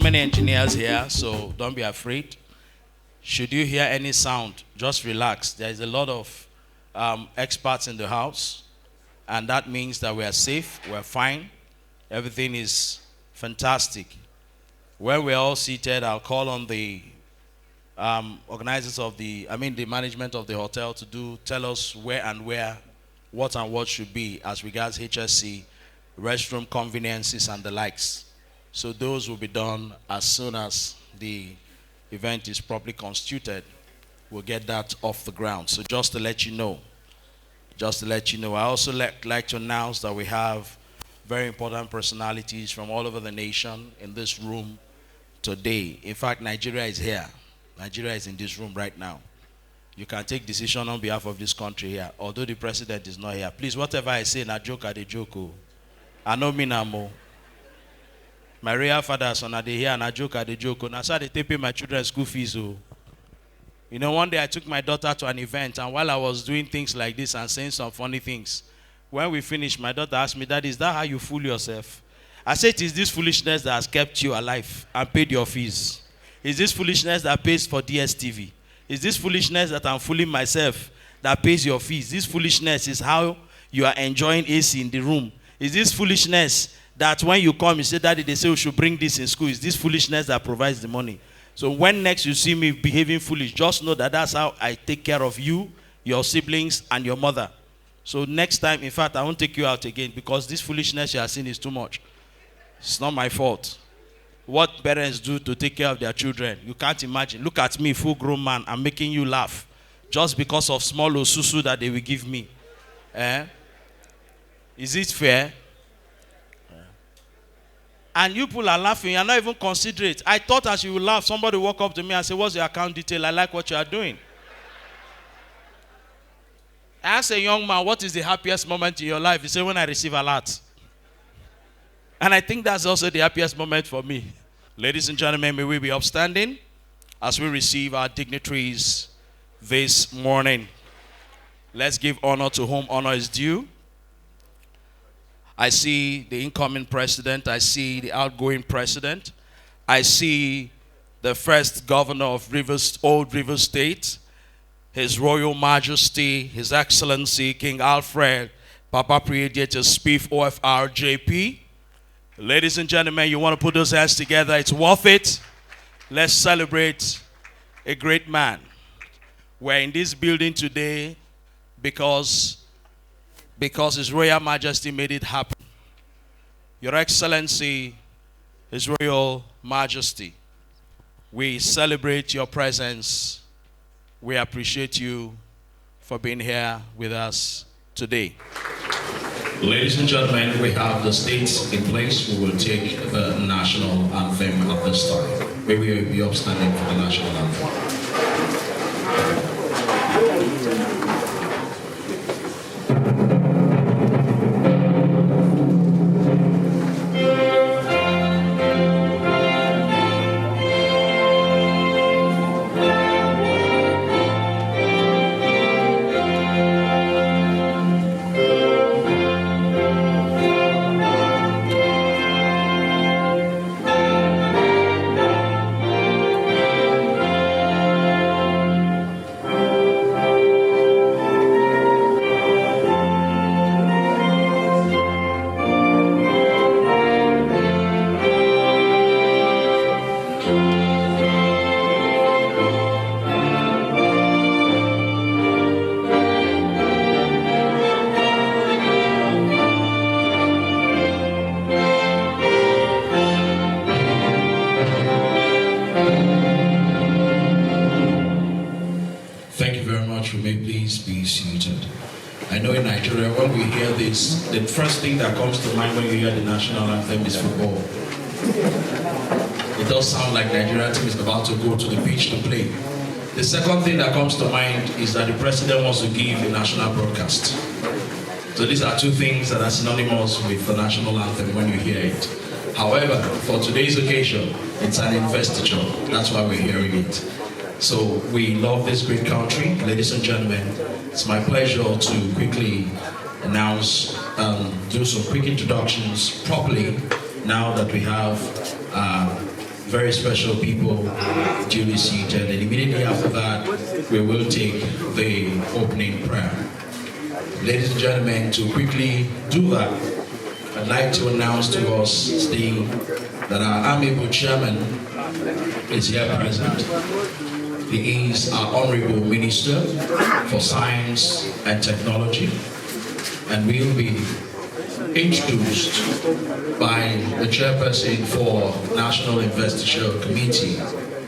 many engineers here, so don't be afraid. Should you hear any sound, just relax. There is a lot of experts in the house, and that means that we are safe, we're fine, everything is fantastic. When we're all seated, I'll call on the organizers of the management of the hotel to tell us where and what should be as regards HSC, restroom conveniences and the likes. So those will be done as soon as the event is properly constituted. We'll get that off the ground. So just to let you know, I also like to announce that we have very important personalities from all over the nation in this room today. In fact, Nigeria is here. Nigeria is in this room right now. You can take decision on behalf of this country here, although the president is not here. Please, whatever I say, na joke, I joke. I know me no more. My real father, son, are they here, and I joke, I joke. And I started to pay my children's school fees. You know, one day I took my daughter to an event, and while I was doing things like this and saying some funny things, when we finished, my daughter asked me, Daddy, is that how you fool yourself? I said, it is this foolishness that has kept you alive and paid your fees. It's this foolishness that pays for DSTV. It's this foolishness that I'm fooling myself that pays your fees. This foolishness is how you are enjoying AC in the room. It's this foolishness that when you come, you say, Daddy, they say we should bring this in school. It's this foolishness that provides the money. So when next you see me behaving foolish, just know that that's how I take care of you, your siblings, and your mother. So next time, in fact, I won't take you out again because this foolishness you are seeing is too much. It's not my fault. What parents do to take care of their children, you can't imagine. Look at me, full-grown man. I'm making you laugh just because of small osusu that they will give me. Is it fair? And you people are laughing. You're not even considerate. I thought as you would laugh, somebody walk up to me and say, what's your account detail? I like what you are doing. I asked a young man, what is the happiest moment in your life? He said, when I receive a lot. And I think that's also the happiest moment for me. Ladies and gentlemen, may we be upstanding as we receive our dignitaries this morning. Let's give honor to whom honor is due. I see the incoming president. I see the outgoing president. I see the first governor of Old River State, His Royal Majesty, His Excellency, King Alfred, Papa Predator Spiff, OFR, JP. Ladies and gentlemen, you want to put those hands together. It's worth it. Let's celebrate a great man. We're in this building today because His Royal Majesty made it happen. Your Excellency, His Royal Majesty, we celebrate your presence. We appreciate you for being here with us today. Ladies and gentlemen, we have the states in place. We will take the national anthem at this time. May we be upstanding for the national anthem. The first thing that comes to mind when you hear the national anthem is football. It does sound like Nigerian team is about to go to the pitch to play. The second thing that comes to mind is that the president wants to give a national broadcast. So these are two things that are synonymous with the national anthem when you hear it. However, for today's occasion, it's an investiture. That's why we're hearing it. So we love this great country. Ladies and gentlemen, it's my pleasure to quickly announce, do some quick introductions properly now that we have very special people duly seated, and immediately after that, we will take the opening prayer. Ladies and gentlemen, to quickly do that, I'd like to announce to us that our amiable chairman is here present. He is our Honorable Minister for Science and Technology, and will be introduced by the chairperson for National Investiture Committee,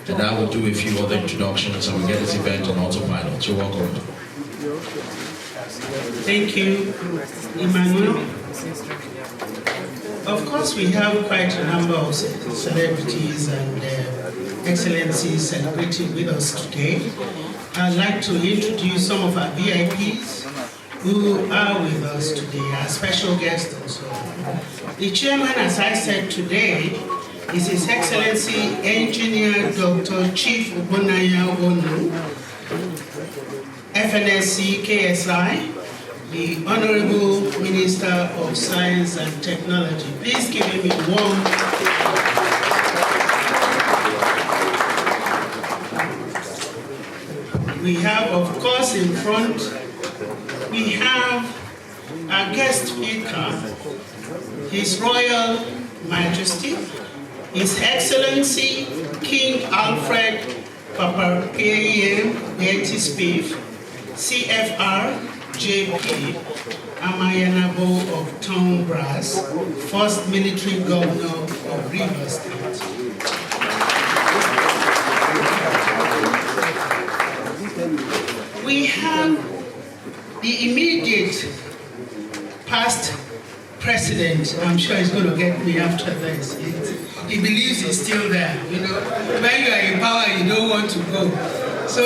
and I will do a few other introductions and we'll get this event on autopilot. You're welcome. Thank you, Emmanuel. Of course, we have quite a number of celebrities and excellencies celebrating with us today. I'd like to introduce some of our VIPs who are with us today, our special guests also. The chairman, as I said today, is His Excellency Engineer Dr. Chief Obonaya Onu, FNSE KSI, the Honorable Minister of Science and Technology. Please give him a warm. We have, of course, in front, we have our guest speaker, His Royal Majesty, His Excellency King Alfred Papakeyem Betis, CFR JP Amayanabo of Tonbras, First Military Governor of Rivers State. We have the immediate past president. I'm sure he's going to get me after this. He believes he's still there. You know, when you are in power, you don't want to go. So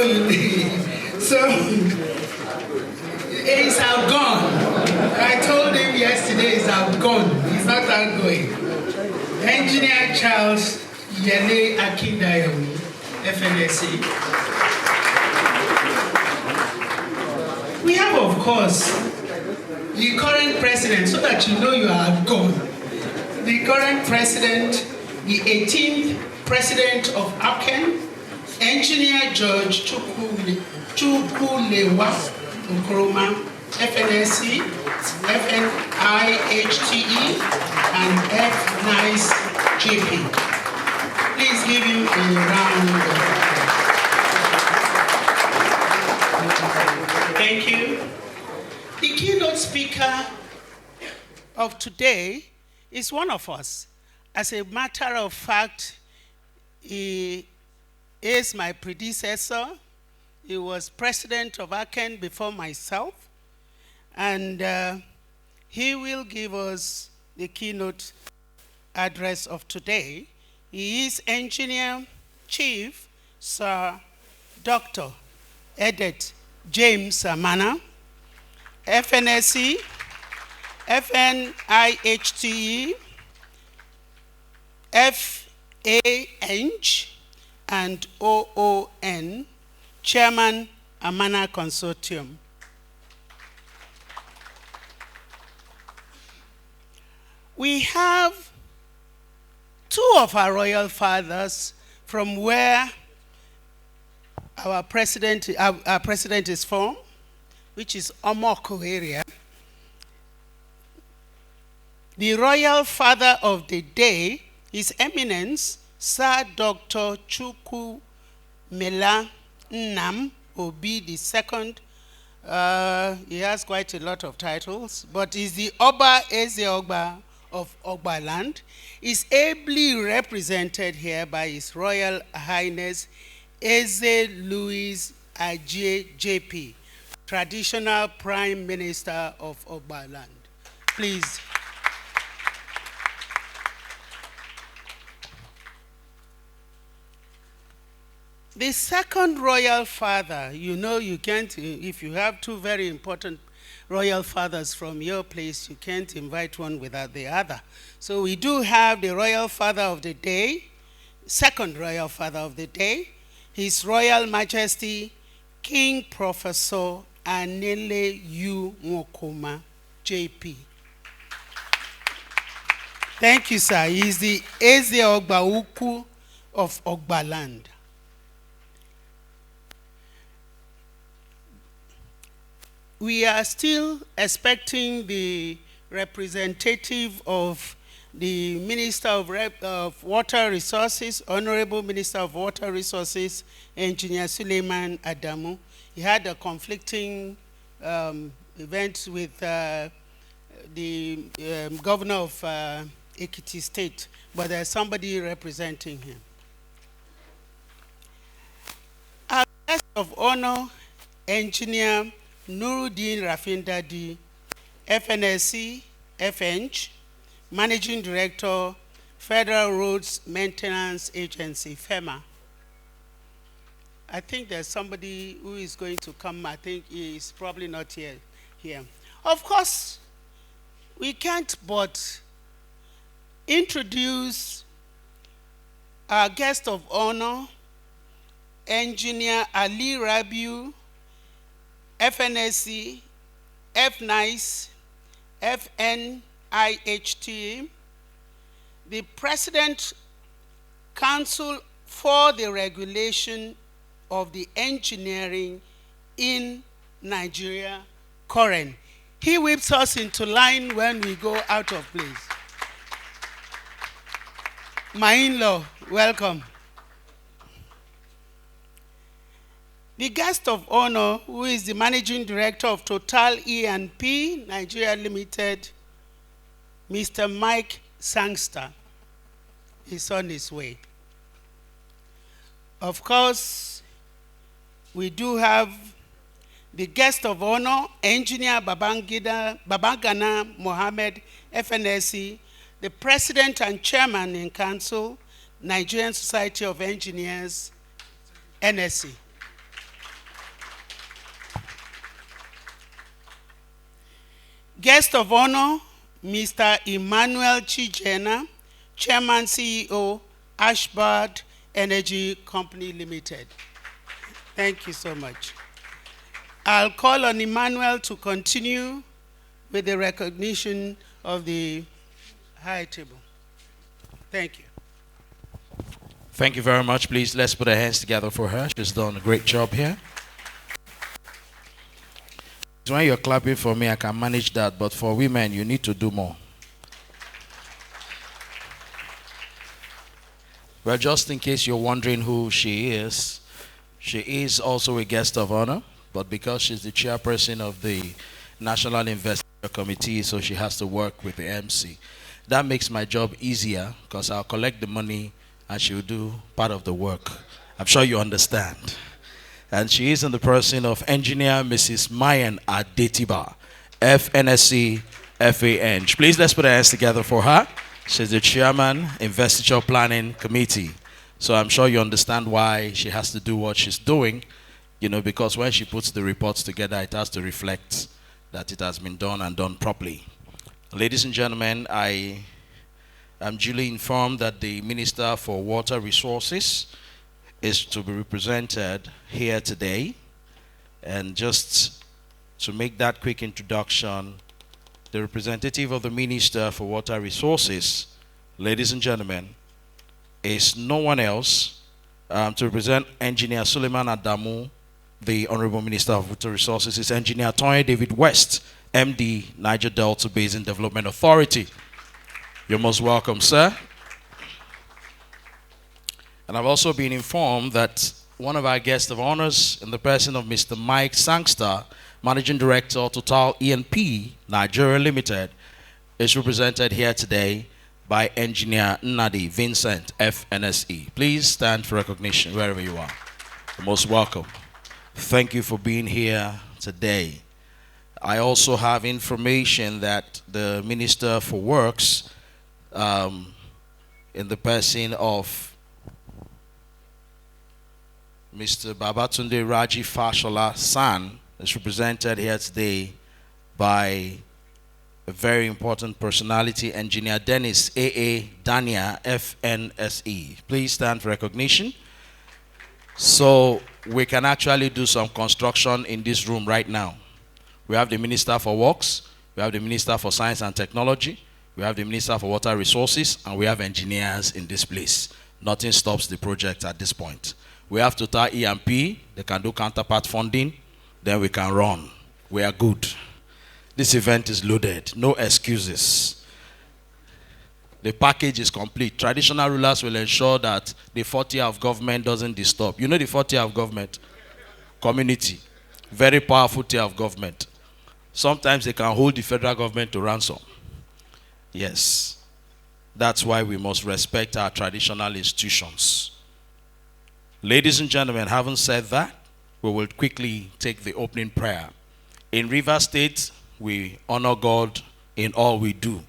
he's outgone. I told him yesterday he's outgone. He's not outgoing. Engineer Charles Yele Akindayomi, FNSE. We have, of course, the current president, so that you know you are outgone. The current president, the 18th president of Acen, Engineer George Chukwulewa, Okoroma, FNSE, FNIHTE, and FNICE-JP. Please give him a round of applause. Thank you. The keynote speaker of today is one of us. As a matter of fact, he is my predecessor. He was president of Acen before myself, and he will give us the keynote address of today. He is Engineer Chief Sir Dr. Edith James Amana, FNSE, FNIHTE, FANG, and OON, Chairman, Amana Consortium. We have two of our royal fathers from where our president is from, which is Omoko area. The royal father of the day, His Eminence, Sir Dr. Chukwulewa Nnam Obi II. He has quite a lot of titles, but is the Oba Eze Ogba of Ogbaland. Is ably represented here by His Royal Highness Eze Louis Ajie JP, Traditional Prime Minister of Ogbaland. Please. The second royal father, you know you can't, if you have two very important royal fathers from your place, you can't invite one without the other. So we do have the royal father of the day, second royal father of the day, His Royal Majesty, King Professor Anele U. Nwokoma, JP. Thank you, sir. He is the Eze Ogba Ukwu of Ogbaland. We are still expecting the representative of the Minister of Water Resources, Honorable Minister of Water Resources, Engineer Suleiman Adamu. He had a conflicting event with the governor of Ekiti State, but there's somebody representing him. Our guest of honor, Engineer Nuruddin Rafindadi, FNSE, FNG, Managing Director, Federal Roads Maintenance Agency, FEMA. I think there's somebody who is going to come. I think he is probably not here. Of course, we can't but introduce our guest of honor, Engineer Ali Rabiu, FNSE, FNICE, FNIHT, the President Council for the Regulation of the Engineering in Nigeria, Koren. He whips us into line when we go out of place. My in-law, welcome. The guest of honor, who is the Managing Director of Total E&P Nigeria Limited, Mr. Mike Sangster, is on his way. Of course, we do have the guest of honor, Engineer Babangana Mohammed, FNSE, the President and Chairman in Council, Nigerian Society of Engineers, NSE. Guest of honor, Mr. Emmanuel Chijena, Chairman CEO, Ashbard Energy Company Limited. Thank you so much. I'll call on Emmanuel to continue with the recognition of the high table. Thank you. Thank you very much. Please, let's put our hands together for her. She's done a great job here. When you're clapping for me, I can manage that, but for women, you need to do more. Well, just in case you're wondering who she is also a guest of honor, but because she's the chairperson of the National Investiture Committee, so she has to work with the MC. That makes my job easier because I'll collect the money and she'll do part of the work. I'm sure you understand. And she is in the person of Engineer Mrs. Mayan Adetiba, FNSE, FAN. Please, let's put our hands together for her. She's the Chairman, Investiture Planning Committee. So I'm sure you understand why she has to do what she's doing, you know, because when she puts the reports together, it has to reflect that it has been done and done properly. Ladies and gentlemen, I am duly informed that the Minister for Water Resources is to be represented here today. And just to make that quick introduction, the representative of the Minister for Water Resources, ladies and gentlemen, is no one else to represent Engineer Suleiman Adamu, the Honorable Minister of Water Resources, is Engineer Tony David West, MD, Niger Delta Basin Development Authority. You're most welcome, sir. And I've also been informed that one of our guests of honors in the person of Mr. Mike Sangster, Managing Director, Total E&P Nigeria Limited, is represented here today by Engineer Nnadi Vincent, FNSE. Please stand for recognition wherever you are. You're most welcome. Thank you for being here today. I also have information that the Minister for Works, in the person of Mr. Babatunde Raji Fashola San, is represented here today by a very important personality, Engineer Dennis A.A. Dania, FNSE. Please stand for recognition. So we can actually do some construction in this room right now. We have the Minister for Works, we have the Minister for Science and Technology, we have the Minister for Water Resources, and we have engineers in this place. nothing stops the project at this point. We have total E&P. They can do counterpart funding. Then we can run. We are good. This event is loaded. No excuses. The package is complete. Traditional rulers will ensure that the 4th year of government doesn't disturb. You know the 4th year of government? Community. Very powerful tier of government. Sometimes they can hold the federal government to ransom. Yes. That's why we must respect our traditional institutions. Ladies and gentlemen, having said that, we will quickly take the opening prayer. In Rivers State, we honor God in all we do.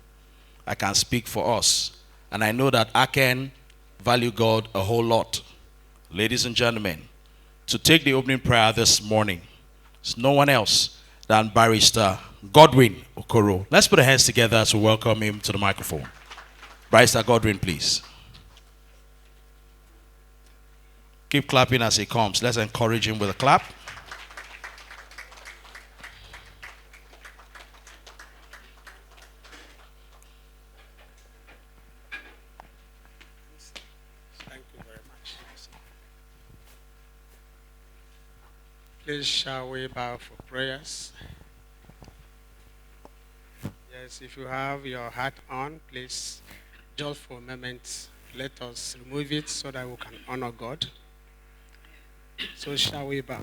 I can speak for us. And I know that Acen value God a whole lot. Ladies and gentlemen, to take the opening prayer this morning, it's no one else than Barrister Godwin Okoro. Let's put our hands together to welcome him to the microphone. Barrister Godwin, please. Keep clapping as he comes. Let's encourage him with a clap. Thank you very much. Please shall we bow for prayers? Yes, if you have your hat on, please, just for a moment, let us remove it so that we can honor God. So shall we bow?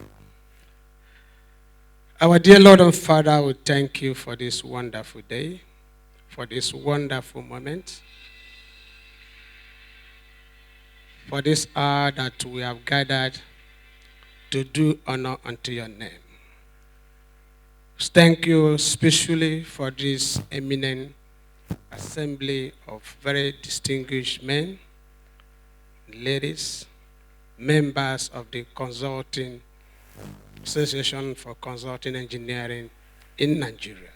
Our dear Lord and Father, we thank you for this wonderful day, for this wonderful moment, for this hour that we have gathered to do honor unto your name. Thank you especially for this eminent assembly of very distinguished men, ladies, members of the Consulting Association for Consulting Engineering in Nigeria.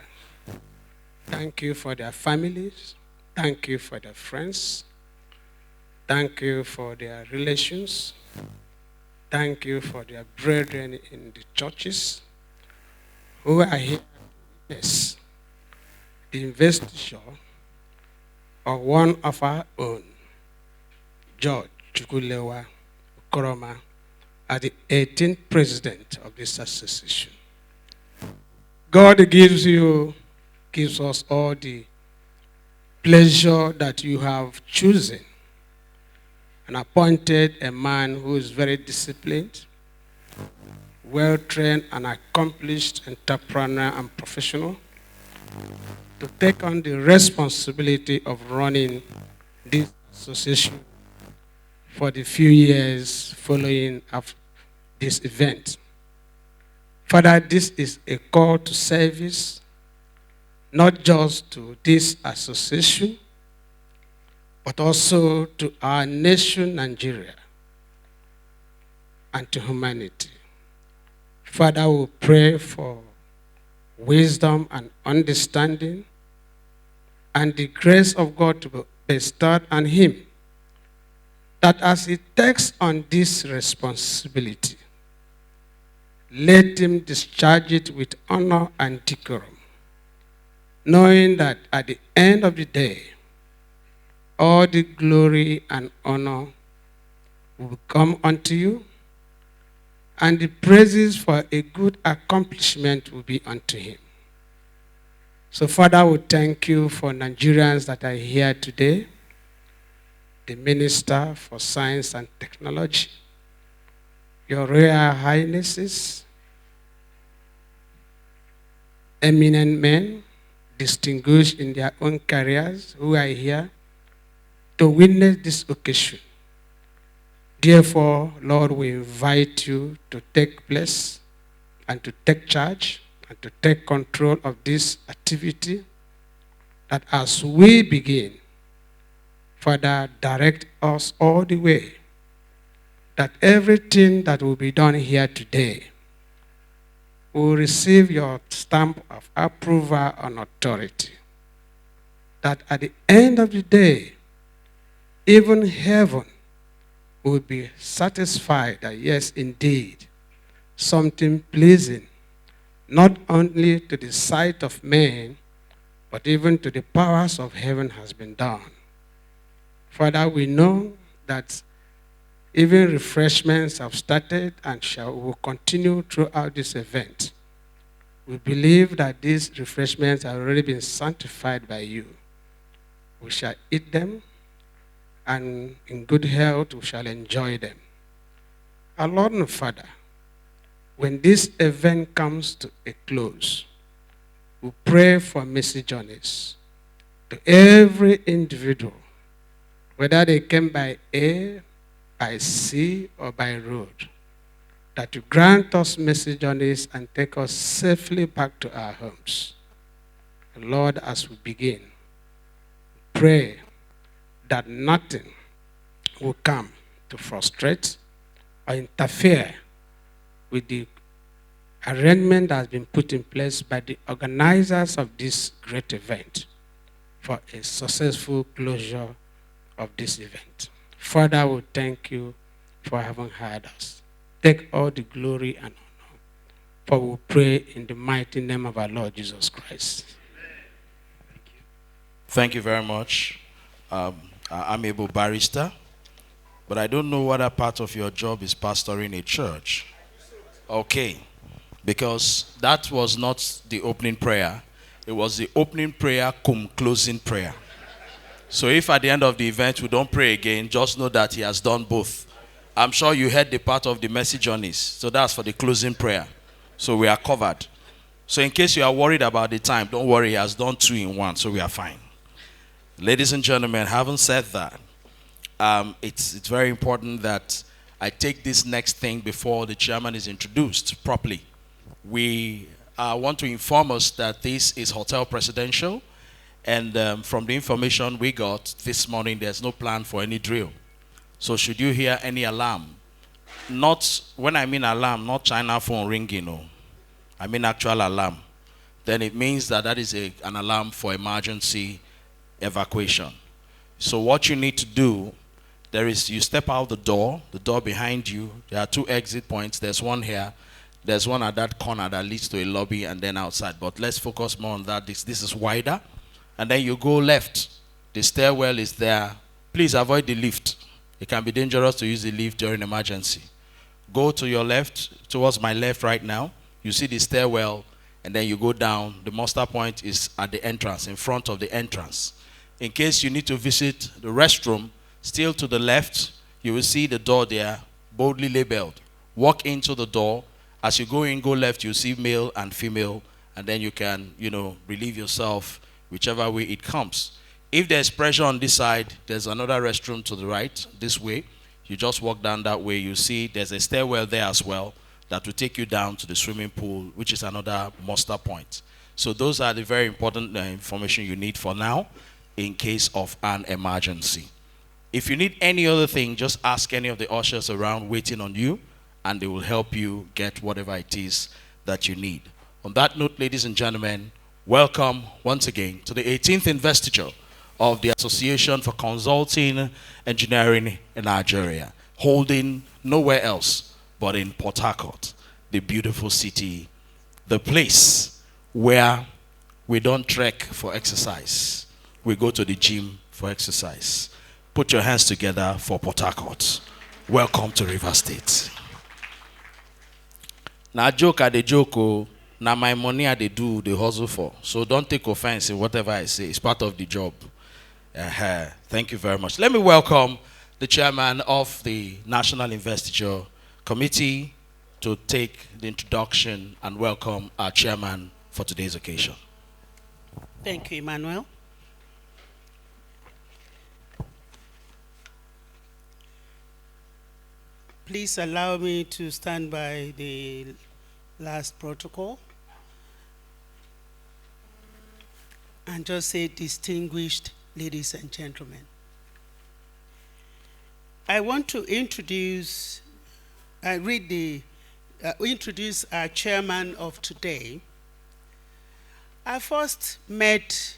Thank you for their families. Thank you for their friends. Thank you for their relations. Thank you for their brethren in the churches who are here to witness the investiture of one of our own, George Chukwulewa Okoroma, as the 18th president of this association. God gives us all the pleasure that you have chosen and appointed a man who is very disciplined, well-trained and accomplished entrepreneur and professional to take on the responsibility of running this association for the few years following after this event. Father, this is a call to service, not just to this association, but also to our nation, Nigeria, and to humanity. Father, we pray for wisdom and understanding and the grace of God to be bestowed on him, that as he takes on this responsibility, let him discharge it with honor and decorum, knowing that at the end of the day, all the glory and honor will come unto you, and the praises for a good accomplishment will be unto him. So, Father, we thank you for Nigerians that are here today, the Minister for Science and Technology, Your Royal Highnesses, eminent men, distinguished in their own careers, who are here to witness this occasion. Therefore, Lord, we invite you to take place and to take charge and to take control of this activity, that as we begin, Father, direct us all the way, that everything that will be done here today will receive your stamp of approval and authority, that at the end of the day, even heaven will be satisfied that yes, indeed, something pleasing, not only to the sight of men, but even to the powers of heaven has been done. Father, we know that even refreshments have started and will continue throughout this event. We believe that these refreshments have already been sanctified by you. We shall eat them, and in good health we shall enjoy them. Our Lord and Father, when this event comes to a close, we pray for mercy journeys to every individual, whether they came by air, by sea, or by road, that you grant us mercy journeys and take us safely back to our homes. Lord, as we begin, pray that nothing will come to frustrate or interfere with the arrangement that has been put in place by the organizers of this great event for a successful closure of this event. Father, we thank you for having heard us. Take all the glory and honor, for we pray in the mighty name of our Lord Jesus Christ. Thank you very much. I'm able barrister, but I don't know what a part of your job is pastoring a church. Okay, because that was not the opening prayer. It was the opening prayer cum closing prayer. So if at the end of the event we don't pray again, just know that he has done both. I'm sure you heard the part of the message journeys. So that's for the closing prayer. So we are covered. So in case you are worried about the time, don't worry, he has done 2 in 1, so we are fine. Ladies and gentlemen, having said that, it's very important that I take this next thing before the chairman is introduced properly. We want to inform us that this is Hotel Presidential, and from the information we got this morning, there's no plan for any drill. So should you hear any alarm, not, when I mean alarm, not China phone ringing, no. I mean actual alarm, then it means that that is an alarm for emergency evacuation. So what you need to do, you step out the door behind you, there are 2 exit points, there's one here, there's one at that corner that leads to a lobby, and then outside, but let's focus more on that. This is wider, and then you go left, the stairwell is there. Please avoid the lift. It can be dangerous to use the lift during emergency. Go to your left, towards my left right now, you see the stairwell, and then you go down. The muster point is at the entrance, in front of the entrance. In case you need to visit the restroom, still to the left, you will see the door there, boldly labeled. Walk into the door. As you go in, go left, you see male and female, and then you can, relieve yourself whichever way it comes. If there's pressure on this side, there's another restroom to the right, this way. You just walk down that way. You see there's a stairwell there as well that will take you down to the swimming pool, which is another muster point. So those are the very important information you need for now in case of an emergency. If you need any other thing, just ask any of the ushers around waiting on you, and they will help you get whatever it is that you need. On that note, ladies and gentlemen, welcome once again to the 18th Investiture of the Association for Consulting Engineering in Nigeria, holding nowhere else but in Port Harcourt, the beautiful city, the place where we don't trek for exercise. We go to the gym for exercise. Put your hands together for Port Harcourt. Welcome to River State. Now joke at the joke, now my money I they do the hustle for. So don't take offense in whatever I say. It's part of the job. Thank you very much. Let me welcome the chairman of the National Investiture Committee to take the introduction and welcome our chairman for today's occasion. Thank you, Emmanuel. Please allow me to stand by the last protocol and just say, distinguished ladies and gentlemen. I want to introduce our chairman of today. I first met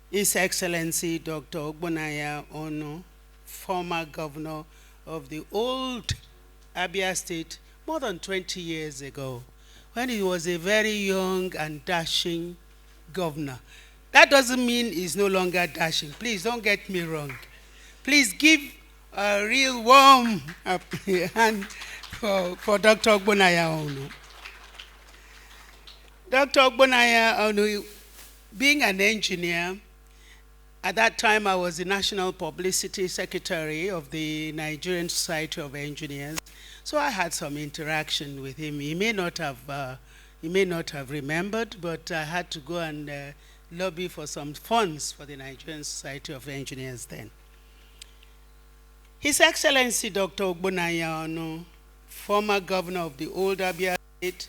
His Excellency Dr. Ogbonaya Ono, former governor of the old Abia State, more than 20 years ago, when he was a very young and dashing governor. That doesn't mean he's no longer dashing. Please don't get me wrong. Please give a real warm hand for Dr. Ogbonaya Onu. Dr. Ogbonaya Onu, being an engineer, at that time I was the National Publicity Secretary of the Nigerian Society of Engineers, so I had some interaction with him. He may not have remembered, but I had to go and lobby for some funds for the Nigerian Society of Engineers then. His Excellency Dr. Ogbonaya Onu, former governor of the old Abia State,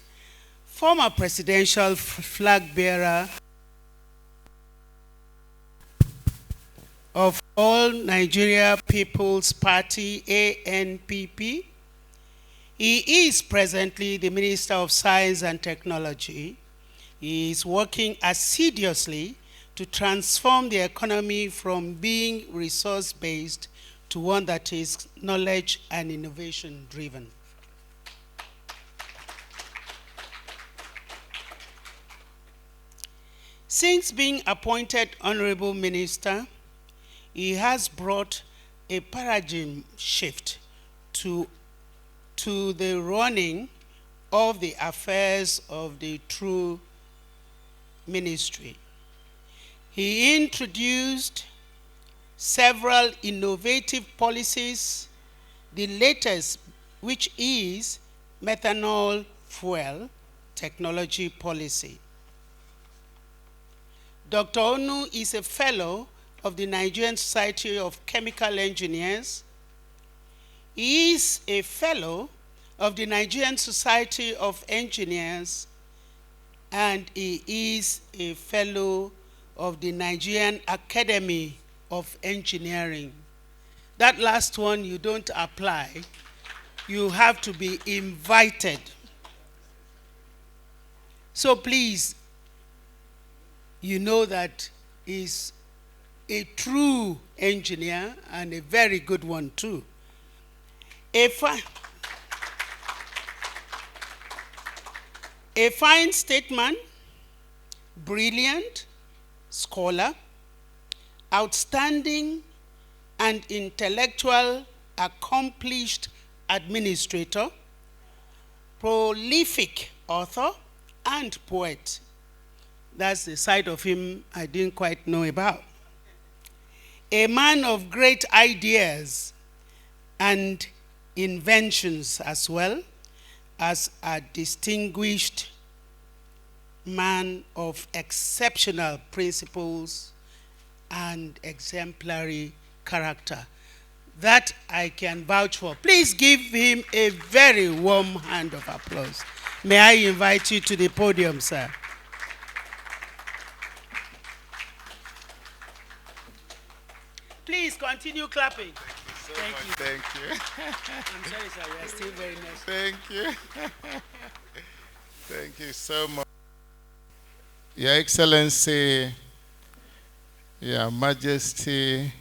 former presidential flag bearer of All Nigeria People's Party, ANPP. He is presently the Minister of Science and Technology. He is working assiduously to transform the economy from being resource-based to one that is knowledge and innovation-driven. Since being appointed Honorable Minister, he has brought a paradigm shift to the running of the affairs of the true ministry. He introduced several innovative policies, the latest which is methanol fuel technology policy. Dr. Onu is a fellow of the Nigerian Society of Chemical Engineers. He is a fellow of the Nigerian Society of Engineers, and he is a fellow of the Nigerian Academy of Engineering. That last one you don't apply. You have to be invited. So please, you know that he's a true engineer and a very good one too. A fine statesman, brilliant scholar, outstanding and intellectual accomplished administrator, prolific author and poet. That's the side of him I didn't quite know about. A man of great ideas and inventions, as well as a distinguished man of exceptional principles and exemplary character. That I can vouch for. Please give him a very warm hand of applause. May I invite you to the podium, sir. Please continue clapping. Thank you. Thank you. I'm sorry, sir. We are still very nice. Thank you. Thank you so much. Your Excellency, Your Majesty,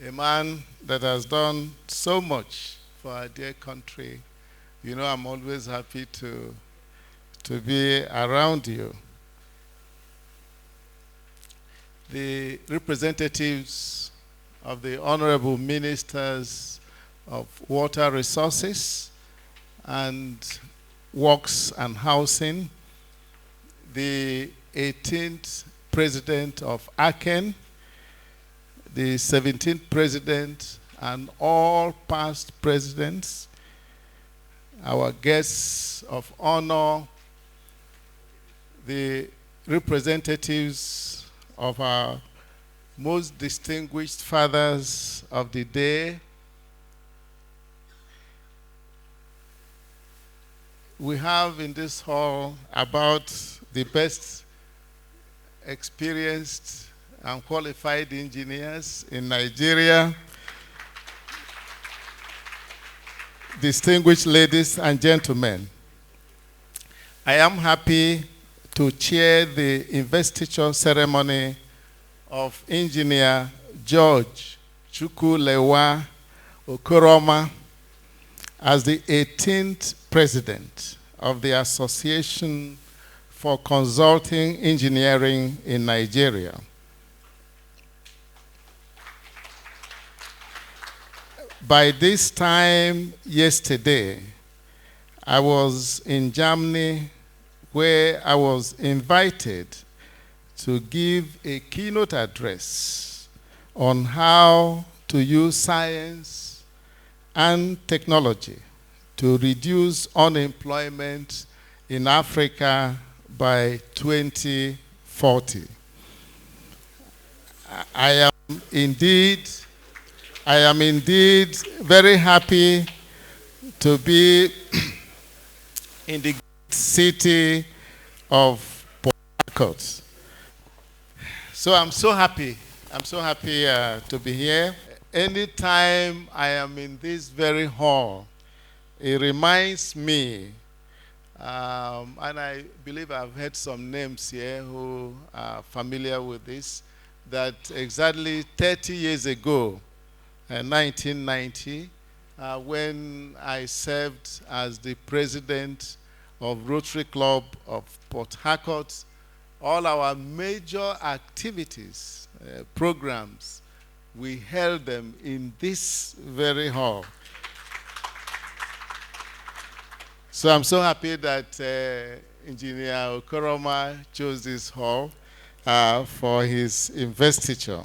a man that has done so much for our dear country. You know, I'm always happy to be around you. The representatives of the Honorable Ministers of Water Resources and Works and Housing, the 18th President of Acen, the 17th President, and all past presidents, our guests of honor, the representatives of our most distinguished fathers of the day. We have in this hall about the best experienced and qualified engineers in Nigeria. Distinguished ladies and gentlemen, I am happy to chair the investiture ceremony of Engineer George Chukwulewa Okoroma as the 18th President of the Association for Consulting Engineering in Nigeria. By this time yesterday, I was in Germany where I was invited to give a keynote address on how to use science and technology to reduce unemployment in Africa by 2040. I am indeed very happy to be in the city of Harcourt. So I'm so happy. To be here. Anytime I am in this very hall, it reminds me, and I believe I've heard some names here who are familiar with this, that exactly 30 years ago, 1990, when I served as the president of Rotary Club of Port Harcourt, all our major activities, programs, we held them in this very hall. So I'm so happy that Engineer Okoroma chose this hall for his investiture.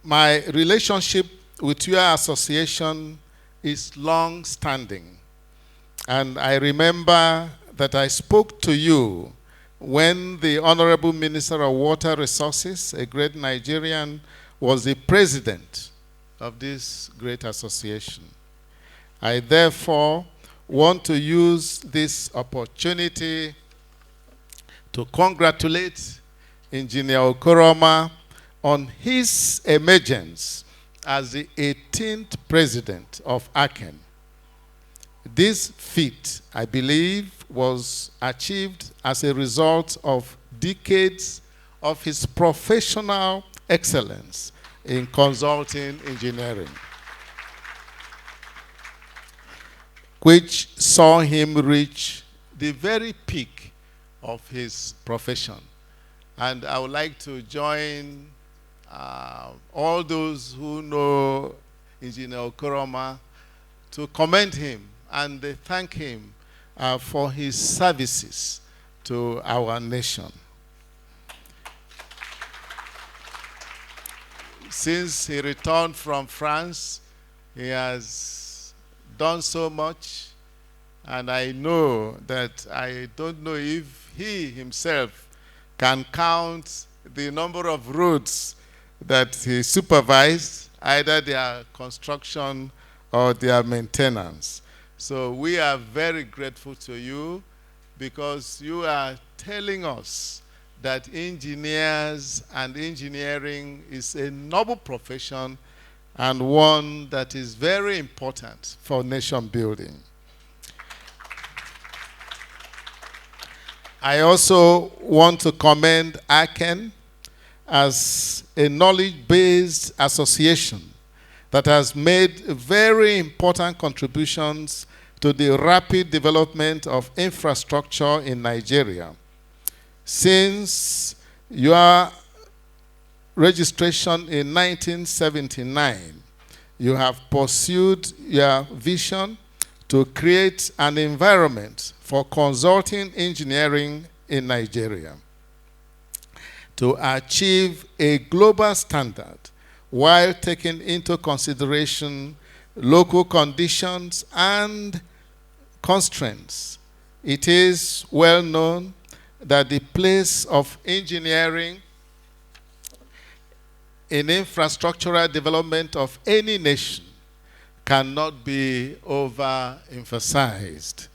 My relationship with your association is long-standing. And I remember that I spoke to you when the Honorable Minister of Water Resources, a great Nigerian, was the president of this great association. I therefore want to use this opportunity to congratulate Engineer Okoroma on his emergence as the 18th president of Acen. This feat, I believe, was achieved as a result of decades of his professional excellence in consulting engineering, which saw him reach the very peak of his profession. And I would like to join all those who know Engineer Okoroma to commend him and thank him for his services to our nation. Since he returned from France, he has done so much, and I know that I don't know if he himself can count the number of roads that he supervised, either their construction or their maintenance. So we are very grateful to you because you are telling us that engineers and engineering is a noble profession and one that is very important for nation building. I also want to commend Acen as a knowledge-based association that has made very important contributions to the rapid development of infrastructure in Nigeria. Since your registration in 1979, you have pursued your vision to create an environment for consulting engineering in Nigeria to achieve a global standard while taking into consideration local conditions and constraints. It is well known that the place of engineering in infrastructural development of any nation cannot be overemphasized.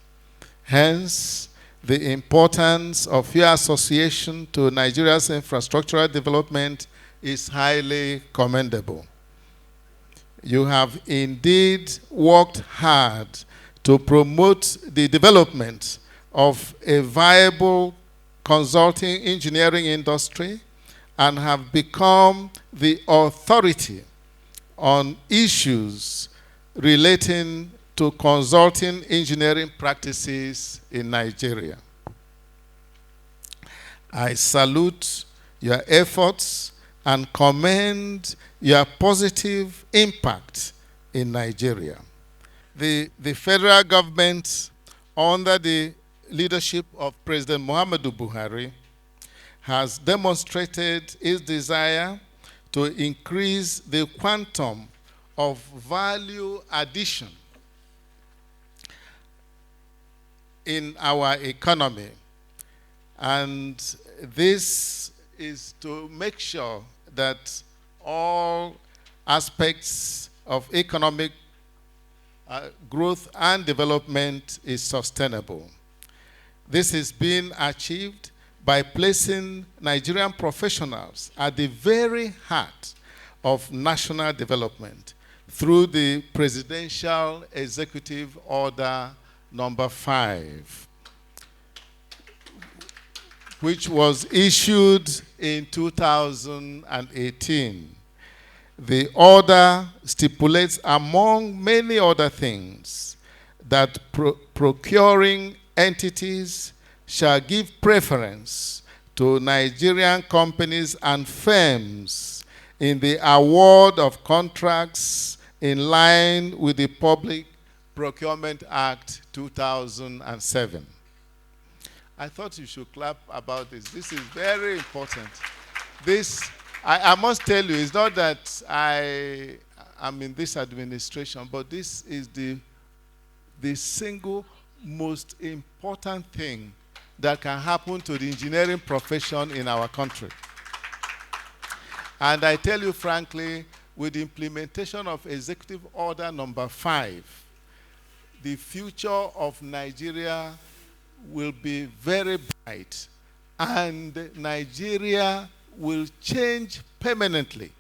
Hence, the importance of your association to Nigeria's infrastructural development is highly commendable. You have indeed worked hard to promote the development of a viable consulting engineering industry and have become the authority on issues relating to consulting engineering practices in Nigeria. I salute your efforts and commend your positive impact in Nigeria. The federal government, under the leadership of President Muhammadu Buhari, has demonstrated its desire to increase the quantum of value addition in our economy. And this is to make sure that all aspects of economic growth and development is sustainable. This is being achieved by placing Nigerian professionals at the very heart of national development through the Presidential Executive Order number 5, which was issued in 2018. The order stipulates, among many other things, that procuring entities shall give preference to Nigerian companies and firms in the award of contracts in line with the Public Procurement Act 2007. I thought you should clap about this. This is very important. This, I must tell you, it's not that I am in this administration, but this is the single most important thing that can happen to the engineering profession in our country. And I tell you frankly, with the implementation of Executive Order number 5, the future of Nigeria will be very bright, and Nigeria will change permanently.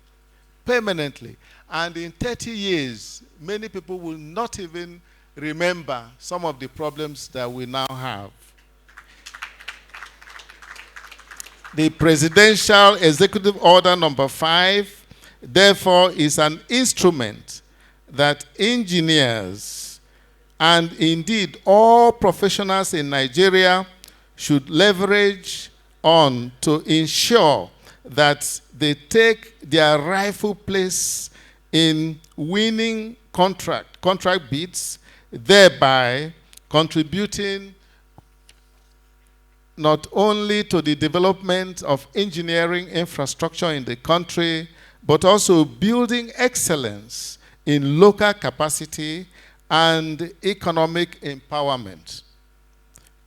And in 30 years, many people will not even remember some of the problems that we now have. The Presidential Executive Order number 5, therefore, is an instrument that engineers and indeed all professionals in Nigeria should leverage on to ensure that they take their rightful place in winning contract bids, thereby contributing not only to the development of engineering infrastructure in the country, but also building excellence in local capacity and economic empowerment.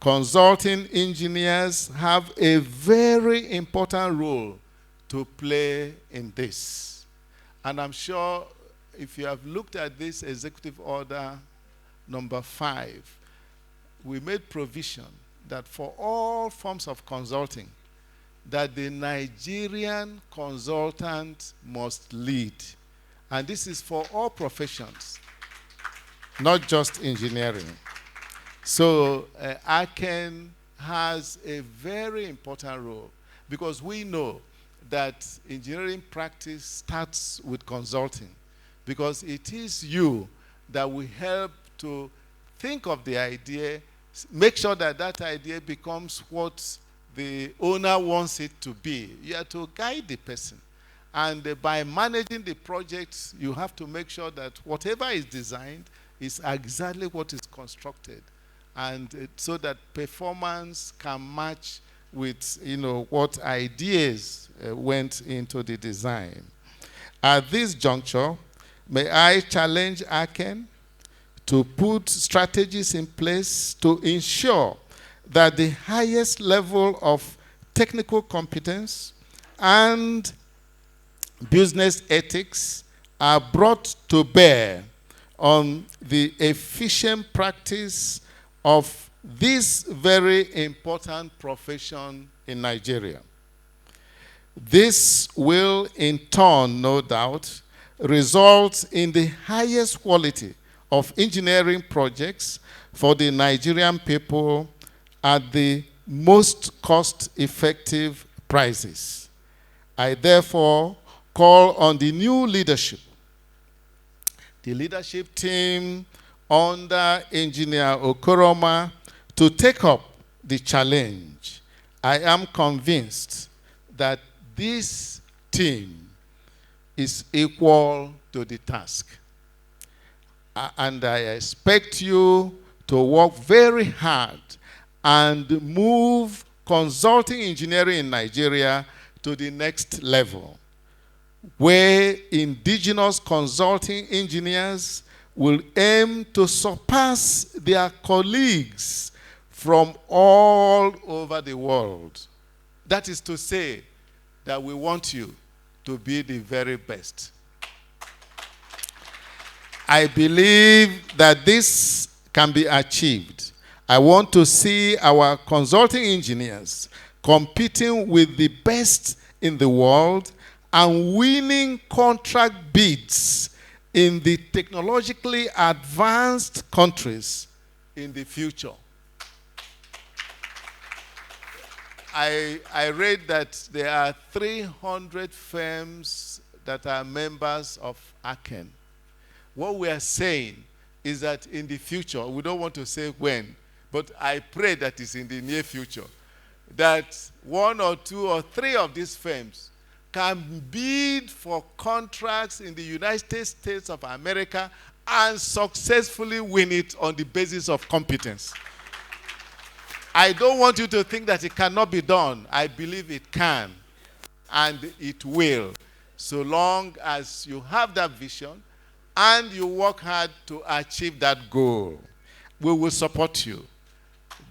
Consulting engineers have a very important role to play in this. And I'm sure if you have looked at this Executive Order number 5, we made provision that for all forms of consulting, that the Nigerian consultant must lead. And this is for all professions, not just engineering. So Acen has a very important role, because we know that engineering practice starts with consulting, because it is you that will help to think of the idea, make sure that that idea becomes what the owner wants it to be. You have to guide the person. And by managing the project, you have to make sure that whatever is designed is exactly what is constructed, and so that performance can match with what ideas went into the design. At this juncture, may I challenge Acen to put strategies in place to ensure that the highest level of technical competence and business ethics are brought to bear on the efficient practice of this very important profession in Nigeria. This will, in turn, no doubt, result in the highest quality of engineering projects for the Nigerian people at the most cost-effective prices. I therefore call on the new leadership, the leadership team under Engineer Okoroma, to take up the challenge. I am convinced that this team is equal to the task. And I expect you to work very hard and move consulting engineering in Nigeria to the next level, where indigenous consulting engineers will aim to surpass their colleagues from all over the world. That is to say that we want you to be the very best. I believe that this can be achieved. I want to see our consulting engineers competing with the best in the world and winning contract bids in the technologically advanced countries in the future. I read that there are 300 firms that are members of Acen. What we are saying is that in the future, we don't want to say when, but I pray that it's in the near future, that 1 or 2 or 3 of these firms can bid for contracts in the United States of America and successfully win it on the basis of competence. I don't want you to think that it cannot be done. I believe it can, and it will, so long as you have that vision and you work hard to achieve that goal. We will support you.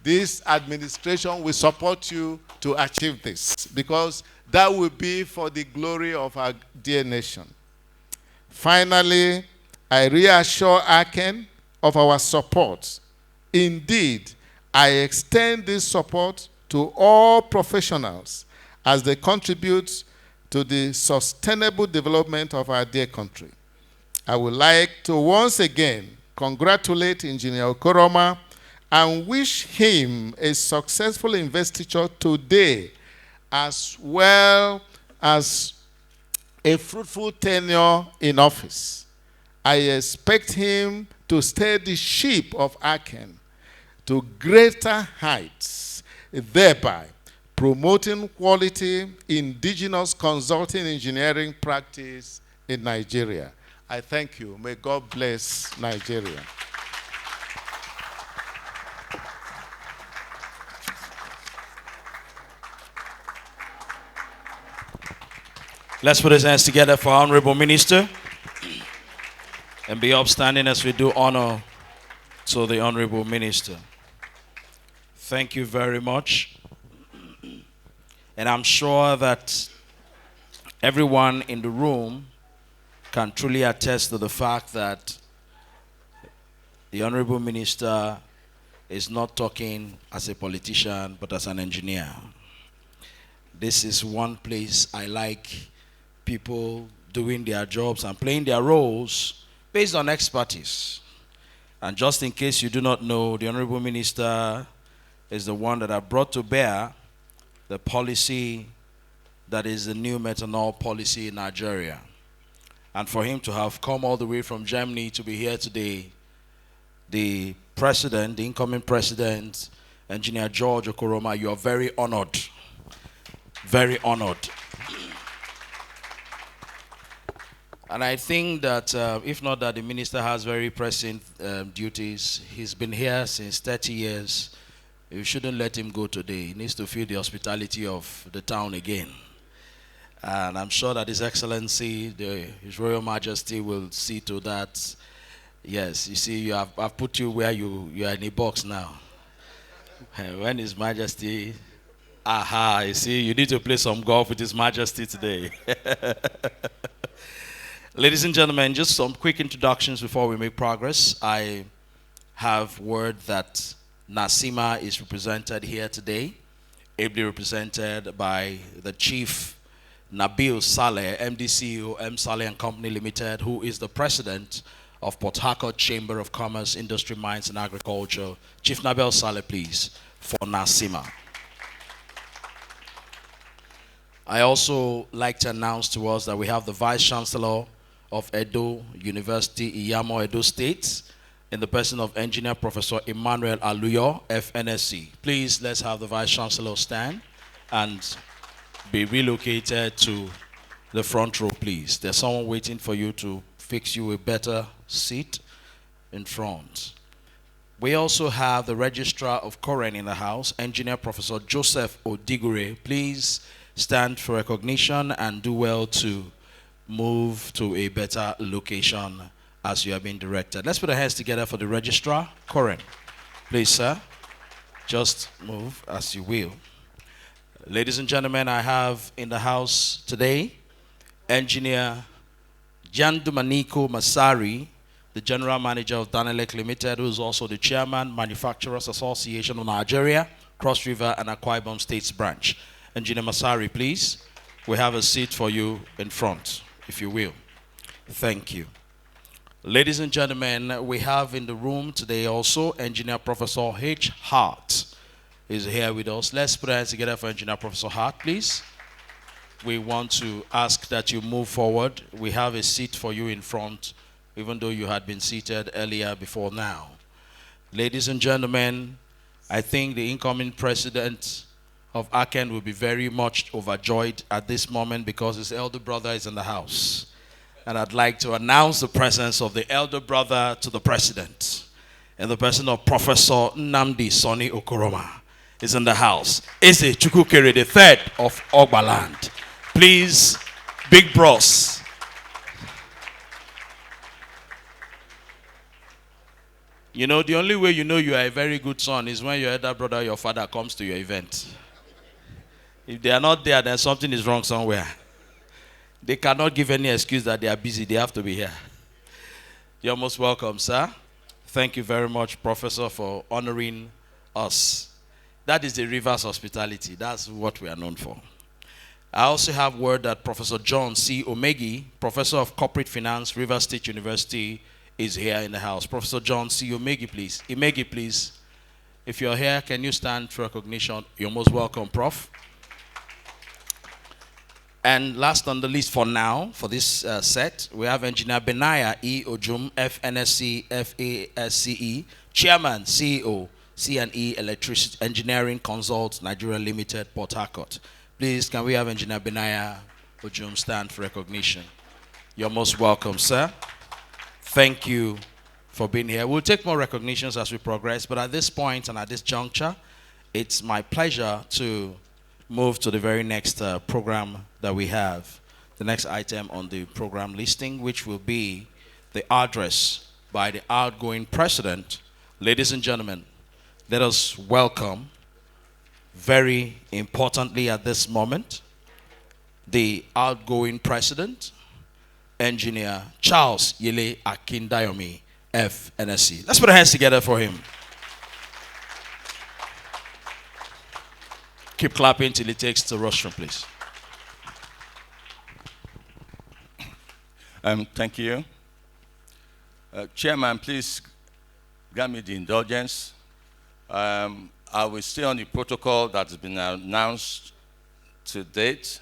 This administration will support you to achieve this, because that will be for the glory of our dear nation. Finally, I reassure Acen of our support. Indeed, I extend this support to all professionals as they contribute to the sustainable development of our dear country. I would like to once again congratulate Engineer Okoroma and wish him a successful investiture today, as well as a fruitful tenure in office. I expect him to steer the ship of Acen to greater heights, thereby promoting quality indigenous consulting engineering practice in Nigeria. I thank you. May God bless Nigeria. Let's put his hands together for our Honorable Minister and be upstanding as we do honor to the Honorable Minister. Thank you very much. And I'm sure that everyone in the room can truly attest to the fact that the Honorable Minister is not talking as a politician, but as an engineer. This is one place I like people doing their jobs and playing their roles based on expertise. And just in case you do not know, the Honorable Minister is the one that I brought to bear the policy that is the new methanol policy in Nigeria. And for him to have come all the way from Germany to be here today, the president, the incoming president, Engineer George Okoroma, you are very honored. Very honored. And I think that if not that the minister has very pressing duties, he's been here since 30 years. You shouldn't let him go today. He needs to feel the hospitality of the town again. And I'm sure that His Excellency, His Royal Majesty, will see to that. Yes, you see, I've put you where you are in a box now. When His Majesty, you see, you need to play some golf with His Majesty today. Ladies and gentlemen, just some quick introductions before we make progress. I have word that NASIMA is represented here today, ably represented by the Chief Nabil Saleh, MD CEO, M. Saleh and Company Limited, who is the president of Port Harcourt Chamber of Commerce, Industry, Mines and Agriculture. Chief Nabil Saleh, please, for NASIMA. I also like to announce to us that we have the Vice Chancellor of Edo University, Iyamo, Edo State, in the person of Engineer Professor Emmanuel Aluyo, FNSE. Please, let's have the Vice Chancellor stand and be relocated to the front row, please. There's someone waiting for you to fix you a better seat in front. We also have the Registrar of Koren in the house, Engineer Professor Joseph Odigure. Please stand for recognition and do well to move to a better location as you have been directed. Let's put our hands together for the Registrar, Koren. Please, sir, just move as you will. Ladies and gentlemen, I have in the house today Engineer Jandumaniko Masari, the General Manager of Danelec Limited, who is also the Chairman, Manufacturers Association of Nigeria, Cross River and Akwa Ibom States Branch. Engineer Masari, please. We have a seat for you in front, if you will. Thank you. Ladies and gentlemen, we have in the room today also Engineer Professor H. Hart is here with us. Let's put our hands together for Engineer Professor Hart, please. We want to ask that you move forward. We have a seat for you in front, even though you had been seated earlier before now. Ladies and gentlemen, I think the incoming president of Acen will be very much overjoyed at this moment because his elder brother is in the house. And I'd like to announce the presence of the elder brother to the president, in the person of Professor Nnamdi Sonny Okoroma is in the house. Eze Chukwulewa the third of Ogbaland. Please, big bros. You know, the only way you know you are a very good son is when your elder brother or your father comes to your event. If they are not there, then something is wrong somewhere. They cannot give any excuse that they are busy. They have to be here. You're most welcome, sir. Thank you very much, Professor, for honoring us. That is the Rivers hospitality. That's what we are known for. I also have word that Professor John C. Omegi, Professor of Corporate Finance, Rivers State University, is here in the house. Professor John C. Omegi, please. Imegi, please. If you're here, can you stand for recognition? You're most welcome, Prof. And last on the list for now, for this set, we have Engineer Benaya E. Ojum, FNSE, FASCE, Chairman, CEO, C&E Electricity Engineering Consult, Nigeria Limited, Port Harcourt. Please, can we have Engineer Benaya Ojum stand for recognition? You're most welcome, sir. Thank you for being here. We'll take more recognitions as we progress, but at this point and at this juncture, it's my pleasure to move to the very next program that we have, the next item on the program listing, which will be the address by the outgoing president. Ladies and gentlemen, let us welcome, very importantly at this moment, the outgoing president, Engineer Charles Yele Akindayomi, FNSE. Let's put our hands together for him. Keep clapping till he takes the rostrum, please. Thank you. Chairman, please grant me the indulgence. I will stay on the protocol that has been announced to date,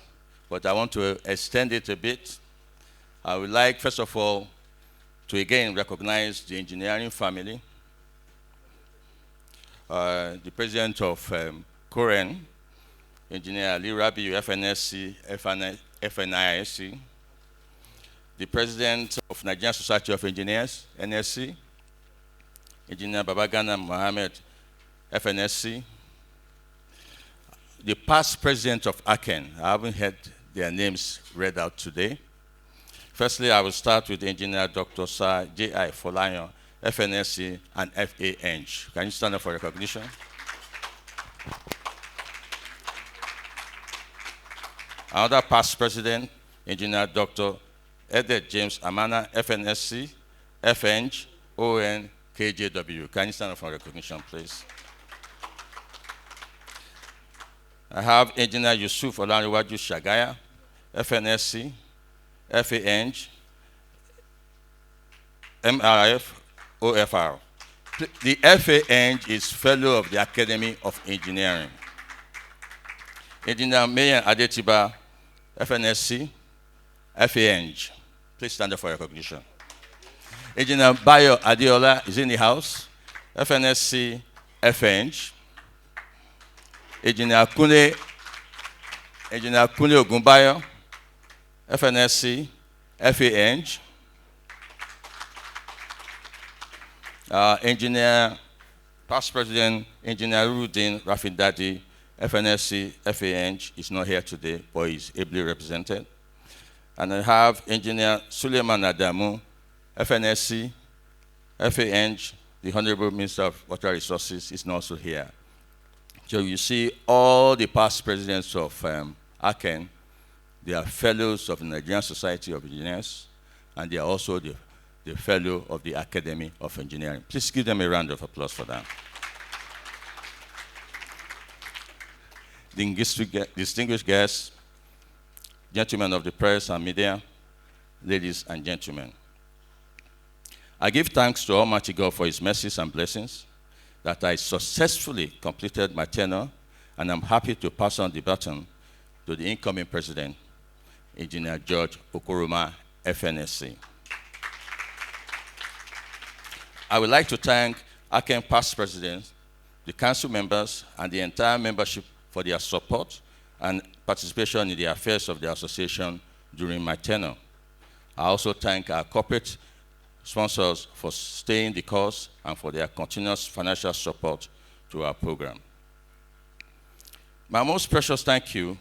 but I want to extend it a bit. I would like, first of all, to again recognize the engineering family, the president of Koren, Engineer Ali Rabiu, FNSE, FNISE, the president of Nigerian Society of Engineers, NSC, Engineer Babagana Mohammed, FNSC, the past president of Acen. I haven't heard their names read out today. Firstly, I will start with Engineer Dr. Sir J.I. Folayan, FNSC and FANG. Can you stand up for recognition? Another past president, Engineer Dr. Edith James Amana, FNSC, FNG, ON, KJW. Can you stand up for recognition, please? I have Engineer Yusuf Olaniwaju Shagaya, FNSC, FANG, MRF, OFR. The FANG is Fellow of the Academy of Engineering. Engineer Mayan Adetiba, FNSC, FANG. Please stand up for recognition. Engineer Bayo Adiola is in the house, FNSC, FANG. Engineer Kune Ogunbayo, FNSE, FANG, Engineer, past President, Engineer Rudin Rafindadi, FNSE, FANG, is not here today, but is ably represented. And I have Engineer Suleiman Adamu, FNSE, FANG, the Honorable Minister of Water Resources, is also here. So you see all the past presidents of Acen, they are fellows of the Nigerian Society of Engineers, and they are also the fellow of the Academy of Engineering. Please give them a round of applause for that. Distinguished guests, gentlemen of the press and media, ladies and gentlemen. I give thanks to Almighty God for his mercies and blessings, that I successfully completed my tenure, and I'm happy to pass on the baton to the incoming president, Engineer George Okoroma, FNSE. I would like to thank Acen past presidents, the council members, and the entire membership for their support and participation in the affairs of the association during my tenure. I also thank our corporate sponsors for staying the course and for their continuous financial support to our program. My most precious thank you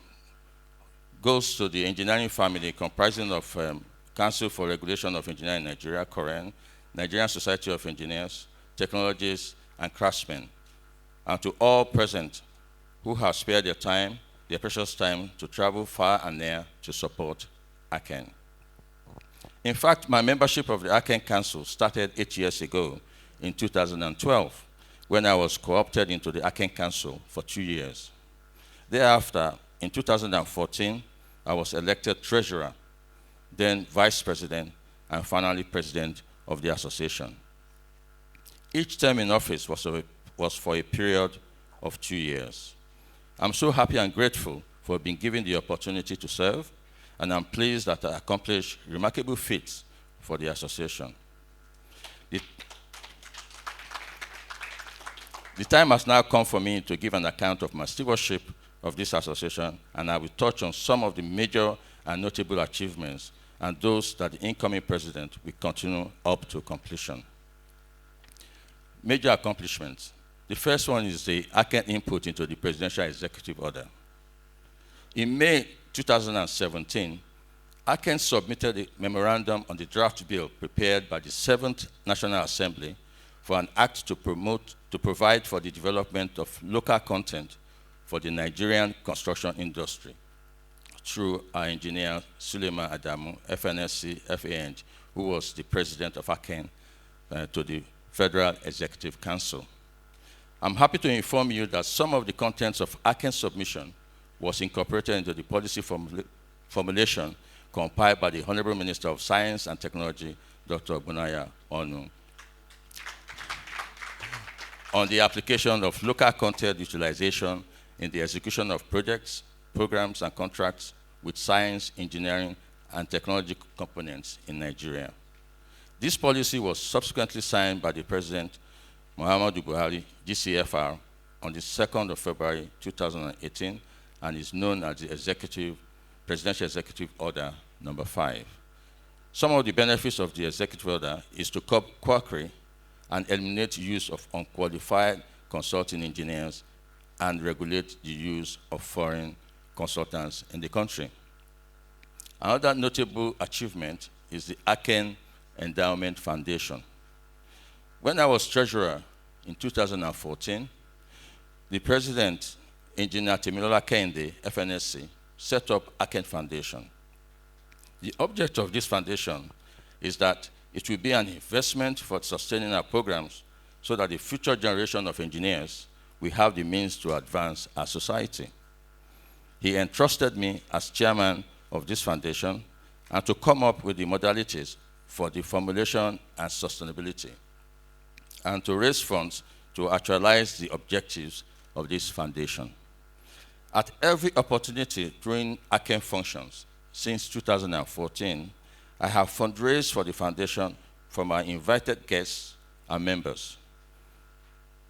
goes to the engineering family comprising of Council for Regulation of Engineering in Nigeria, COREN, Nigerian Society of Engineers, Technologists, and Craftsmen, and to all present who have spared their precious time to travel far and near to support Acen. In fact, my membership of the Acen Council started 8 years ago in 2012, when I was co-opted into the Acen Council for 2 years. Thereafter, in 2014, I was elected treasurer, then vice president, and finally president of the association. Each term in office was for a period of 2 years. I'm so happy and grateful for being given the opportunity to serve, and I'm pleased that I accomplished remarkable feats for the association. The time has now come for me to give an account of my stewardship of this association, and I will touch on some of the major and notable achievements and those that the incoming president will continue up to completion. Major accomplishments. The first one is the Acen input into the Presidential Executive Order. In May 2017, Acen submitted a memorandum on the draft bill prepared by the 7th National Assembly for an act to provide for the development of local content for the Nigerian construction industry through our engineer, Suleiman Adamu, FNSE, FANG, who was the president of Acen, to the Federal Executive Council. I'm happy to inform you that some of the contents of Acen's submission was incorporated into the policy formulation compiled by the Honorable Minister of Science and Technology, Dr. Bunaya Onu, on the application of local content utilization in the execution of projects, programs, and contracts with science, engineering, and technology components in Nigeria. This policy was subsequently signed by the President, Muhammadu Buhari, GCFR, on the 2nd of February 2018, and is known as the Presidential Executive Order number 5. Some of the benefits of the executive order is to curb quackery and eliminate use of unqualified consulting engineers and regulate the use of foreign consultants in the country. Another notable achievement is the Acen Endowment Foundation. When I was treasurer in 2014, the president, Engineer Temilola Kehinde, FNSE, set up Acen Foundation. The object of this foundation is that it will be an investment for sustaining our programs so that the future generation of engineers will have the means to advance our society. He entrusted me as chairman of this foundation and to come up with the modalities for the formulation and sustainability, and to raise funds to actualize the objectives of this foundation. At every opportunity during Acen functions since 2014, I have fundraised for the foundation from our invited guests and members.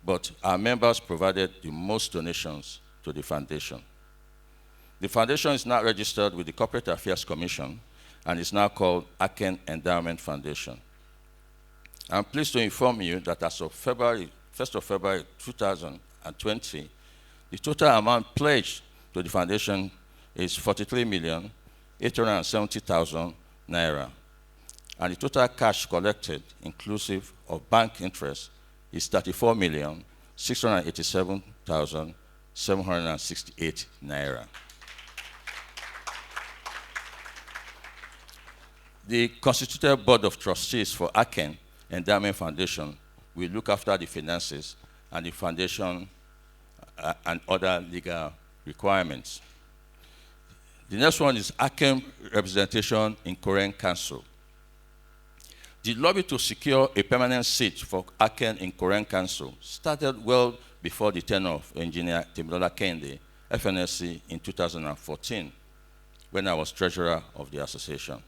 But our members provided the most donations to the foundation. The foundation is now registered with the Corporate Affairs Commission and is now called Acen Endowment Foundation. I'm pleased to inform you that as of 1st of February 2020, the total amount pledged to the foundation is 43,870,000 naira. And the total cash collected, inclusive of bank interest, is 34,687,768 naira. The constituted board of trustees for Acen Endowment Foundation will look after the finances and the foundation and other legal requirements. The next one is Acen representation in Korean Council. The lobby to secure a permanent seat for Acen in Korean Council started well before the tenure of Engineer Temilola Kende, FNSE, in 2014, when I was treasurer of the association.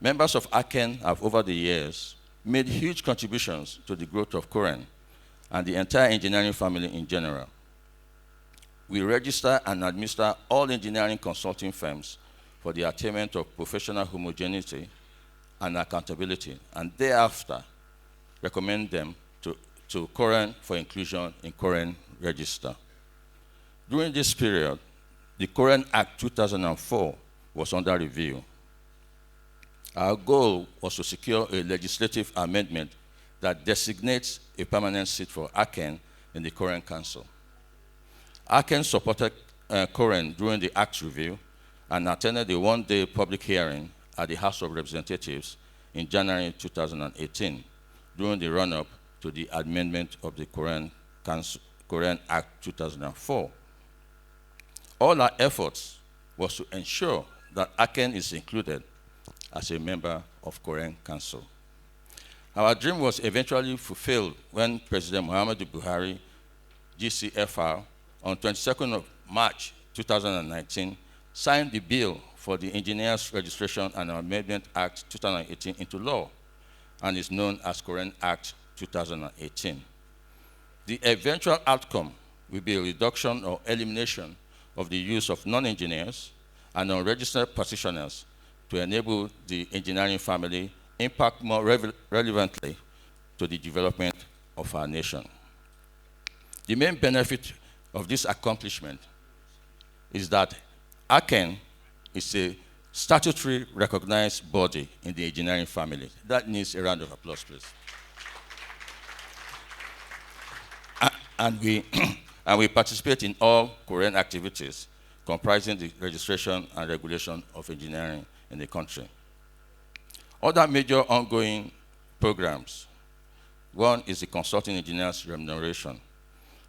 Members of Acen have, over the years, made huge contributions to the growth of Korean and the entire engineering family in general. We register and administer all engineering consulting firms for the attainment of professional homogeneity and accountability, and thereafter recommend them to Korean for inclusion in Korean register. During this period, the Korean Act 2004 was under review. Our goal was to secure a legislative amendment that designates a permanent seat for Acen in the Korean Council. Acen supported Korean during the Act review and attended a one-day public hearing at the House of Representatives in January 2018 during the run-up to the amendment of the Korean Act 2004. All our efforts was to ensure that Acen is included as a member of Korean Council. Our dream was eventually fulfilled when President Muhammadu Buhari, GCFR, on 22nd of March 2019, signed the bill for the Engineers Registration and Amendment Act 2018 into law, and is known as Korean Act 2018. The eventual outcome will be a reduction or elimination of the use of non-engineers and unregistered practitioners to enable the engineering family impact more relevantly to the development of our nation. The main benefit of this accomplishment is that Acen is a statutory recognized body in the engineering family. That needs a round of applause, please. And we participate in all Korean activities comprising the registration and regulation of engineering in the country. Other major ongoing programs. One is the consulting engineers remuneration.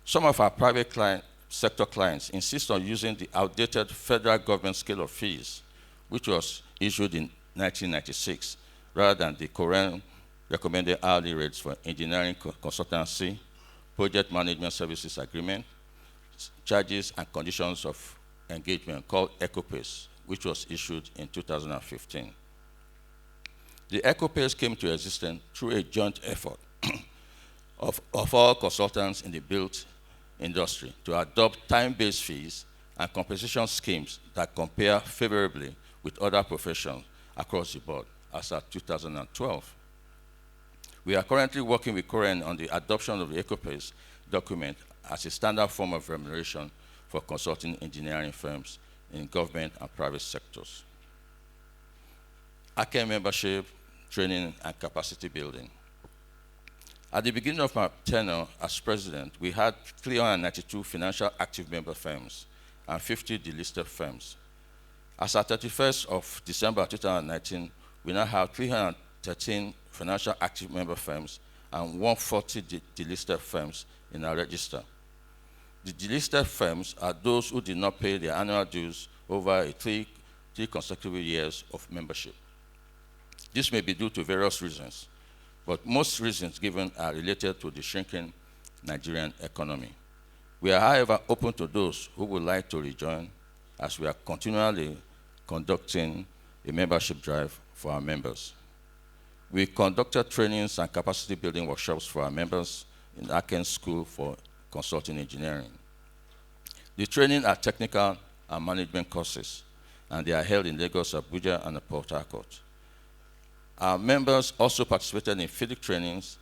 Some of our private sector clients insist on using the outdated federal government scale of fees, which was issued in 1996, rather than the Korean recommended hourly rates for engineering consultancy, project management services agreement, charges and conditions of engagement called EcoPace, which was issued in 2015. The EcoPace came to existence through a joint effort of all consultants in the built industry to adopt time-based fees and compensation schemes that compare favorably with other professions across the board as of 2012. We are currently working with Korean on the adoption of the EcoPace document as a standard form of remuneration for consulting engineering firms in government and private sectors. Acen membership, training, and capacity building. At the beginning of my tenure as president, we had 392 financial active member firms and 50 delisted firms. As at 31st of December 2019, we now have 313 financial active member firms and 140 delisted firms in our register. The delisted firms are those who did not pay their annual dues over three consecutive years of membership. This may be due to various reasons, but most reasons given are related to the shrinking Nigerian economy. We are, however, open to those who would like to rejoin, as we are continually conducting a membership drive for our members. We conducted trainings and capacity building workshops for our members in Acen School for Consulting Engineering. The training are technical and management courses, and they are held in Lagos, Abuja, and Port Harcourt. Our members also participated in FIDIC trainings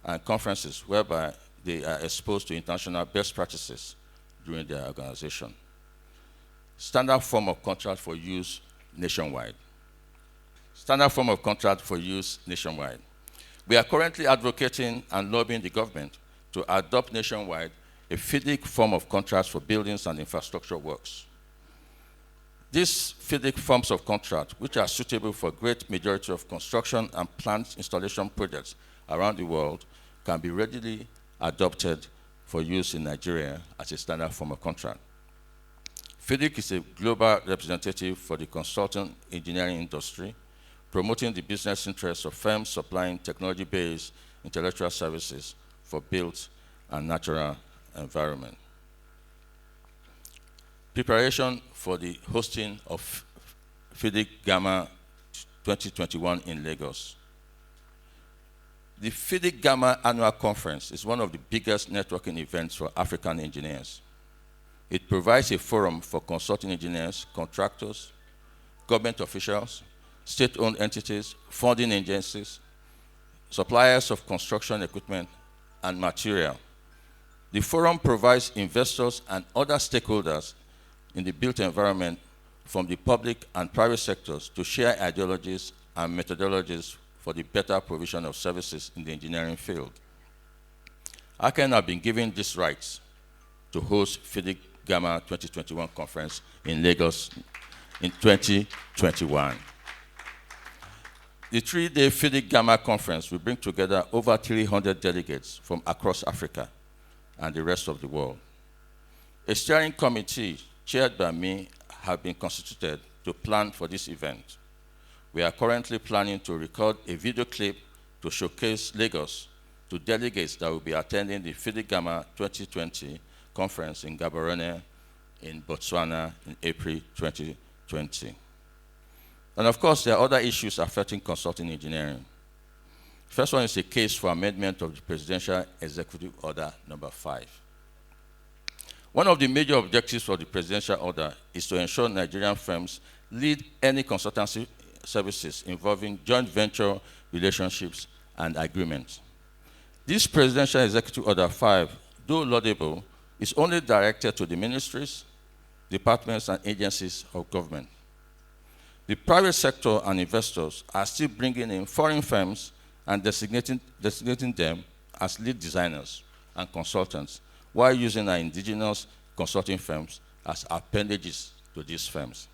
and conferences whereby they are exposed to international best practices during their organization. Standard form of contract for use nationwide. Standard form of contract for use nationwide. We are currently advocating and lobbying the government to adopt nationwide a FIDIC form of contracts for buildings and infrastructure works. These FIDIC forms of contract, which are suitable for a great majority of construction and plant installation projects around the world, can be readily adopted for use in Nigeria as a standard form of contract. FIDIC is a global representative for the consulting engineering industry, promoting the business interests of firms supplying technology-based intellectual services for built and natural environment. Preparation for the hosting of FIDIC Gamma 2021 in Lagos. The FIDIC Gamma Annual Conference is one of the biggest networking events for African engineers. It provides a forum for consulting engineers, contractors, government officials, state-owned entities, funding agencies, suppliers of construction equipment and material. The forum provides investors and other stakeholders in the built environment from the public and private sectors to share ideologies and methodologies for the better provision of services in the engineering field. Acen have been given these rights to host FIDIC Gamma 2021 conference in Lagos in 2021. The three-day FIDIC Gamma conference will bring together over 300 delegates from across Africa and the rest of the world. A steering committee chaired by me have been constituted to plan for this event. We are currently planning to record a video clip to showcase Lagos to delegates that will be attending the FIDIC Gamma 2020 conference in Gaborone in Botswana in April 2020. And of course, there are other issues affecting consulting engineering. First one is a case for amendment of the Presidential Executive Order number 5. One of the major objectives of the Presidential Order is to ensure Nigerian firms lead any consultancy services involving joint venture relationships and agreements. This Presidential Executive Order 5, though laudable, is only directed to the ministries, departments, and agencies of government. The private sector and investors are still bringing in foreign firms and designating them as lead designers and consultants, while using our indigenous consulting firms as appendages to these firms.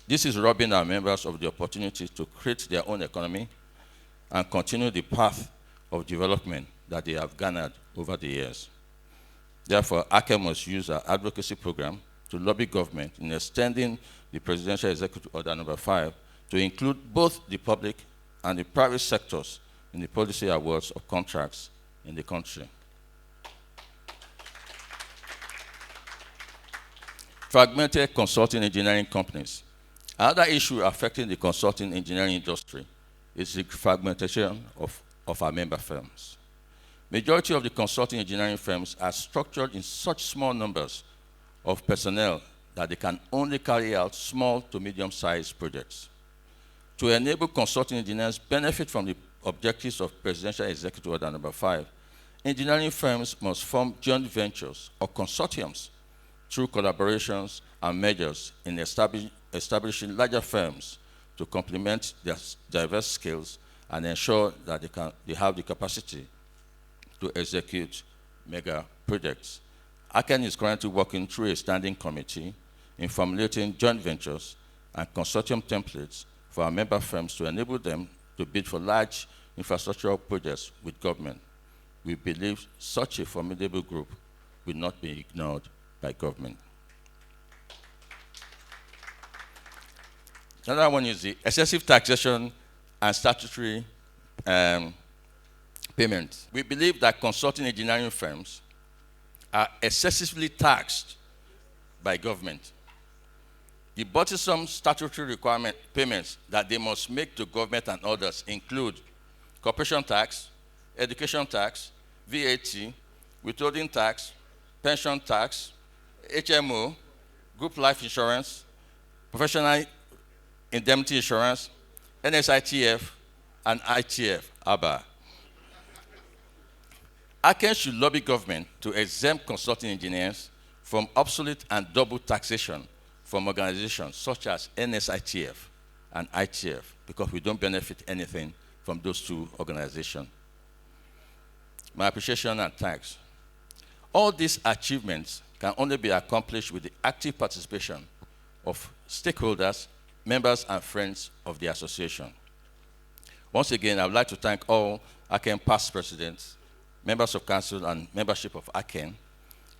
This is robbing our members of the opportunity to create their own economy and continue the path of development that they have garnered over the years. Therefore, Acen must use our advocacy program to lobby government in extending the Presidential Executive Order number 5 to include both the public and the private sectors in the policy awards of contracts in the country. Fragmented consulting engineering companies. Another issue affecting the consulting engineering industry is the fragmentation of our member firms. Majority of the consulting engineering firms are structured in such small numbers of personnel that they can only carry out small to medium-sized projects. To enable consulting engineers benefit from the objectives of Presidential Executive Order number 5, engineering firms must form joint ventures or consortiums through collaborations and measures in establishing larger firms to complement their diverse skills and ensure that they have the capacity to execute mega projects. Acen is currently working through a standing committee in formulating joint ventures and consortium templates for our member firms to enable them to bid for large infrastructural projects with government. We believe such a formidable group will not be ignored by government. Another one is the excessive taxation and statutory payment. We believe that consulting engineering firms are excessively taxed by government. The burdensome statutory requirement payments that they must make to government and others include corporation tax, education tax, VAT, withholding tax, pension tax, HMO, group life insurance, professional indemnity insurance, NSITF, and ITF, ABA. Acen should lobby government to exempt consulting engineers from obsolete and double taxation from organizations such as NSITF and ITF, because we don't benefit anything from those two organizations. My appreciation and thanks. All these achievements can only be accomplished with the active participation of stakeholders, members, and friends of the association. Once again, I would like to thank all Acen past presidents, members of council, and membership of Acen,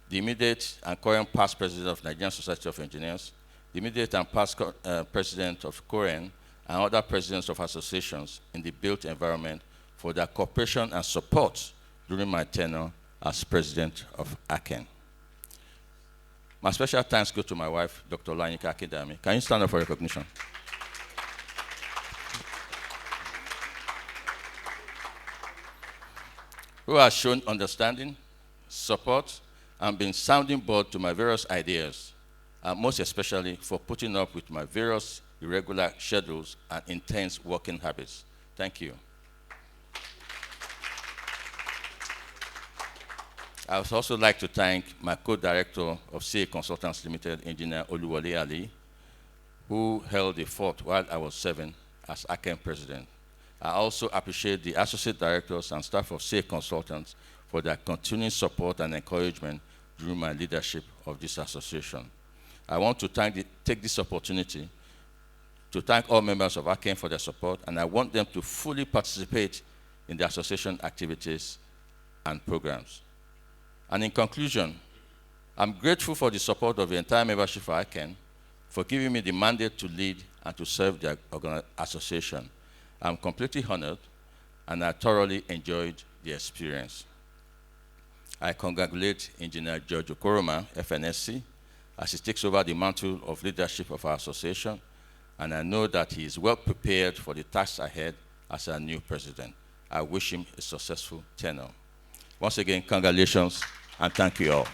the immediate and current past president of Nigerian Society of Engineers, the immediate and past president of Korean, and other presidents of associations in the built environment for their cooperation and support during my tenure as president of Acen. My special thanks go to my wife, Dr. Lanyika Akindami. Can you stand up for recognition? Who has shown understanding, support, and been sounding board to my various ideas, and most especially for putting up with my various irregular schedules and intense working habits. Thank you. I would also like to thank my co-director of CA Consultants Limited, Engineer Oluwole Ali, who held the fort while I was serving as Acen president. I also appreciate the associate directors and staff of CA Consultants for their continuing support and encouragement during my leadership of this association. I want to take this opportunity to thank all members of Acen for their support, and I want them to fully participate in the association activities and programs. And in conclusion, I'm grateful for the support of the entire membership of Acen for giving me the mandate to lead and to serve the association. I'm completely honored, and I thoroughly enjoyed the experience. I congratulate Engineer George Okoroma, FNSE, as he takes over the mantle of leadership of our association, and I know that he is well prepared for the tasks ahead as our new president. I wish him a successful tenure. Once again, congratulations, and thank you all.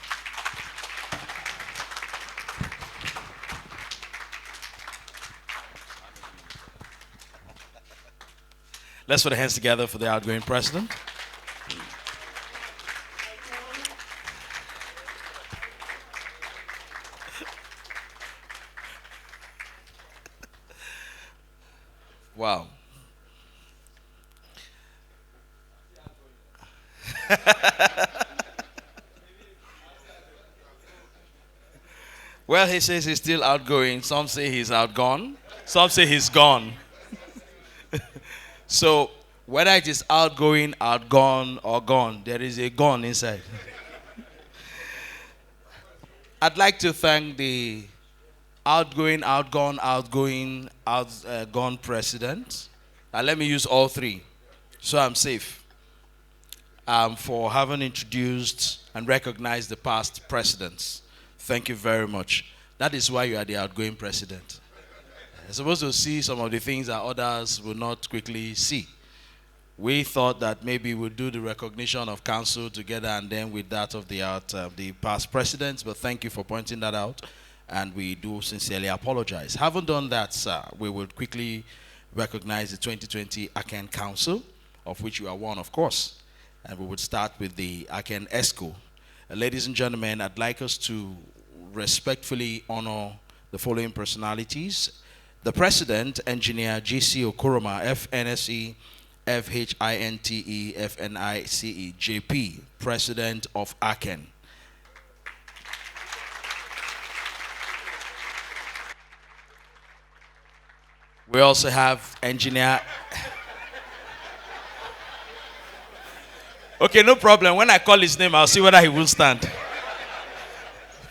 Let's put our hands together for the outgoing president. Wow. Well, he says he's still outgoing. Some say he's outgone. Some say he's gone. So, whether it is outgoing, outgone, or gone, there is a gone inside. I'd like to thank the outgoing, outgone, outgone president. Let me use all three, so I'm safe, for having introduced and recognized the past presidents. Thank you very much. That is why you are the outgoing president. You're supposed to see some of the things that others will not quickly see. We thought that maybe we'll do the recognition of council together and then with that of the past presidents, but thank you for pointing that out, and we do sincerely apologize. Having done that, sir, we will quickly recognize the 2020 Acen Council, of which you are one, of course, and we would start with the Acen ESCO. Ladies and gentlemen, I'd like us to respectfully honor the following personalities. The President, Engineer G.C. Okoroma, FNSE, FHINTE, FNICE, JP, President of Acen. We also have Engineer... Okay, no problem. When I call his name, I'll see whether he will stand.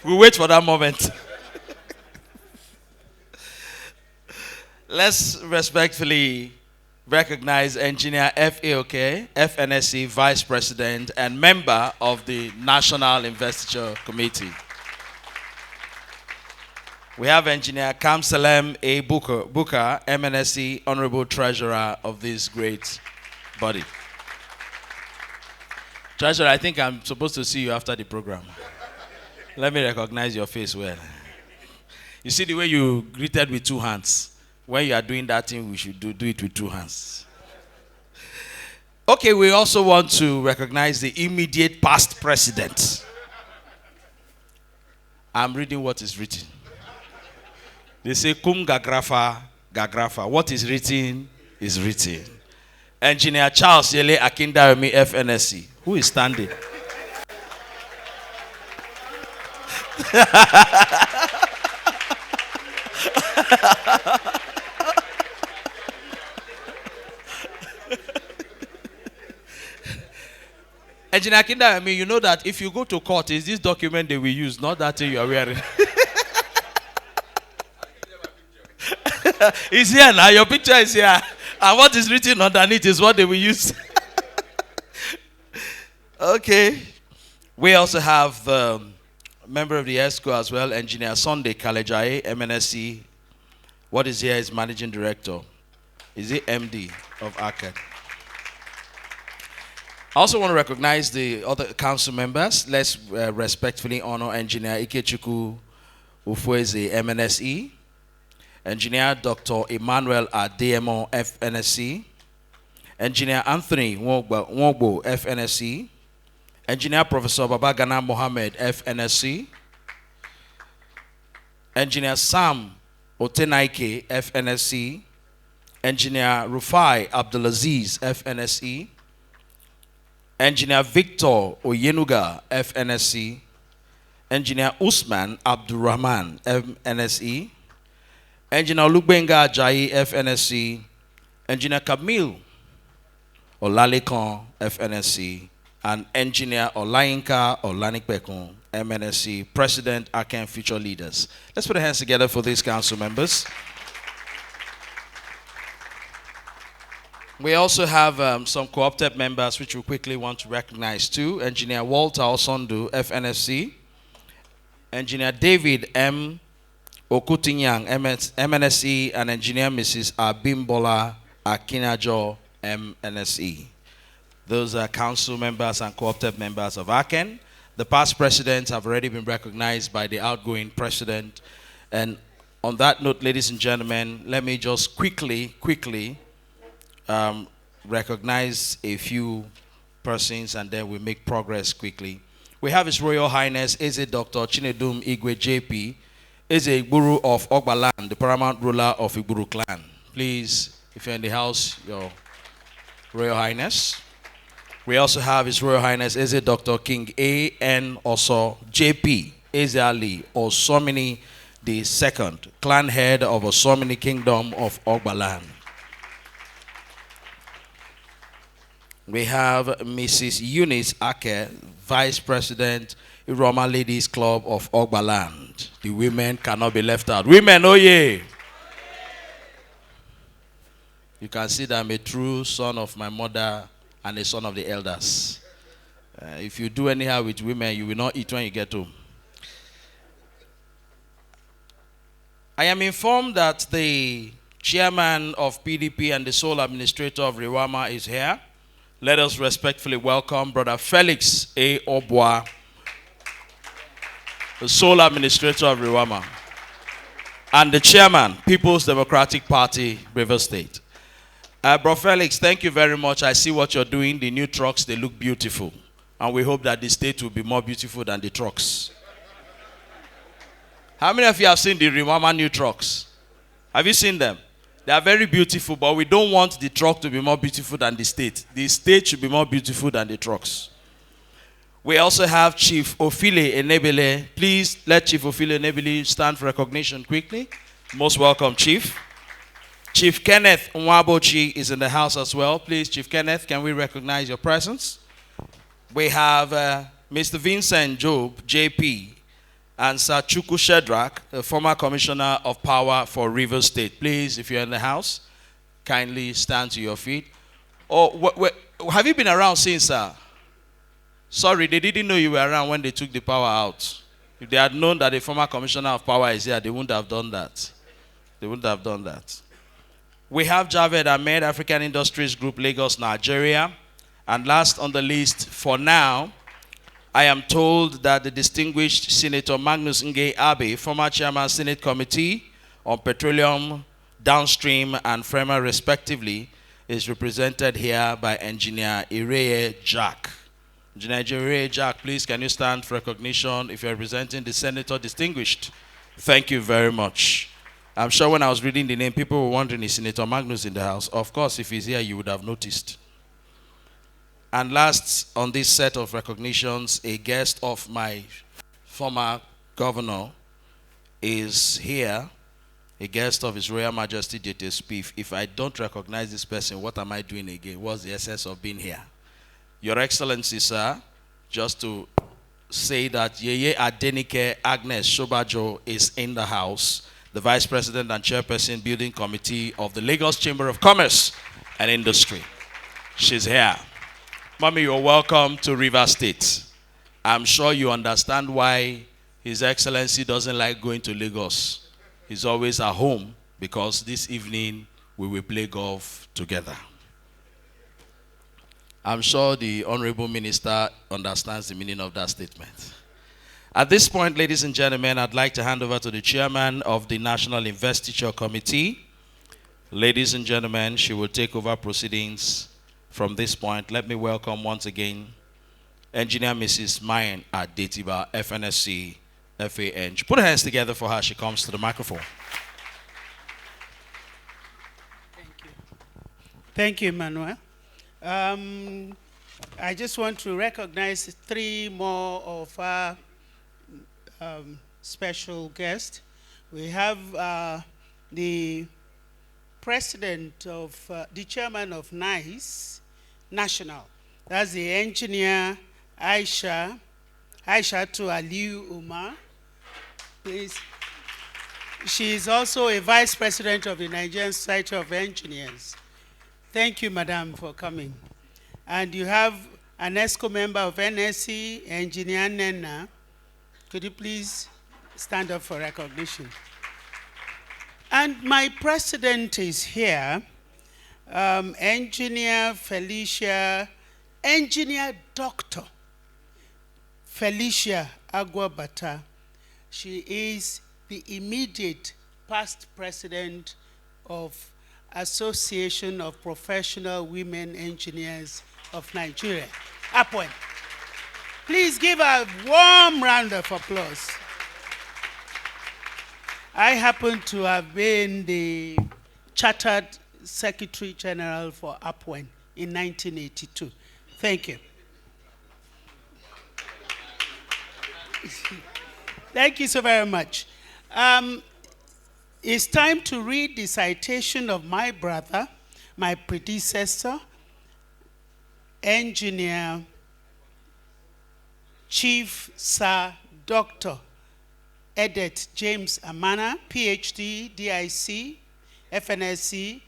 We'll wait for that moment. Let's respectfully recognize Engineer F.A.O.K., FNSE Vice President and member of the National Investiture Committee. We have Engineer Kamsalem A. Booker, MNSE Honorable Treasurer of this great body. Treasurer, I think I'm supposed to see you after the program. Let me recognize your face well. You see the way you greeted with two hands. When you are doing that thing, we should do it with two hands. Okay, we also want to recognize the immediate past president. I'm reading what is written. They say, Kum Gagrafa, Gagrafa. What is written is written. Engineer Charles Yele Akindaremi, FNSE. Who is standing? Engineer Akindaremi, you know that if you go to court, it's this document they will use, not that thing you are wearing. It's here now. Your picture is here. And what is written underneath is what they will use. Okay. We also have the member of the ESCO as well, Engineer Sunday Kalejaye, MNSE. What is here is Managing Director. Is it MD of Acen? I also want to recognize the other council members. Let's respectfully honor Engineer Ikechukwu Ufueze, MNSE. Engineer Dr. Emmanuel Ademo, FNSE. Engineer Anthony Nwogbo, FNSE. Engineer Professor Babagana Mohammed, FNSE. Engineer Sam Otenaike, FNSE. Engineer Rufai Abdulaziz, FNSE. Engineer Victor Oyenuga, FNSE. Engineer Usman Abdurrahman, FNSE. Engineer Lugbenga Ajayi, FNSE. Engineer Camille Olalekan, FNSE. And Engineer Olayinka Olanikpekun, MNSE, President Acen Future Leaders. Let's put our hands together for these council members. We also have some co-opted members which we quickly want to recognize too. Engineer Walter Osondu, FNSE. Engineer David M. Okutinyang, MNSE, and Engineer Mrs. Abimbola Akinajo, MNSE. Those are council members and co-opted members of Acen. The past presidents have already been recognized by the outgoing president. And on that note, ladies and gentlemen, let me just quickly recognize a few persons and then we make progress quickly. We have His Royal Highness Eze Dr. Chinedum Igwe JP, Eze Igburu of Ogbaland, the paramount ruler of Igburu clan. Please, if you're in the house, Your Royal Highness. We also have His Royal Highness Eze Dr. King A.N. Oso JP, Eze Ali Osomini II, clan head of Osomini Kingdom of Ogbaland. We have Mrs. Eunice Ake, Vice President, Iroma Ladies Club of Ogbaland. The women cannot be left out. Women, oh yeah! You can see that I'm a true son of my mother and a son of the elders. If you do anyhow with women, you will not eat when you get home. I am informed that the chairman of PDP and the sole administrator of Rewama is here. Let us respectfully welcome Brother Felix A. Obwa, the sole administrator of Rewama, and the chairman, People's Democratic Party, River State. Bro Felix, thank you very much. I see what you're doing. The new trucks, they look beautiful. And we hope that the state will be more beautiful than the trucks. How many of you have seen the Rewama new trucks? Have you seen them? They are very beautiful, but we don't want the truck to be more beautiful than the state. The state should be more beautiful than the trucks. We also have Chief Ofile Enebele. Please let Chief Ofile Enebele stand for recognition quickly. Most welcome, Chief. Chief Kenneth Nwabochi is in the house as well. Please, Chief Kenneth, can we recognize your presence? We have Mr. Vincent Job, JP, and Sir Chukwu Shedrack, the former Commissioner of Power for Rivers State. Please, if you're in the house, kindly stand to your feet. Oh, have you been around since, sir? Sorry, they didn't know you were around when they took the power out. If they had known that the former Commissioner of Power is here, they wouldn't have done that. They wouldn't have done that. We have Javed Ahmed, African Industries Group, Lagos, Nigeria. And last on the list for now, I am told that the distinguished Senator Magnus Ngre Abe, former Chairman Senate Committee on Petroleum, Downstream, and FREMA respectively, is represented here by Engineer Ireye Jack. Engineer Ireye Jack, please can you stand for recognition if you're representing the Senator Distinguished? Thank you very much. I'm sure when I was reading the name, people were wondering, is Senator Magnus in the house? Of course, if he's here, you would have noticed. And last on this set of recognitions, a guest of my former governor is here, a guest of His Royal Majesty J.T. Spieth. If I don't recognize this person, what am I doing again? What's the essence of being here? Your Excellency, sir, just to say that Yeye Adenike Agnes Shobajo is in the house, the Vice President and Chairperson Building Committee of the Lagos Chamber of Commerce and Industry. She's here. Mommy, you're welcome to River State. I'm sure you understand why His Excellency doesn't like going to Lagos. He's always at home because this evening we will play golf together. I'm sure the Honorable Minister understands the meaning of that statement. At this point, ladies and gentlemen, I'd like to hand over to the Chairman of the National Investiture Committee. Ladies and gentlemen, she will take over proceedings from this point. Let me welcome once again Engineer Mrs. Mayan Adetiba, FNSE, FAN. Put her hands together for her. She comes to the microphone. Thank you. Thank you, Emmanuel. I just want to recognize 3 more of our special guests. We have the president of, the chairman of NICE National. That's the engineer Aisha to Aliu Umar. Please. She is also a vice president of the Nigerian Society of Engineers. Thank you, madam, for coming. And you have an ESCO member of FNSE, Engineer Nena. Could you please stand up for recognition? And my president is here, Engineer Felicia, Engineer Doctor Felicia Agwabata. She is the immediate past president of Association of Professional Women Engineers of Nigeria, APWEN. Please give a warm round of applause. I happen to have been the Chartered Secretary General for APWEN in 1982. Thank you. Thank you so very much. It's time to read the citation of my brother, my predecessor, Engineer Chief Sir Dr. Edet James Amana, PhD, DIC, FNSE,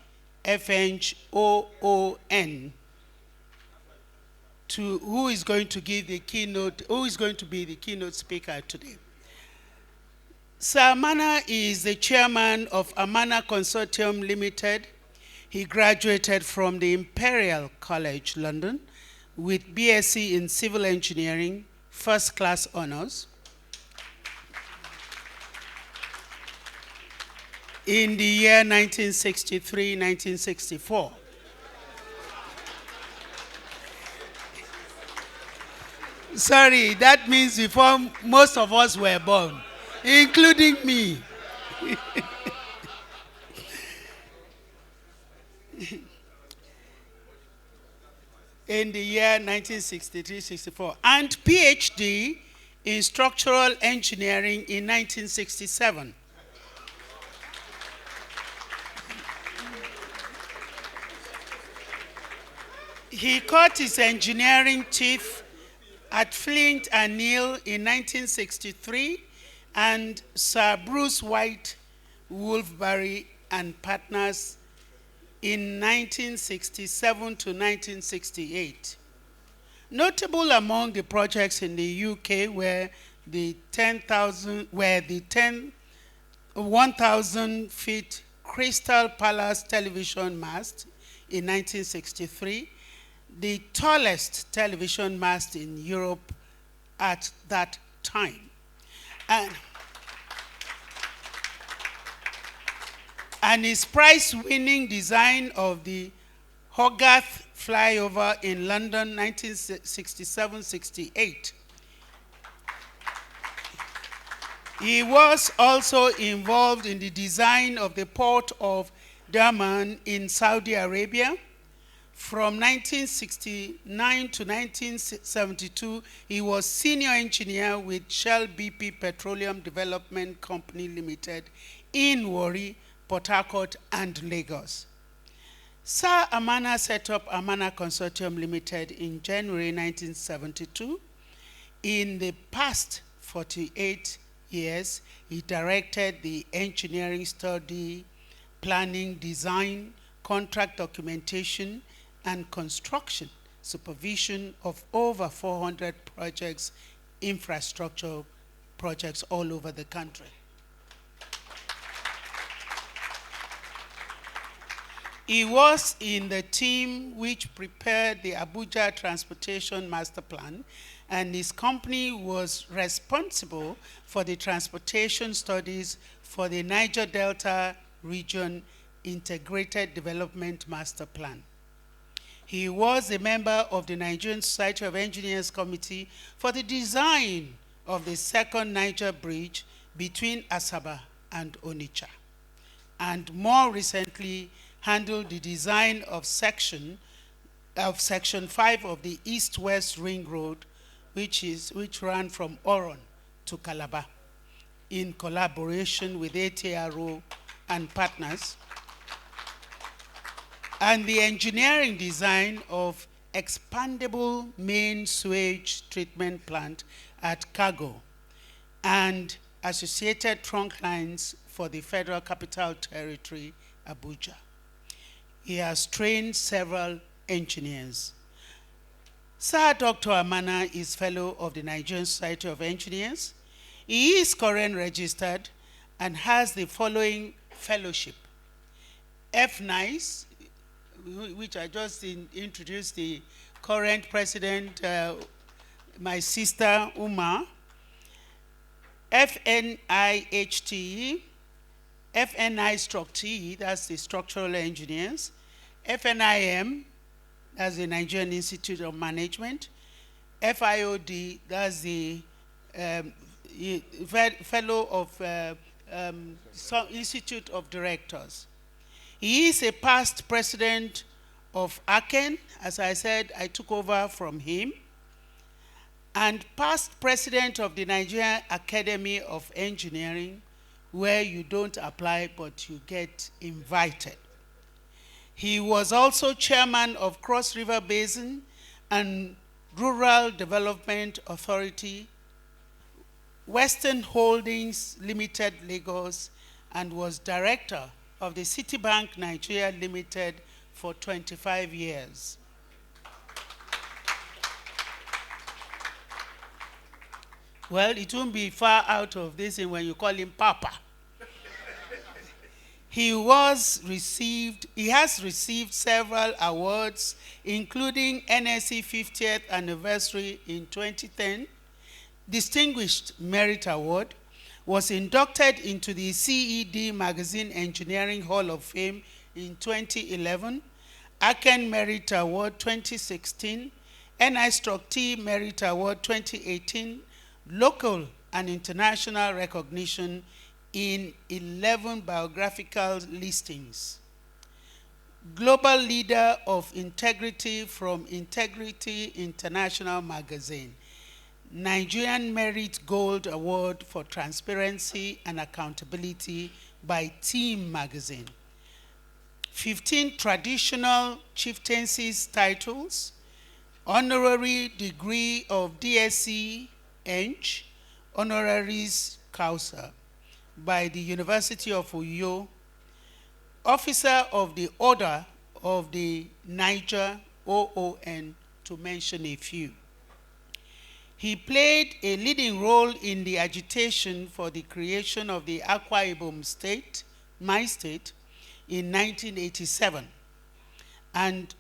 FNOON, who is going to give the keynote, who is going to be the keynote speaker today. Sir Amana is the chairman of Amana Consortium Limited. He graduated from the Imperial College, London, with BSc in Civil Engineering, first class honors. In the year 1963-1964. Sorry, that means before most of us were born, including me. In the year 1963-64, and PhD in structural engineering in 1967. He cut his engineering teeth at Flint and Neil in 1963, and Sir Bruce White Wolfbury and Partners in 1967 to 1968. Notable among the projects in the UK were the 1,000 feet Crystal Palace television mast in 1963, the tallest television mast in Europe at that time. And his prize-winning design of the Hogarth flyover in London, 1967-68. He was also involved in the design of the port of Daman in Saudi Arabia. From 1969 to 1972, he was senior engineer with Shell BP Petroleum Development Company Limited in Warri, Port Harcourt, and Lagos. Sir Amana set up Amana Consortium Limited in January 1972. In the past 48 years, he directed the engineering study, planning, design, contract documentation, and construction supervision of over 400 projects, infrastructure projects all over the country. He was in the team which prepared the Abuja Transportation Master Plan, and his company was responsible for the transportation studies for the Niger Delta Region Integrated Development Master Plan. He was a member of the Nigerian Society of Engineers Committee for the design of the second Niger Bridge between Asaba and Onitsha, and more recently handled the design of Section 5 of the East-West Ring Road, which ran from Oron to Calabar, in collaboration with ATRO and partners, and the engineering design of expandable main sewage treatment plant at Cargo and associated trunk lines for the Federal Capital Territory, Abuja. He has trained several engineers. Sir Dr. Amana is fellow of the Nigerian Society of Engineers. He is current registered and has the following fellowship: FNSE, which I just introduced the current president, my sister Uma, FNIHTE, FNI-T, that's the structural engineers, FNIM, that's the Nigerian Institute of Management, FIOD, that's the fellow of Institute of Directors. He is a past president of Acen. As I said, I took over from him. And past president of the Nigerian Academy of Engineering, where you don't apply but you get invited. He was also chairman of Cross River Basin and Rural Development Authority, Western Holdings Limited, Lagos, and was director of the Citibank Nigeria Limited for 25 years. Well, it won't be far out of this when you call him Papa. He has received several awards, including NSE 50th anniversary in 2010, Distinguished Merit Award, was inducted into the CED Magazine Engineering Hall of Fame in 2011, Acen Merit Award 2016, NI-T Merit Award 2018, local and international recognition in 11 biographical listings. Global Leader of Integrity from Integrity International Magazine, Nigerian Merit Gold Award for Transparency and Accountability by Team Magazine. 15 traditional chieftaincies titles, honorary degree of DSc Eng, honoraris causa by the University of Uyo, officer of the Order of the Niger, OON, to mention a few. He played a leading role in the agitation for the creation of the Akwa Ibom state, my state, in 1987, and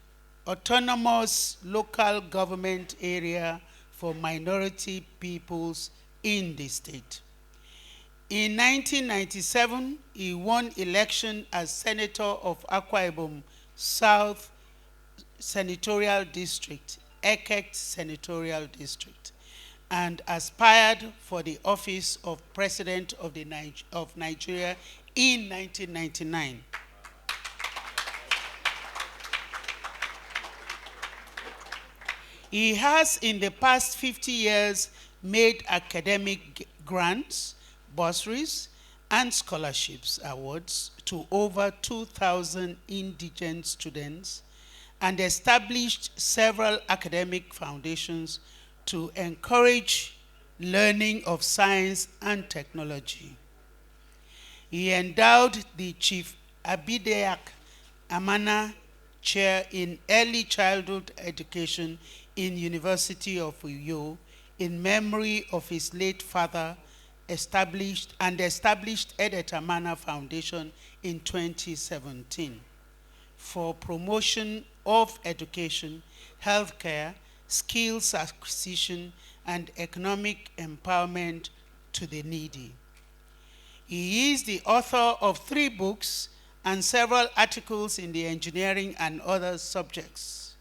autonomous local government area for minority peoples in the state. In 1997, he won election as Senator of Akwa Ibom South Senatorial District, Eket Senatorial District, and aspired for the office of President of Nigeria in 1999. He has, in the past 50 years, made academic grants, bursaries, and scholarships awards to over 2,000 indigent students and established several academic foundations to encourage learning of science and technology. He endowed the Chief Abideak Amana Chair in Early Childhood Education in University of Uyo in memory of his late father, established Edet Amana Foundation in 2017 for promotion of education, healthcare, skills acquisition, and economic empowerment to the needy. He is the author of 3 books and several articles in the engineering and other subjects.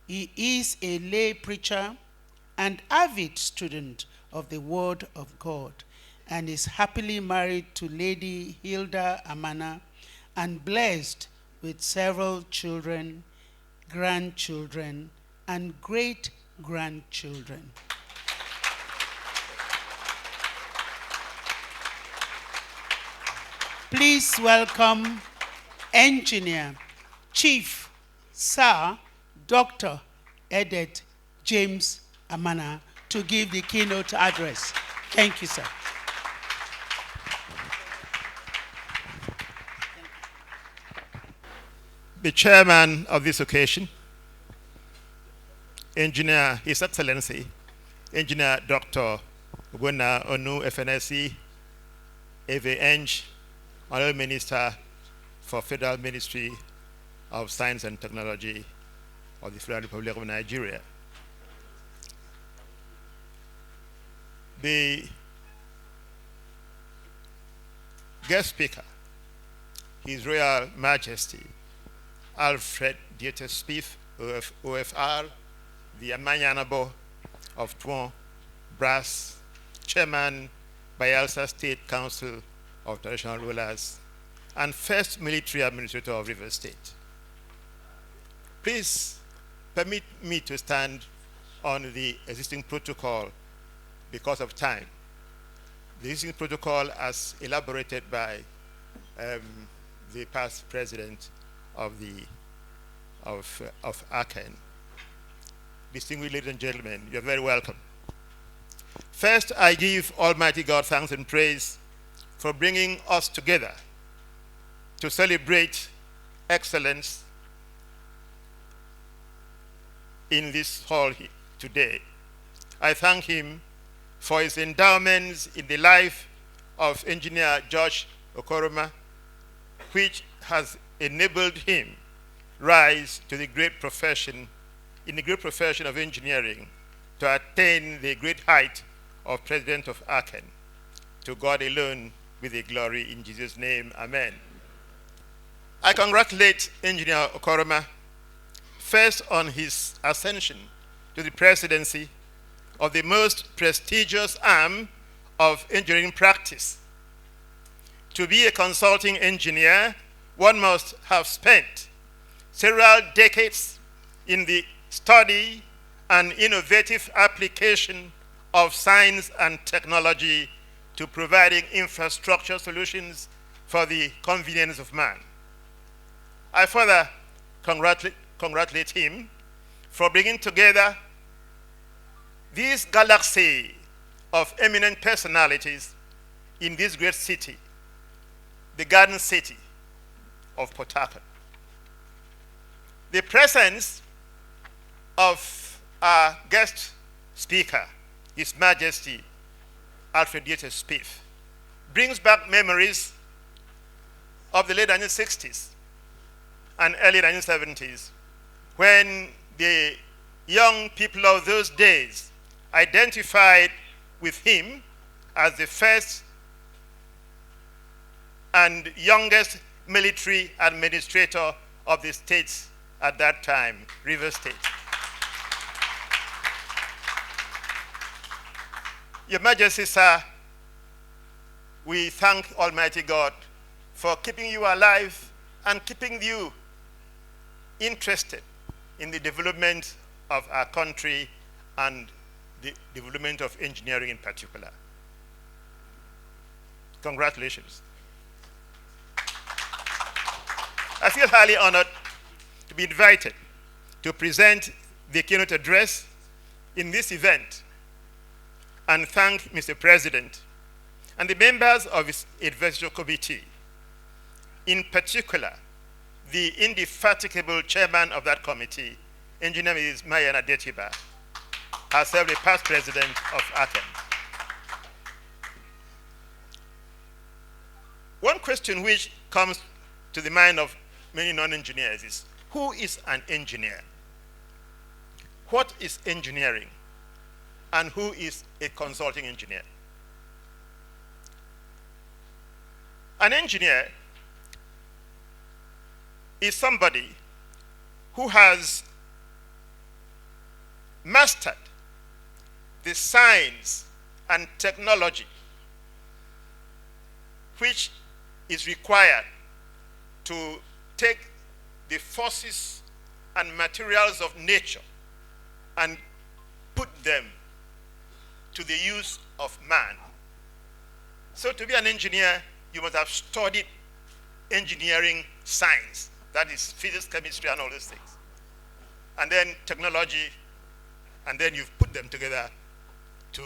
He is a lay preacher and avid student of the Word of God, and is happily married to Lady Hilda Amana and blessed with several children, grandchildren, and great-grandchildren. Please welcome Engineer, Chief, Sir, Dr. Edet James Amana to give the keynote address. Thank you, sir. The chairman of this occasion, Engineer, His Excellency, Engineer Dr. Ogwena Onu FNSE, Eng, Honorable Minister for Federal Ministry of Science and Technology of the Federal Republic of Nigeria. The guest speaker, His Royal Majesty, Alfred Dieter Spieth, OFR, the Amanyanabo of Tuon, Brass, Chairman, Bayelsa State Council of Traditional Rulers, and First Military Administrator of River State. Please permit me to stand on the existing protocol because of time. The existing protocol as elaborated by the past president of Acen. Distinguished ladies and gentlemen, you're very welcome. First, I give Almighty God thanks and praise for bringing us together to celebrate excellence in this hall today. I thank him for his endowments in the life of Engineer George Okoroma, which has enabled him rise to the great profession, in the great profession of engineering, to attain the great height of President of Acen. To God alone be the glory, in Jesus' name, amen. I congratulate Engineer Okoroma first on his ascension to the presidency of the most prestigious arm of engineering practice. To be a consulting engineer, one must have spent several decades in the study and innovative application of science and technology to providing infrastructure solutions for the convenience of man. I further congratulate him for bringing together this galaxy of eminent personalities in this great city, the Garden City of Port Harcourt. The presence of our guest speaker, His Majesty Alfred Dieter Spieth, brings back memories of the late 1960s and early 1970s, when the young people of those days identified with him as the first and youngest military administrator of the states at that time, River State. Your Majesty, sir, we thank Almighty God for keeping you alive and keeping you interested in the development of our country and the development of engineering in particular. Congratulations. I feel highly honored to be invited to present the keynote address in this event and thank Mr. President and the members of his Investiture Committee, in particular, the indefatigable chairman of that committee, Engineer Ms. Mayana Detiba, herself the past president of Acen. One question which comes to the mind of many non-engineers is, who is an engineer? What is engineering? And who is a consulting engineer? An engineer is somebody who has mastered the science and technology which is required to take the forces and materials of nature and put them to the use of man. So to be an engineer, you must have studied engineering science, that is physics, chemistry, and all those things. And then technology, and then you've put them together to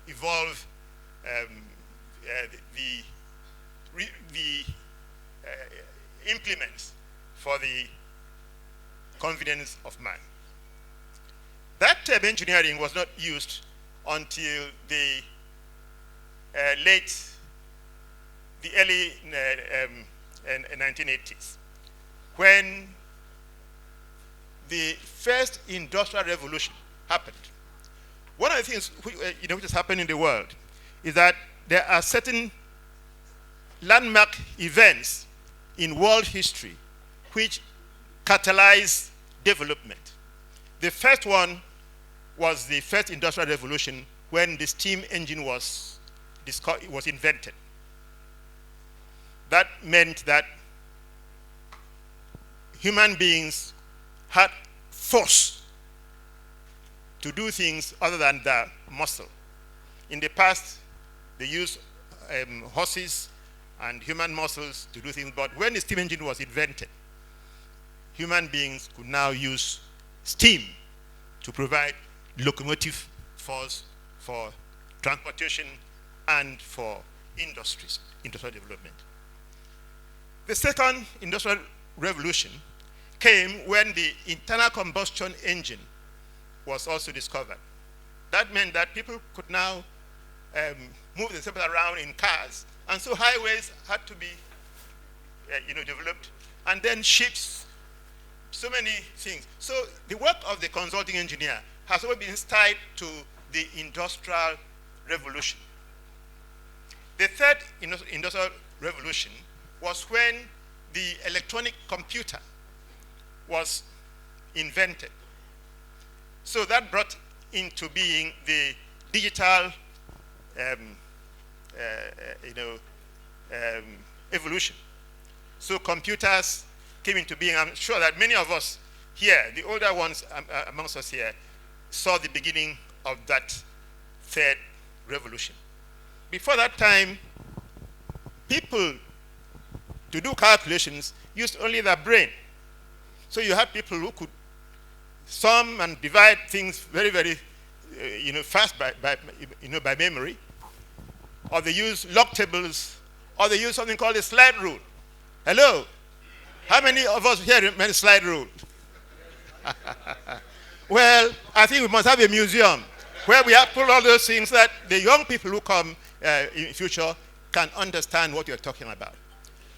evolve the implements for the convenience of man. That term engineering was not used until the early 1980s, when the first industrial revolution happened. One of the things which has happened in the world is that there are certain landmark events in world history which catalyze development. The first one was the first industrial revolution, when the steam engine was invented. That meant that human beings had force to do things other than the muscle. In the past, they used horses and human muscles to do things, but when the steam engine was invented, human beings could now use steam to provide locomotive force for transportation and for industrial development. The second industrial revolution came when the internal combustion engine was also discovered. That meant that people could now move themselves around in cars, and so highways had to be developed, and then ships, so many things. So the work of the consulting engineer has always been tied to the industrial revolution. The third industrial revolution was when the electronic computer was invented. So that brought into being the digital evolution. So computers came into being. I'm sure that many of us here, the older ones amongst us here, saw the beginning of that third revolution. Before that time, people, to do calculations, used only their brain. So you had people who could sum and divide things very, very fast by memory, or they use log tables, or they use something called a slide rule. Hello? How many of us here remember slide rule? Well, I think we must have a museum where we have put all those things that the young people who come in the future can understand what you're talking about.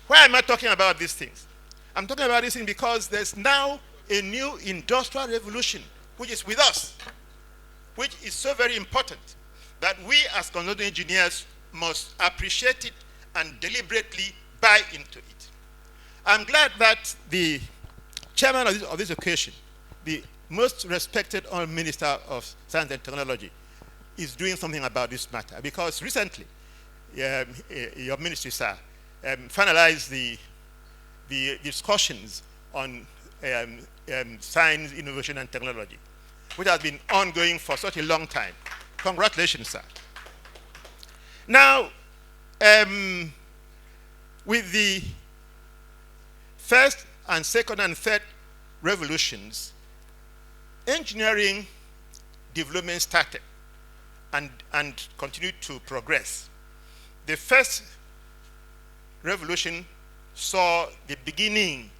Why am I talking about these things? I'm talking about these things because there's now a new industrial revolution which is with us. which is so very important that we as consulting engineers must appreciate it and deliberately buy into it. I'm glad that the chairman of this occasion, the most respected Honorable Minister of Science and Technology, is doing something about this matter, because recently your ministry, sir, finalized the discussions on science, innovation, and technology, which has been ongoing for such a long time. Congratulations, sir. Now, with the first and second and third revolutions, engineering development started and continued to progress. The first revolution saw the beginning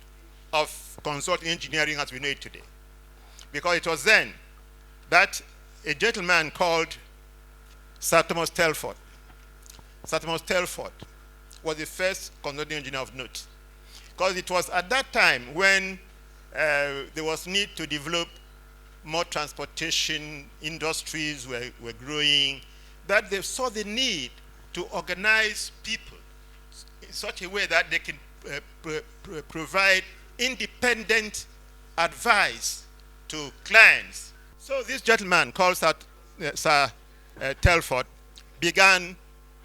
of consulting engineering as we know it today, because it was then that a gentleman called Sir Thomas Telford was the first consulting engineer of note, because it was at that time when there was need to develop more transportation, industries were growing, that they saw the need to organize people in such a way that they can provide independent advice to clients. So this gentleman called Sir Telford began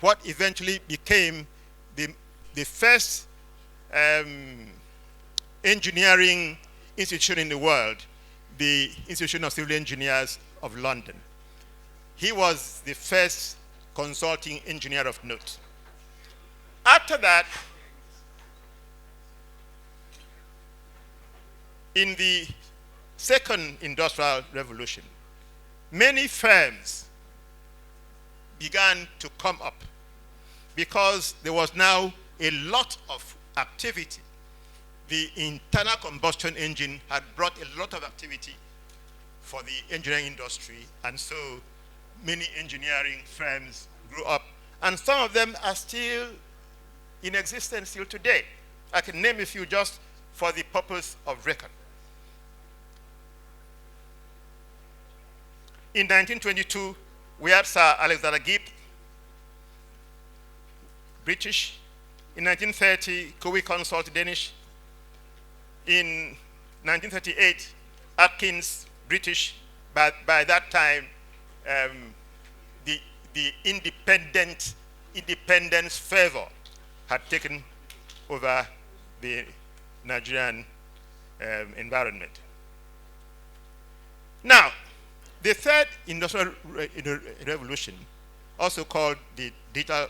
what eventually became the first engineering institution in the world, the Institution of Civil Engineers of London. He was the first consulting engineer of note. After that, in the second industrial revolution, many firms began to come up because there was now a lot of activity. The internal combustion engine had brought a lot of activity for the engineering industry, and so many engineering firms grew up, and some of them are still in existence still today. I can name a few just for the purpose of record. In 1922, we had Sir Alexander Gibb, British. In 1930, Cowie Consult, Danish. In 1938, Atkins, British. But by that time, the independence fervor had taken over the Nigerian environment. Now, the third industrial revolution, also called the digital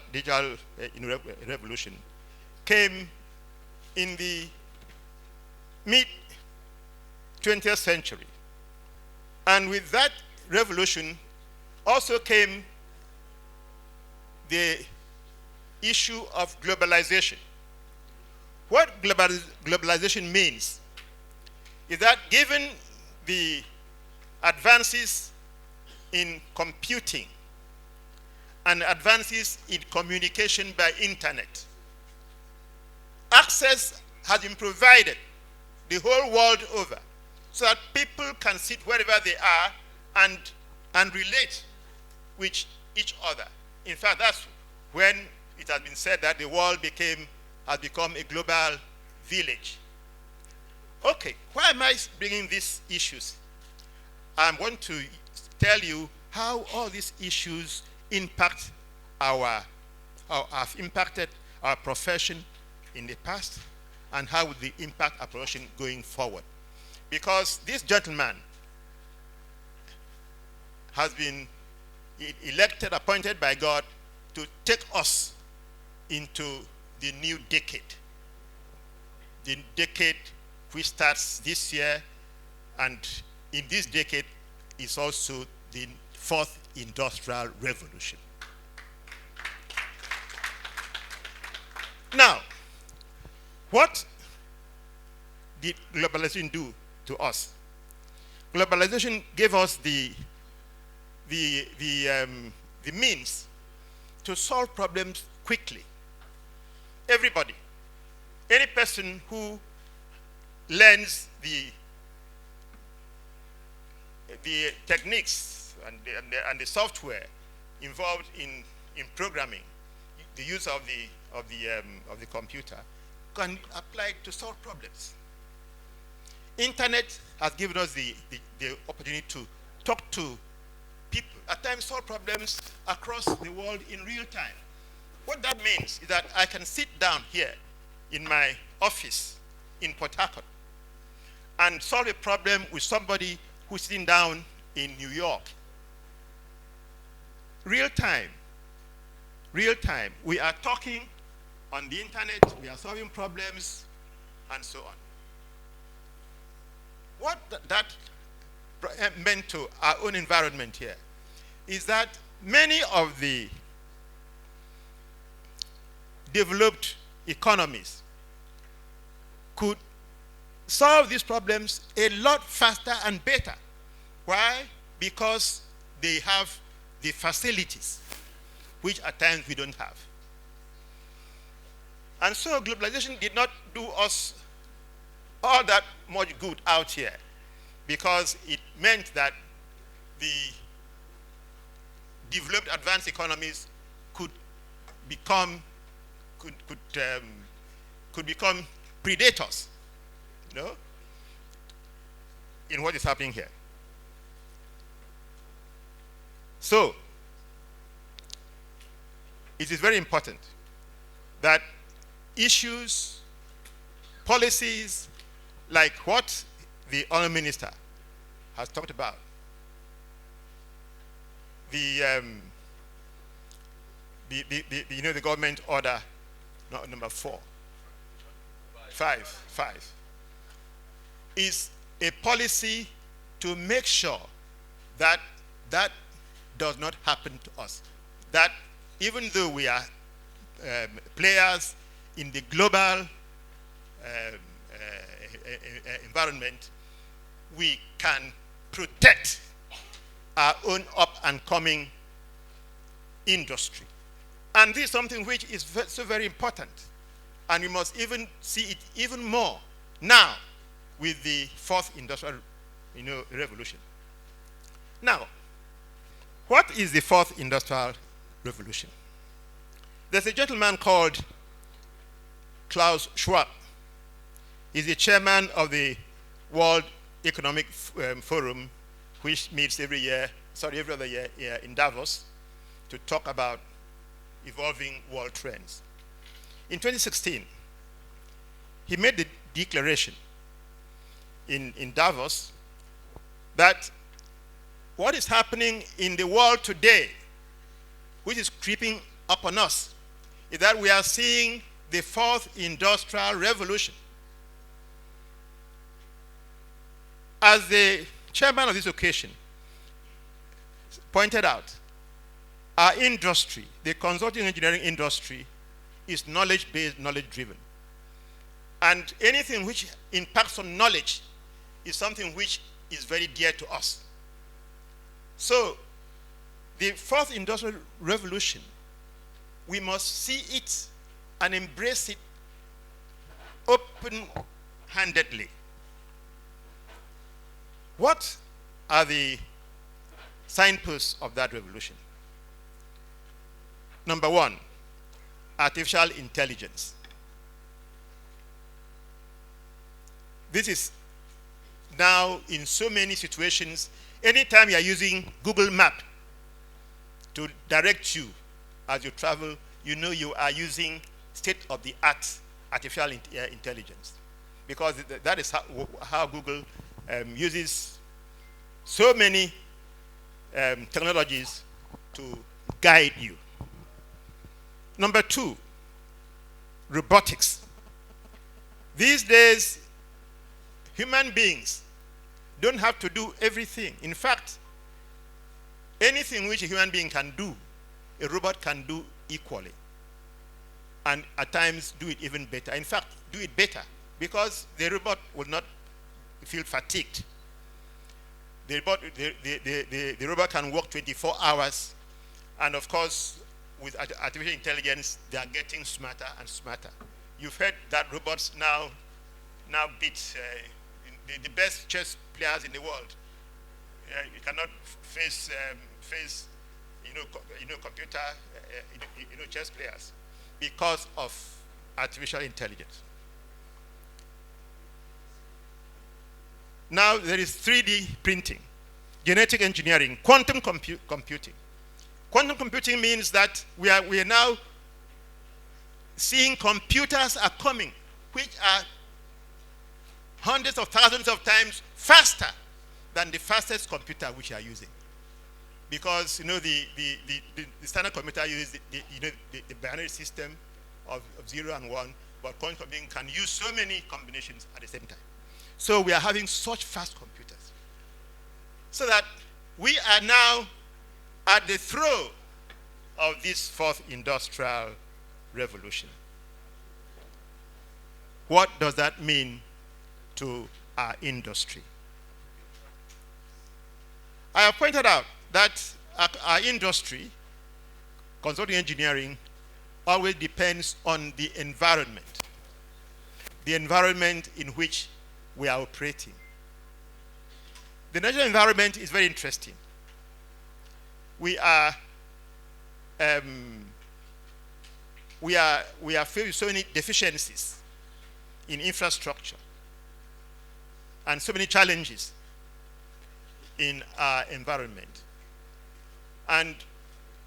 revolution, came in the mid-20th century. And with that revolution also came the issue of globalization. What globalization means is that given the advances in computing and advances in communication by internet, access has been provided the whole world over so that people can sit wherever they are and relate with each other. In fact, that's when it has been said that the world has become a global village. Okay, why am I bringing these issues? I want to tell you how all these issues have impacted our profession in the past, and how will they impact our profession going forward. Because this gentleman has been elected, appointed by God to take us into the new decade. The decade which starts this year, and in this decade is also the fourth industrial revolution. Now, what did globalization do to us? Globalization gave us the means to solve problems quickly. Everybody, any person who learns the techniques and the software involved in programming, the use of the computer, can apply to solve problems. Internet has given us the opportunity to talk to people, at times solve problems across the world in real time. What that means is that I can sit down here in my office in Port Harcourt and solve a problem with somebody who's sitting down in New York. Real time. Real time. We are talking on the internet, we are solving problems, and so on. What that meant to our own environment here is that many of the developed economies could solve these problems a lot faster and better. Why? Because they have the facilities, which at times we don't have. And so globalization did not do us all that much good out here, because it meant that the developed advanced economies could become predators, you know, in what is happening here. So it is very important that issues, policies like what the Honourable Minister has talked about, the government order number 5 is a policy to make sure that that does not happen to us. That even though we are players in the global environment, we can protect our own up-and-coming industry. And this is something which is so very important. And we must even see it even more now with the fourth industrial revolution. Now, what is the fourth industrial revolution? There's a gentleman called Klaus Schwab. He's the chairman of the World Economic Forum, which meets every other year in Davos to talk about evolving world trends. In 2016, he made the declaration in Davos that what is happening in the world today, which is creeping up on us, is that we are seeing the fourth industrial revolution. As the chairman of this occasion pointed out, our industry, the consulting engineering industry, is knowledge-based, knowledge-driven. And anything which impacts on knowledge is something which is very dear to us. So, the fourth industrial revolution, we must see it and embrace it open-handedly. What are the signposts of that revolution? Number one, artificial intelligence. This is now in so many situations. Anytime you are using Google Map to direct you as you travel, you know you are using state-of-the-art artificial intelligence, because that is how Google uses so many technologies to guide you. Number two, robotics. These days, human beings don't have to do everything. In fact, anything which a human being can do, a robot can do equally. And at times do it even better. In fact, do it better, because the robot will not feel fatigued. The robot can work 24 hours. And of course, with artificial intelligence, they are getting smarter and smarter. You've heard that robots now beat the best chess players in the world you cannot face computer chess players because of artificial intelligence. Now there is 3D printing, genetic engineering, quantum computing. Quantum computing means that we are now seeing computers are coming, which are hundreds of thousands of times faster than the fastest computer which you are using. Because the standard computer uses the binary system of 0 and 1, but quantum computing can use so many combinations at the same time. So we are having such fast computers. So that we are now at the throes of this fourth industrial revolution. What does that mean to our industry? I have pointed out that our industry, consulting engineering, always depends on the environment in which we are operating. The natural environment is very interesting. We are filled with so many deficiencies in infrastructure and so many challenges in our environment. And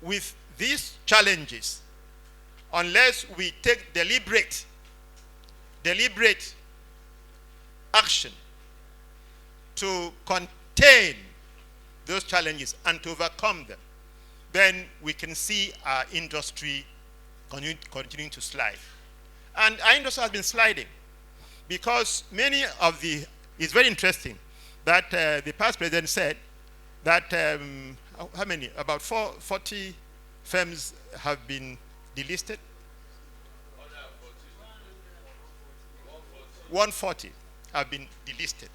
with these challenges, unless we take deliberate action to contain those challenges and to overcome them, then we can see our industry continuing to slide. And our industry has been sliding because it's very interesting that the past president said that, how many? About 40 firms have been delisted. 140 have been delisted.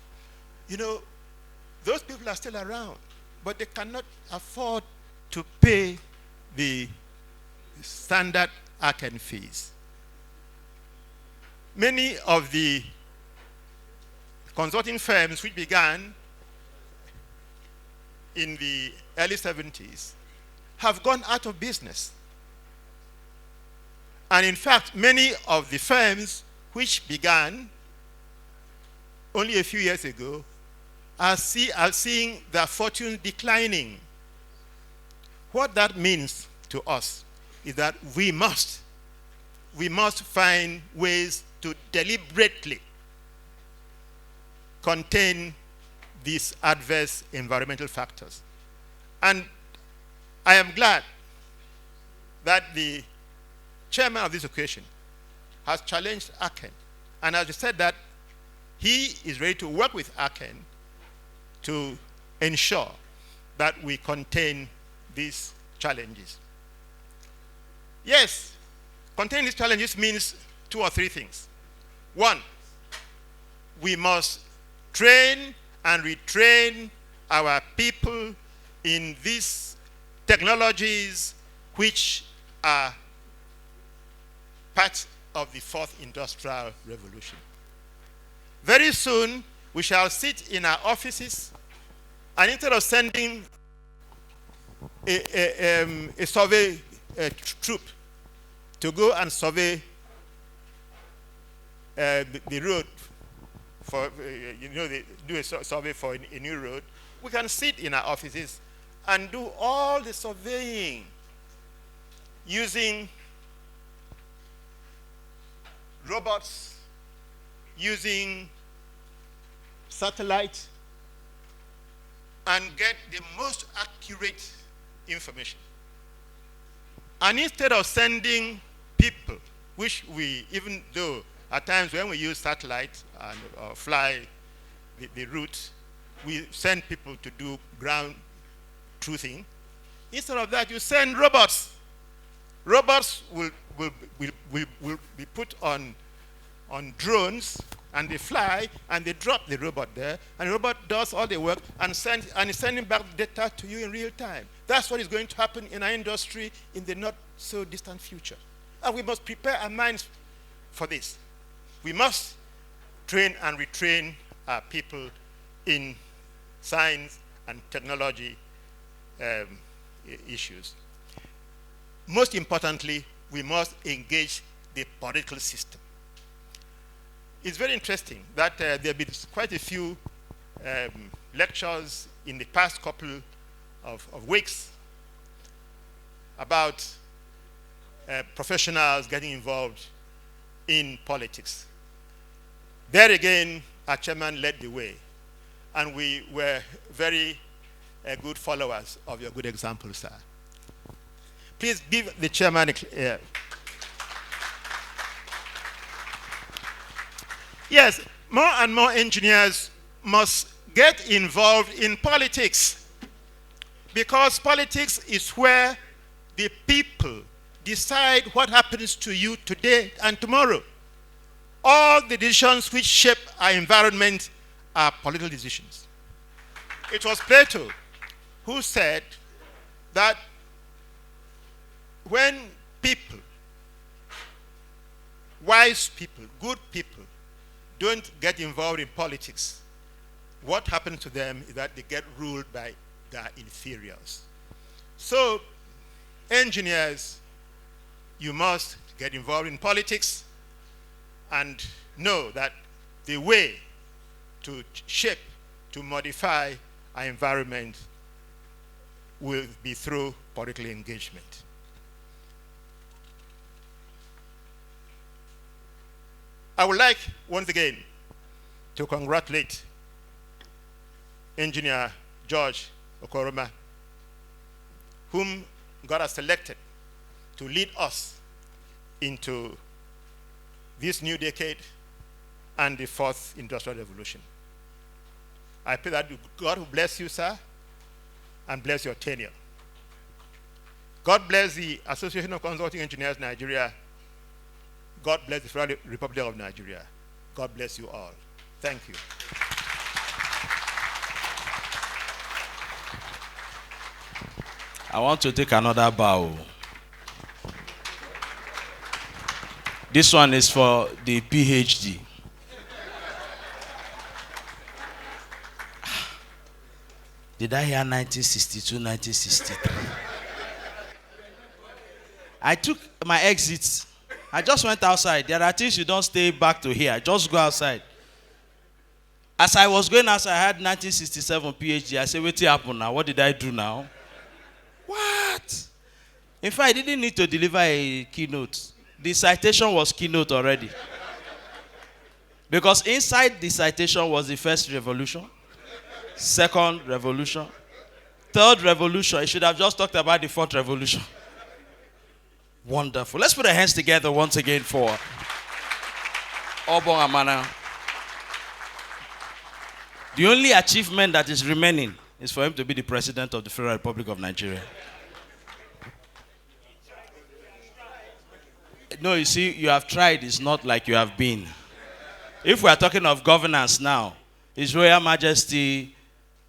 Those people are still around, but they cannot afford to pay the standard Acen fees. Many of the consulting firms which began in the early 70s have gone out of business. And in fact, many of the firms which began only a few years ago are seeing their fortunes declining. What that means to us is that we must find ways to deliberately contain these adverse environmental factors. And I am glad that the chairman of this occasion has challenged Acen and has said that he is ready to work with Acen to ensure that we contain these challenges. Yes, containing these challenges means 2 or 3 things. One, we must train and retrain our people in these technologies which are part of the fourth industrial revolution. Very soon, we shall sit in our offices, and instead of sending a survey troop to go and survey the road for, do a survey for a new road, we can sit in our offices and do all the surveying using robots, using satellite, and get the most accurate information. And instead of sending people, which we, even though at times when we use satellite and fly the route, we send people to do ground truthing. Instead of that, you send robots. Robots will be put on drones, and they fly, and they drop the robot there, and the robot does all the work and is sending back data to you in real time. That's what is going to happen in our industry in the not so distant future. And we must prepare our minds for this. We must train and retrain our people in science and technology issues. Most importantly, we must engage the political system. It's very interesting that there have been quite a few lectures in the past couple of weeks about professionals getting involved in politics. There again, our chairman led the way, and we were very good followers of your good example, sir. Please give the chairman a Yes, more and more engineers must get involved in politics, because politics is where the people decide what happens to you today and tomorrow. All the decisions which shape our environment are political decisions. It was Plato who said that when people, wise people, good people, don't get involved in politics, what happens to them is that they get ruled by their inferiors. So, engineers, you must get involved in politics and know that the way to shape, to modify our environment will be through political engagement. I would like, once again, to congratulate Engineer George Okoroma, whom God has selected to lead us into this new decade and the fourth industrial revolution. I pray that God will bless you, sir, and bless your tenure. God bless the Association of Consulting Engineers Nigeria. God bless the Federal Republic of Nigeria. God bless you all. Thank you. I want to take another bow. This one is for the PhD. Did I hear 1962, 1963? I took my exits. I just went outside. There are things you don't stay back to hear. Just go outside. As I was going outside, I had 1967 PhD. I said, what happened now? What did I do now? What? In fact, I didn't need to deliver a keynote. The citation was keynote already. Because inside the citation was the first revolution, second revolution, third revolution. I should have just talked about the fourth revolution. Wonderful. Let's put our hands together once again for Obong Amana. The only achievement that is remaining is for him to be the president of the Federal Republic of Nigeria. No, you see, you have tried. It's not like you have been. If we are talking of governance now, His Royal Majesty,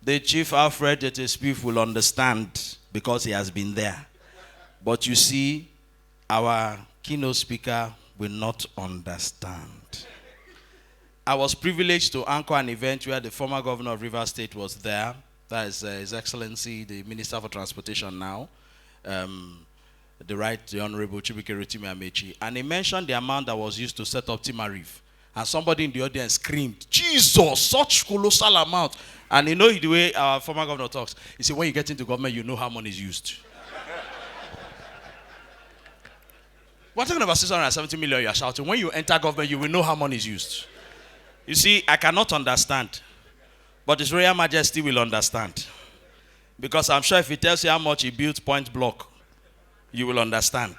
the Chief Alfred Smith will understand because he has been there. But you see, our keynote speaker will not understand. I was privileged to anchor an event where the former governor of Rivers State was there. That is His Excellency, the Minister for Transportation now, the Honorable Chibuike Rotimi Amechi. And he mentioned the amount that was used to set up Timarif. And somebody in the audience screamed, Jesus, such colossal amount. And you know the way our former governor talks. He said, when you get into government, you know how money is used. We're talking about 670 million, you're shouting. When you enter government, you will know how money is used. You see, I cannot understand. But His Royal Majesty will understand. Because I'm sure if he tells you how much he built Point Block, you will understand.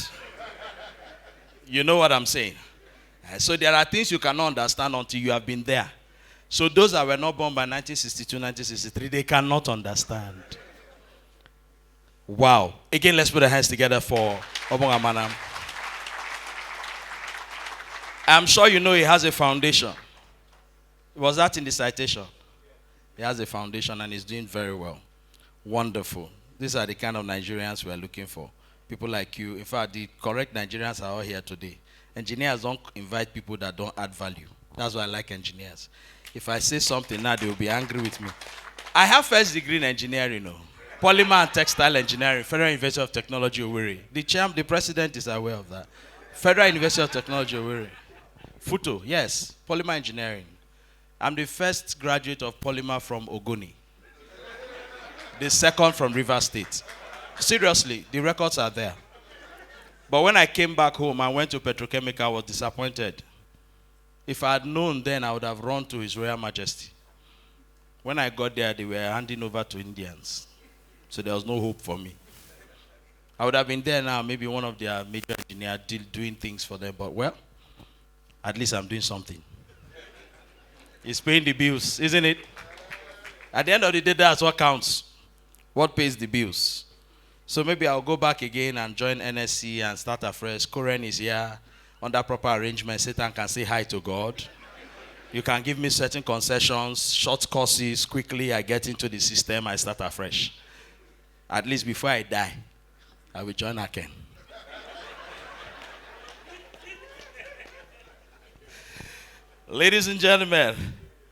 You know what I'm saying? So there are things you cannot understand until you have been there. So those that were not born by 1962, 1963, they cannot understand. Wow. Again, let's put our hands together for Obong Amana. I'm sure you know he has a foundation. Was that in the citation? He has a foundation and he's doing very well. Wonderful. These are the kind of Nigerians we are looking for. People like you. In fact, the correct Nigerians are all here today. Engineers don't invite people that don't add value. That's why I like engineers. If I say something now, they will be angry with me. I have first degree in engineering, no. Polymer and textile engineering, Federal University of Technology, Owerri. The president is aware of that. Federal University of Technology, Owerri. Futo, yes, polymer engineering. I'm the first graduate of polymer from Ogoni. The second from Rivers State. Seriously, the records are there. But when I came back home and went to petrochemical, I was disappointed. If I had known then, I would have run to His Royal Majesty. When I got there, they were handing over to Indians. So there was no hope for me. I would have been there now, maybe one of their major engineers doing things for them. But well, at least I'm doing something. It's paying the bills, isn't it? At the end of the day, that's what counts. What pays the bills? So maybe I'll go back again and join NSC and start afresh. Koren is here. Under proper arrangement, Satan can say hi to God. You can give me certain concessions, short courses. Quickly, I get into the system. I start afresh. At least before I die, I will join Acen. Ladies and gentlemen,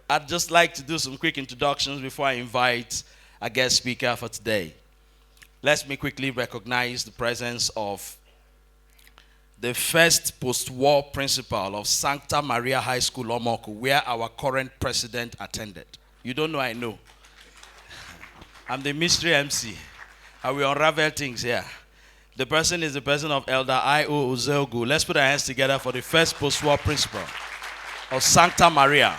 I'd just like to do some quick introductions before I invite a guest speaker for today. Let me quickly recognize the presence of the first post-war principal of Sancta Maria High School, Omoku, where our current president attended. You don't know, I know. I'm the mystery MC. I will unravel things here. The person is the person of Elder I.O. Uzelgu. Let's put our hands together for the first post-war principal of Sancta Maria.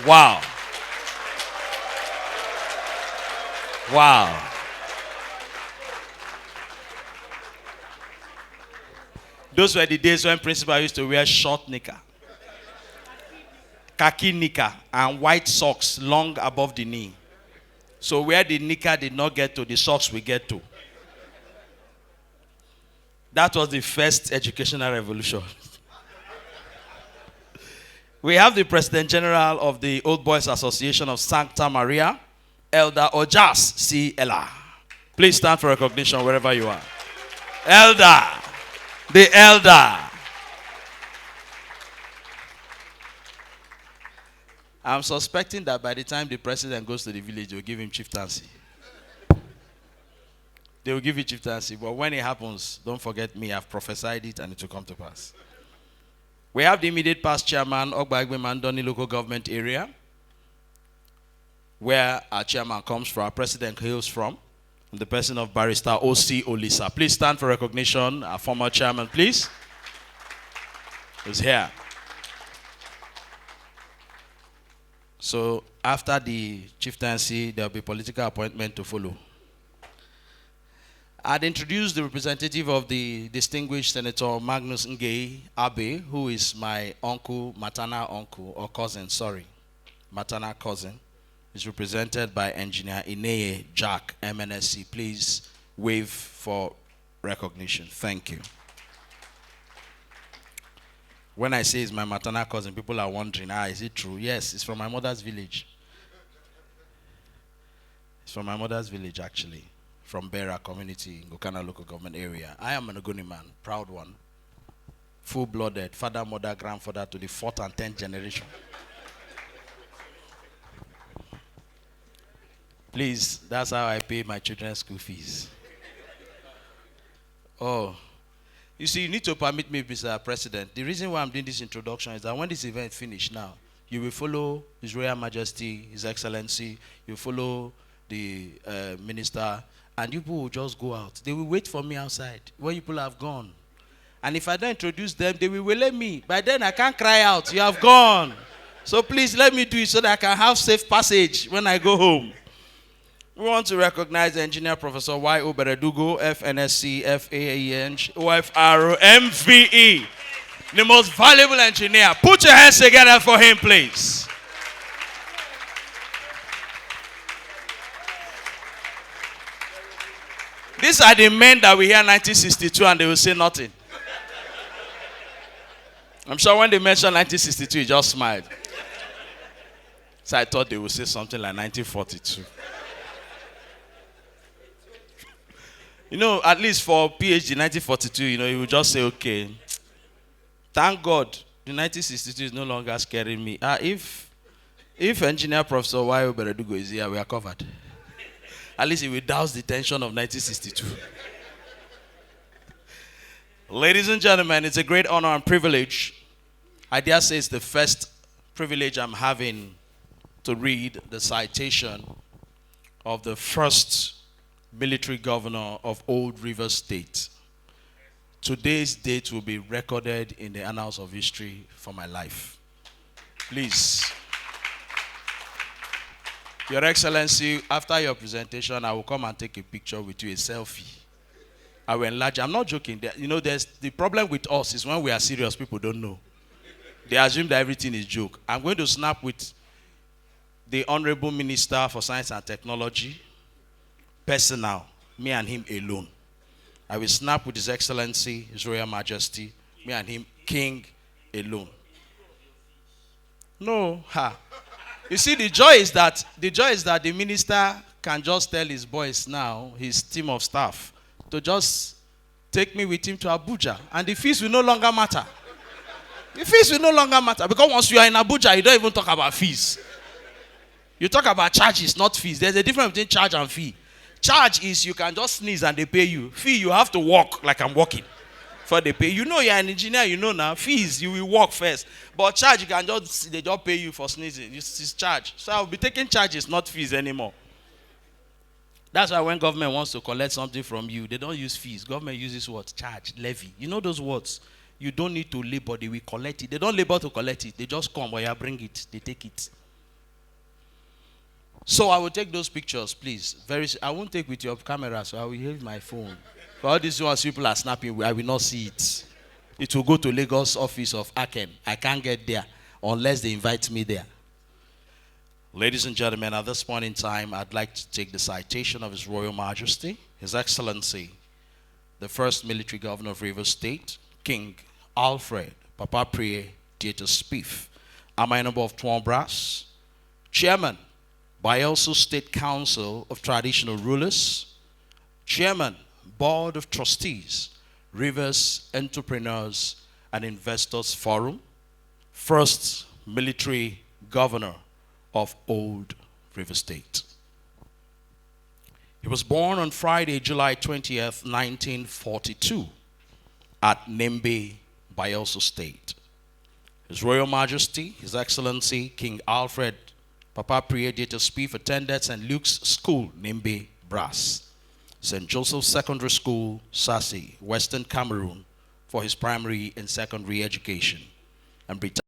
Wow. Wow. Those were the days when principal used to wear short knicker, khaki knicker, and white socks long above the knee. So where the knicker did not get to, the socks will get to. That was the first educational revolution. We have the President General of the Old Boys Association of Sancta Maria, Elder Ojas C. Ella. Please stand for recognition wherever you are. Elder. The elder. I'm suspecting that by the time the president goes to the village, they will give him chieftaincy. They will give you chieftaincy. But when it happens, don't forget me. I've prophesied it and it will come to pass. We have the immediate past chairman, Ogbagbe Mandoni local government area, where our chairman comes from, our president hails from. The person of Barrister O.C. Olisa. Please stand for recognition. Our former chairman, please. Is here. So after the chieftaincy, there will be political appointment to follow. I'd introduce the representative of the distinguished Senator Magnus Ngei Abe, who is my uncle, maternal uncle, or cousin, sorry, maternal cousin. Is represented by Engineer Ineye Jack, FNSE. Please wave for recognition. Thank you. When I say it's my maternal cousin, people are wondering, is it true? Yes, it's from my mother's village. It's from my mother's village, actually. From Bera community, in Gokana local government area. I am an Ogoni man, proud one. Full-blooded, father, mother, grandfather to the 4th and 10th generation. Please, that's how I pay my children's school fees. Oh, you see, you need to permit me, Mr. President. The reason why I'm doing this introduction is that when this event finishes now, you will follow His Royal Majesty, His Excellency, you follow the minister, and you people will just go out. They will wait for me outside when you people have gone. And if I don't introduce them, they will let me. By then, I can't cry out. You have gone. So please let me do it so that I can have safe passage when I go home. We want to recognize Engineer Professor Y.O. Beredugo, FNSC, FAEN, OFR, MVE, the most valuable engineer. Put your hands together for him, please. These are the men that we hear 1962 and they will say nothing. I'm sure when they mentioned 1962, he just smiled. So I thought they would say something like 1942. You know, at least for PhD 1942, you know, you would just say, okay, thank God, the 1962 is no longer scaring me. If If Engineer Professor Wayo Beredugo is here, we are covered. At least he will douse the tension of 1962. Ladies and gentlemen, it's a great honor and privilege. I dare say it's the first privilege I'm having to read the citation of the first military governor of Old River State. Today's date will be recorded in the annals of history for my life. Please. Your Excellency, after your presentation, I will come and take a picture with you, a selfie. I will enlarge. I'm not joking. You know, there's the problem with us is when we are serious, people don't know. They assume that everything is joke. I'm going to snap with the Honorable Minister for Science and Technology, personal, me and him alone. I will snap with His Excellency, His Royal Majesty, me and him, King, alone. No, ha. You see, the joy is that the minister can just tell his boys now, his team of staff, to just take me with him to Abuja, and the fees will no longer matter. The fees will no longer matter, because once you are in Abuja, you don't even talk about fees. You talk about charges, not fees. There's a difference between charge and fee. Charge is you can just sneeze and they pay you. Fee, you have to walk like I'm walking before they pay. You know you're an engineer, you know now. Fees, you will walk first. But charge, you can they just pay you for sneezing. It's charge. So I'll be taking charges, not fees anymore. That's why when government wants to collect something from you, they don't use fees. Government uses what? Charge, levy. You know those words? You don't need to labor, they will collect it. They don't labor to collect it. They just come, or you bring it, they take it. So I will take those pictures, please. I won't take with your camera, so I will use my phone. For all these ones people are snapping, I will not see it. It will go to Lagos office of Acen. I can't get there unless they invite me there. Ladies and gentlemen, at this point in time, I'd like to take the citation of His Royal Majesty, His Excellency, the first military governor of Rivers State, King Alfred Papa Priye Dieter Spieth, Amainabo of Tuan Brass, Chairman, Bayelsa State Council of Traditional Rulers, Chairman, Board of Trustees, Rivers Entrepreneurs and Investors Forum, first military governor of Old River State. He was born on Friday, July 20th, 1942 at Nembe, Bayelsa State. His Royal Majesty, His Excellency, King Alfred Papa Priye Dieter Spieth attended St. Luke's School, Nembe, Brass, St. Joseph's Secondary School, Sassi, Western Cameroon, for his primary and secondary education, and Britannia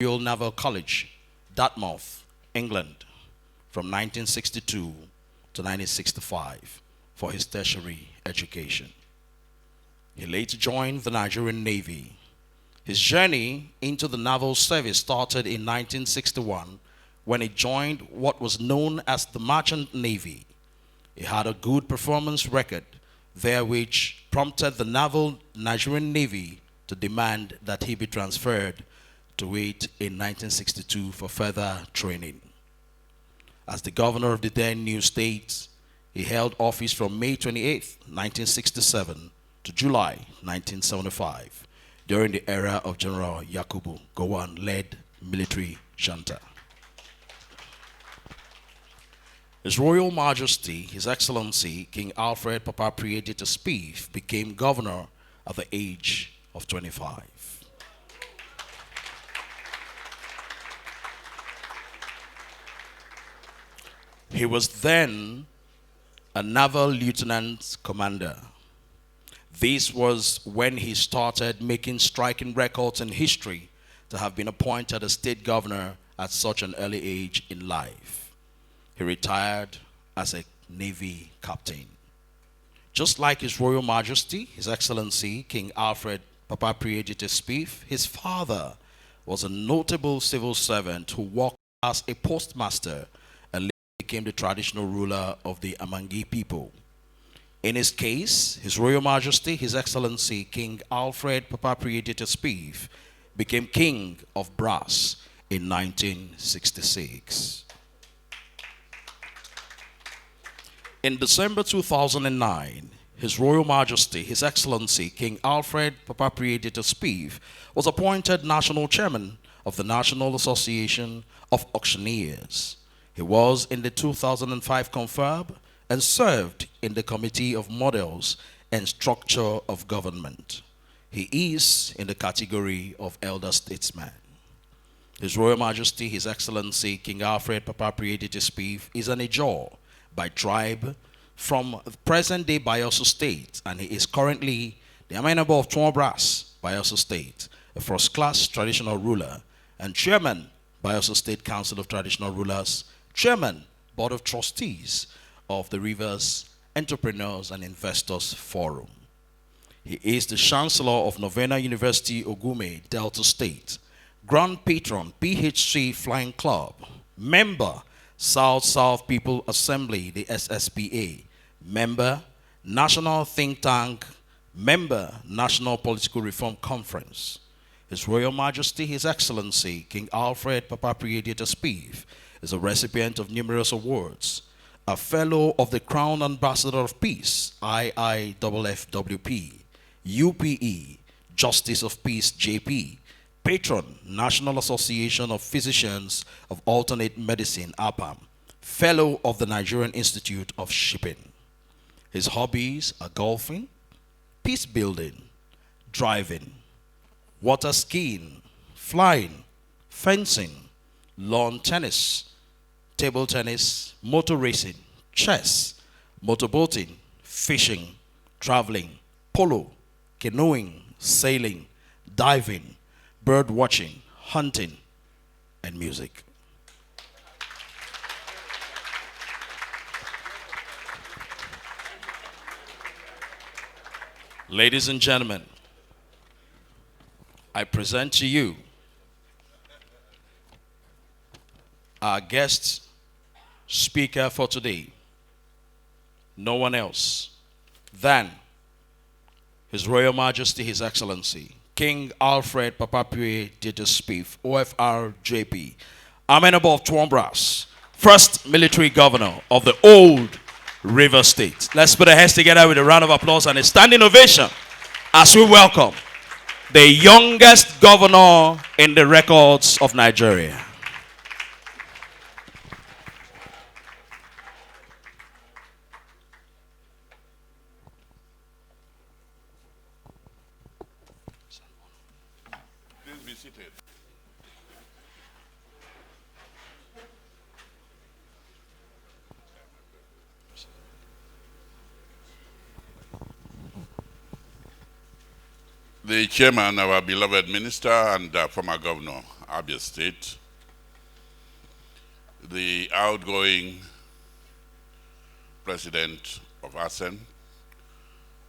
Royal Naval College, Dartmouth, England, from 1962 to 1965 for his tertiary education. He later joined the Nigerian Navy. His journey into the naval service started in 1961 when he joined what was known as the Merchant Navy. He had a good performance record there, which prompted the Nigerian Navy to demand that he be transferred to it in 1962 for further training. As the governor of the then new state, he held office from May 28, 1967 to July 1975 during the era of General Yakubu Gowon-led military junta. His Royal Majesty, His Excellency, King Alfred Papa Priye Dieter Spieth became governor at the age of 25. He was then a naval lieutenant commander. This was when he started making striking records in history to have been appointed a state governor at such an early age in life. He retired as a Navy captain. Just like His Royal Majesty, His Excellency, King Alfred Papa Priye Dieter Spieth, his father was a notable civil servant who worked as a postmaster and later became the traditional ruler of the Amangi people. In his case, His Royal Majesty, His Excellency, King Alfred Papa Priye Dieter Spieth became King of Brass in 1966. In December 2009, His Royal Majesty, His Excellency, King Alfred Papa Priye Dieter Spieth was appointed National Chairman of the National Association of Auctioneers. He was in the 2005 confab and served in the Committee of Models and Structure of Government. He is in the category of Elder Statesman. His Royal Majesty, His Excellency, King Alfred Papapriete Spieth is an Ijaw by tribe from present-day Bayelsa State, and he is currently the Amenable of Tuambras, Bayelsa State, a first-class traditional ruler, and Chairman, Bayelsa State Council of Traditional Rulers, Chairman, Board of Trustees of the Rivers Entrepreneurs and Investors Forum. He is the Chancellor of Novena University, Ogume, Delta State, Grand Patron, PHC Flying Club, Member, South-South People Assembly, the SSPA, Member, National Think Tank, Member, National Political Reform Conference. His Royal Majesty, His Excellency, King Alfred Papapriete Spieth is a recipient of numerous awards, a Fellow of the Crown Ambassador of Peace, IIFFWP, UPE, Justice of Peace, JP, Patron, National Association of Physicians of Alternate Medicine, APAM, Fellow of the Nigerian Institute of Shipping. His hobbies are golfing, peace building, driving, water skiing, flying, fencing, lawn tennis, table tennis, motor racing, chess, motorboating, fishing, traveling, polo, canoeing, sailing, diving, bird watching, hunting, and music. Ladies and gentlemen, I present to you our guest speaker for today, no one else than His Royal Majesty, His Excellency, King Alfred Papapriete Spieth, OFR JP, Amenable of Tuambras, first military governor of the old River State. Let's put our hands together with a round of applause and a standing ovation as we welcome the youngest governor in the records of Nigeria. Please be seated. The chairman, our beloved minister and former governor, Abia State, the outgoing president of Acen,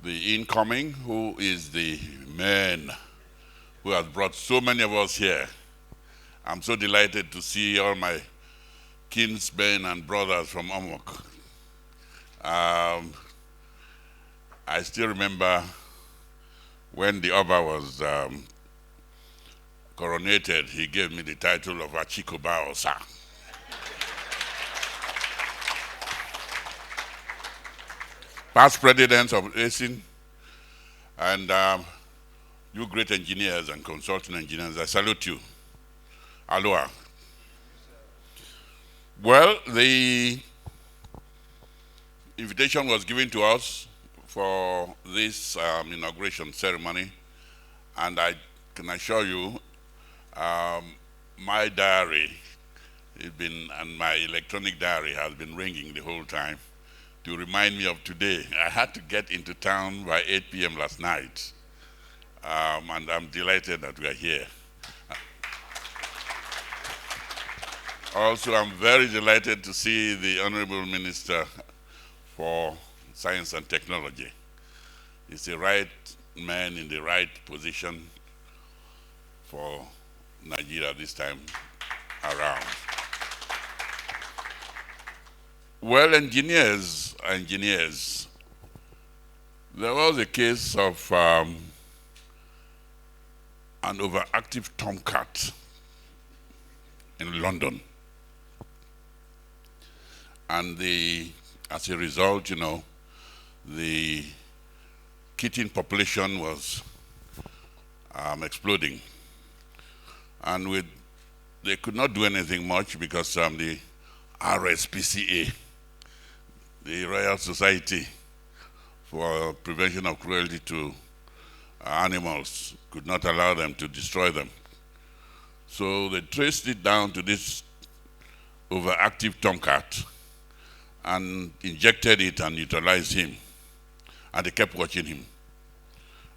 the incoming, who is the man who has brought so many of us here. I'm so delighted to see all my kinsmen and brothers from Omok. I still remember when the Oba was coronated, he gave me the title of Achikoba Osa. Past presidents of Acen and you great engineers and consulting engineers, I salute you. Aloha. Well, the invitation was given to us for this inauguration ceremony, and I can assure you my diary and my electronic diary has been ringing the whole time to remind me of today. I had to get into town by 8 p.m. last night, and I'm delighted that we are here. Also, I'm very delighted to see the Honorable Minister for Science and Technology. He's the right man in the right position for Nigeria this time around. Well, engineers. There was a case of an overactive tomcat in London. And as a result, the kitten population was exploding. And with they could not do anything much because the RSPCA, the Royal Society for Prevention of Cruelty to Animals, could not allow them to destroy them. So they traced it down to this overactive tomcat and injected it and neutralized him. And they kept watching him.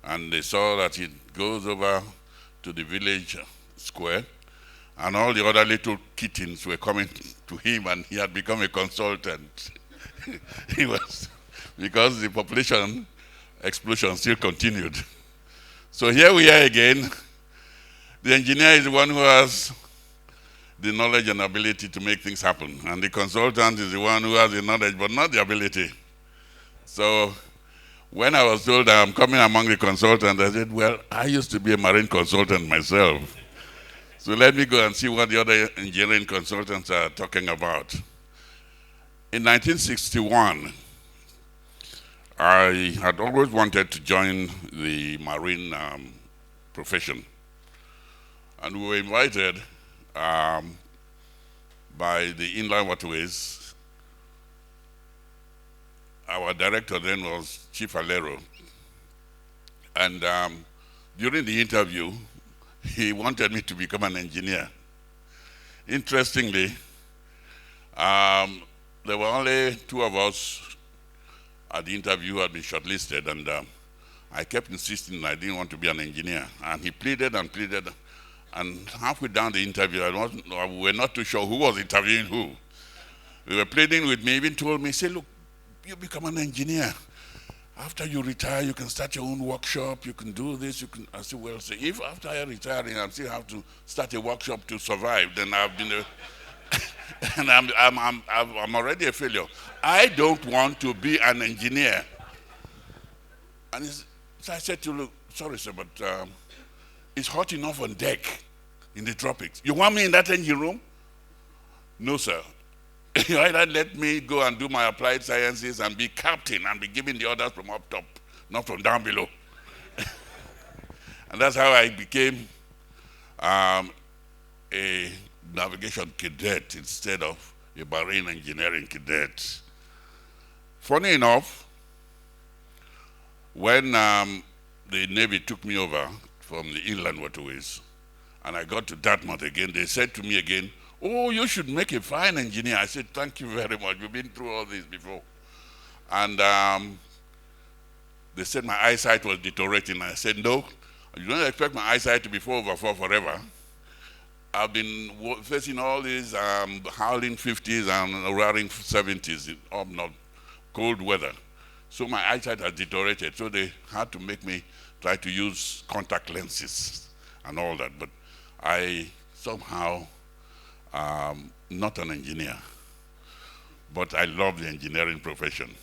And they saw that it goes over to the village square, and all the other little kittens were coming to him, and he had become a consultant. He was, because the population explosion still continued. So here we are again. The engineer is the one who has the knowledge and ability to make things happen, and the consultant is the one who has the knowledge but not the ability. So when I was told I'm coming among the consultants, I said, well, I used to be a marine consultant myself. So let me go and see what the other engineering consultants are talking about. In 1961, I had always wanted to join the marine profession. And we were invited by the Inland Waterways. Our director then was Chief Alero. And during the interview, he wanted me to become an engineer. Interestingly, there were only 2 of us at the interview who had been shortlisted, and I kept insisting I didn't want to be an engineer. And he pleaded and pleaded, and halfway down we were not too sure who was interviewing who. They were pleading with me, even told me, say, look, you become an engineer. After you retire, you can start your own workshop, you can do this, you can. I said, well, so if after I retire, I still have to start a workshop to survive, then I've been and I'm already a failure. I don't want to be an engineer. And so I said to him, look, sorry, sir, but it's hot enough on deck in the tropics. You want me in that engine room? No, sir. You either let me go and do my applied sciences and be captain and be giving the orders from up top, not from down below. And that's how I became a navigation cadet instead of a marine engineering cadet. Funny enough, when the Navy took me over from the Inland Waterways, and I got to Dartmouth again, they said to me again, oh, you should make a fine engineer. I said, thank you very much. We've been through all this before. And they said my eyesight was deteriorating. I said, no, you don't expect my eyesight to be 4/4 forever. I've been facing all these howling 50s and roaring 70s in up north, cold weather. So my eyesight has deteriorated. So they had to make me try to use contact lenses and all that. But I somehow, not an engineer, but I love the engineering profession.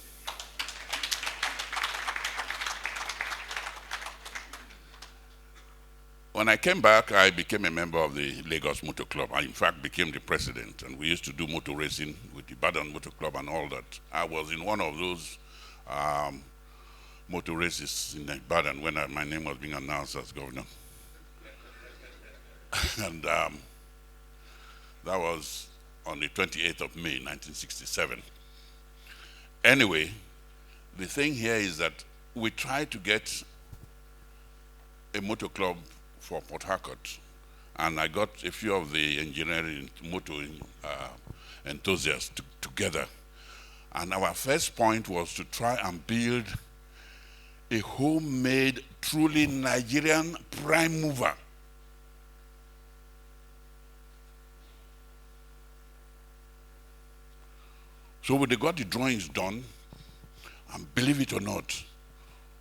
When I came back, I became a member of the Lagos Motor Club. I, in fact, became the president, and we used to do motor racing with the Ibadan Motor Club and all that. I was in one of those motor races in Ibadan when my name was being announced as governor. And that was on the 28th of May, 1967. Anyway, the thing here is that we tried to get a motor club for Port Harcourt, and I got a few of the engineering motor enthusiasts together. And our first point was to try and build a homemade, truly Nigerian prime mover. So we got the drawings done, and believe it or not,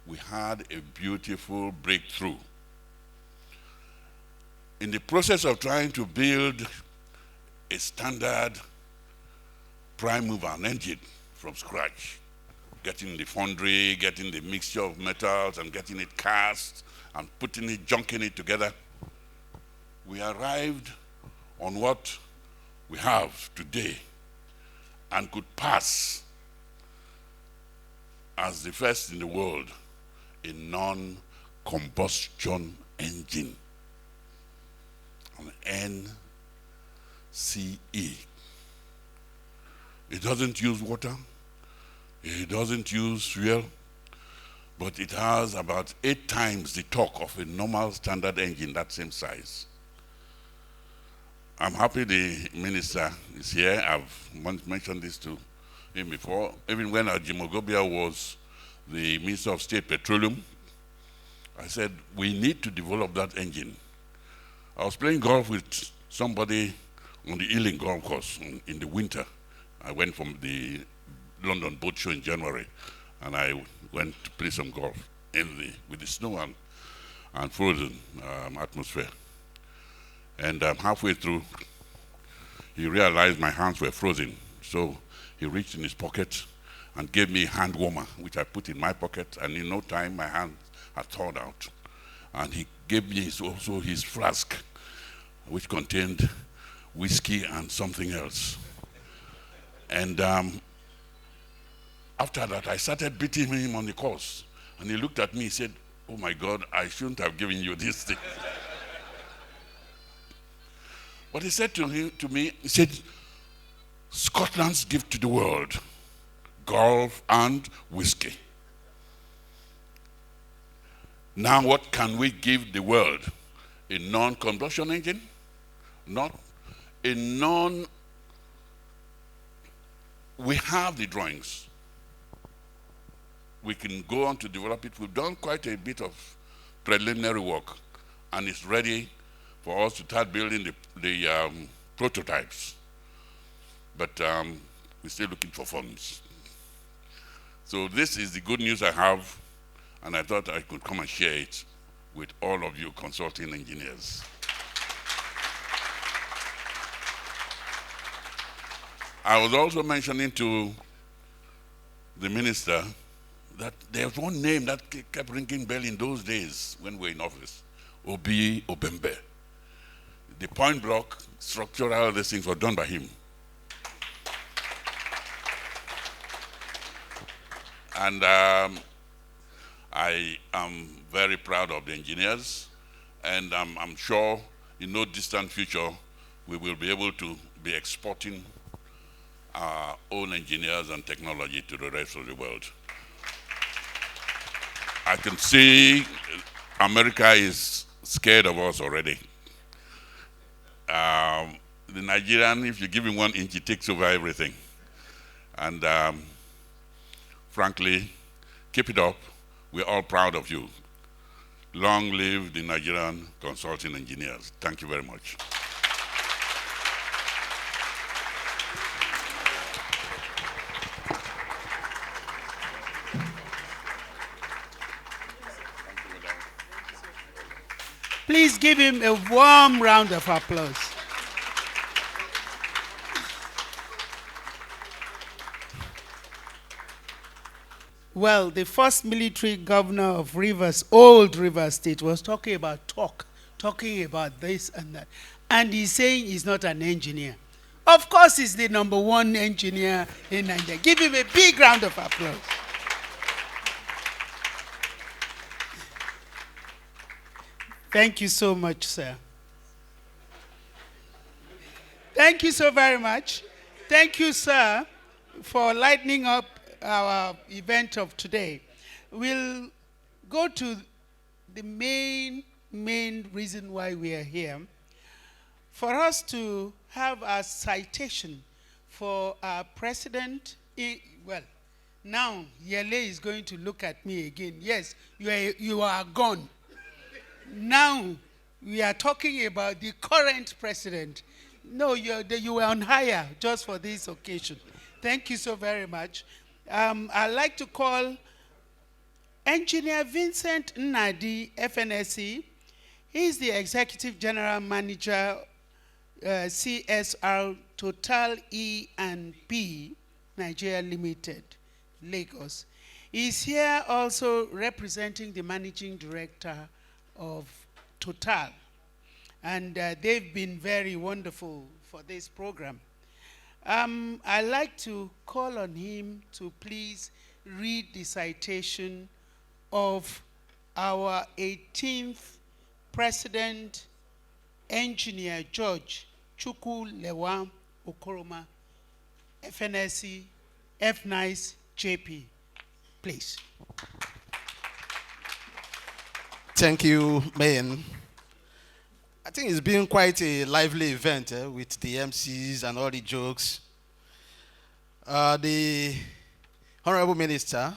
we had a beautiful breakthrough. In the process of trying to build a standard prime mover, an engine from scratch, getting the foundry, getting the mixture of metals, and getting it cast, and putting it, junking it together, we arrived on what we have today and could pass as the first in the world a non-combustion engine, an It doesn't use water, it doesn't use fuel, but it has about 8 times the torque of a normal standard engine that same size. I'm happy the minister is here. I've mentioned this to him before. Even when Ajimogobia was the Minister of State Petroleum, I said, we need to develop that engine. I was playing golf with somebody on the Ealing golf course in the winter. I went from the London boat show in January, and I went to play some golf with the snow and frozen atmosphere. And halfway through, he realized my hands were frozen. So he reached in his pocket and gave me a hand warmer, which I put in my pocket, and in no time my hand had thawed out. And he gave me also his flask, which contained whiskey and something else. And after that, I started beating him on the course. And he looked at me and said, oh my God, I shouldn't have given you this thing. But he said to me, he said, Scotland's gift to the world, golf and whiskey. Now what can we give the world? A non-combustion engine? Not a we have the drawings. We can go on to develop it. We've done quite a bit of preliminary work, and it's ready for us to start building the prototypes. But we're still looking for funds. So this is the good news I have, and I thought I could come and share it with all of you consulting engineers. I was also mentioning to the minister that there's one name that kept ringing bell in those days when we were in office, Obi Obembe. The point block, structural, these things were done by him. And I am very proud of the engineers, and I'm sure in no distant future we will be able to be exporting our own engineers and technology to the rest of the world. I can see America is scared of us already. The Nigerian, if you give him 1 inch, he takes over everything. And frankly, keep it up. We're all proud of you. Long live the Nigerian consulting engineers. Thank you very much. Please give him a warm round of applause. Well, the first military governor of Rivers, old Rivers State, was talking about talking about this and that. And he's saying he's not an engineer. Of course, he's the #1 engineer in Nigeria. Give him a big round of applause. Thank you so much, sir. Thank you so very much. Thank you, sir, for lightening up our event of today. We'll go to the main reason why we are here. For us to have a citation for our president, well, now Yele is going to look at me again. Yes, you are gone. Now we are talking about the current president. No, you were on hire just for this occasion. Thank you so very much. I'd like to call Engineer Vincent Nnadi, FNSE. He's the Executive General Manager, CSR Total E&P, Nigeria Limited, Lagos. He's here also representing the Managing Director of Total. And they've been very wonderful for this program. I'd like to call on him to please read the citation of our 18th President, Engineer George Chukwulewa Okoroma, FNSE, F-NICE, JP. Please. Thank you, Mayan. I think it's been quite a lively event with the MCs and all the jokes. The Honorable Minister,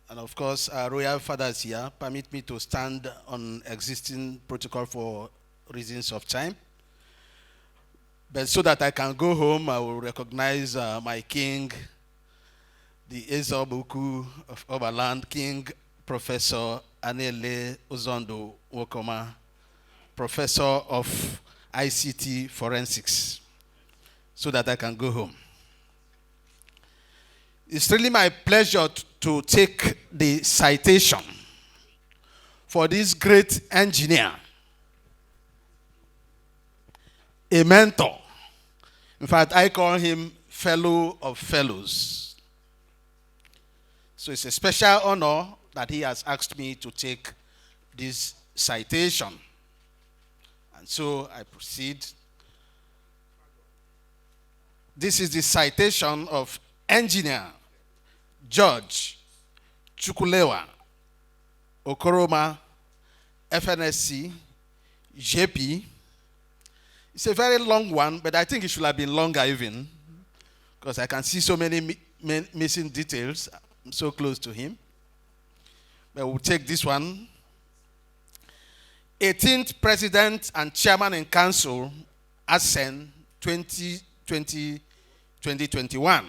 and of course our Royal Fathers here, permit me to stand on existing protocol for reasons of time. But so that I can go home, I will recognize my king, the Ezobuku of Oberland, King Professor Anele Uzondo Wokoma, Professor of ICT Forensics, so that I can go home. It's really my pleasure to take the citation for this great engineer, a mentor. In fact, I call him fellow of fellows. So it's a special honor that he has asked me to take this citation. And so I proceed. This is the citation of Engineer George Chukwulewa Okoroma, FNSE, JP. It's a very long one, but I think it should have been longer even, because I can see so many missing details. I'm so close to him. But we'll take this one. 18th President and Chairman in Council, Acen, 2020-2021.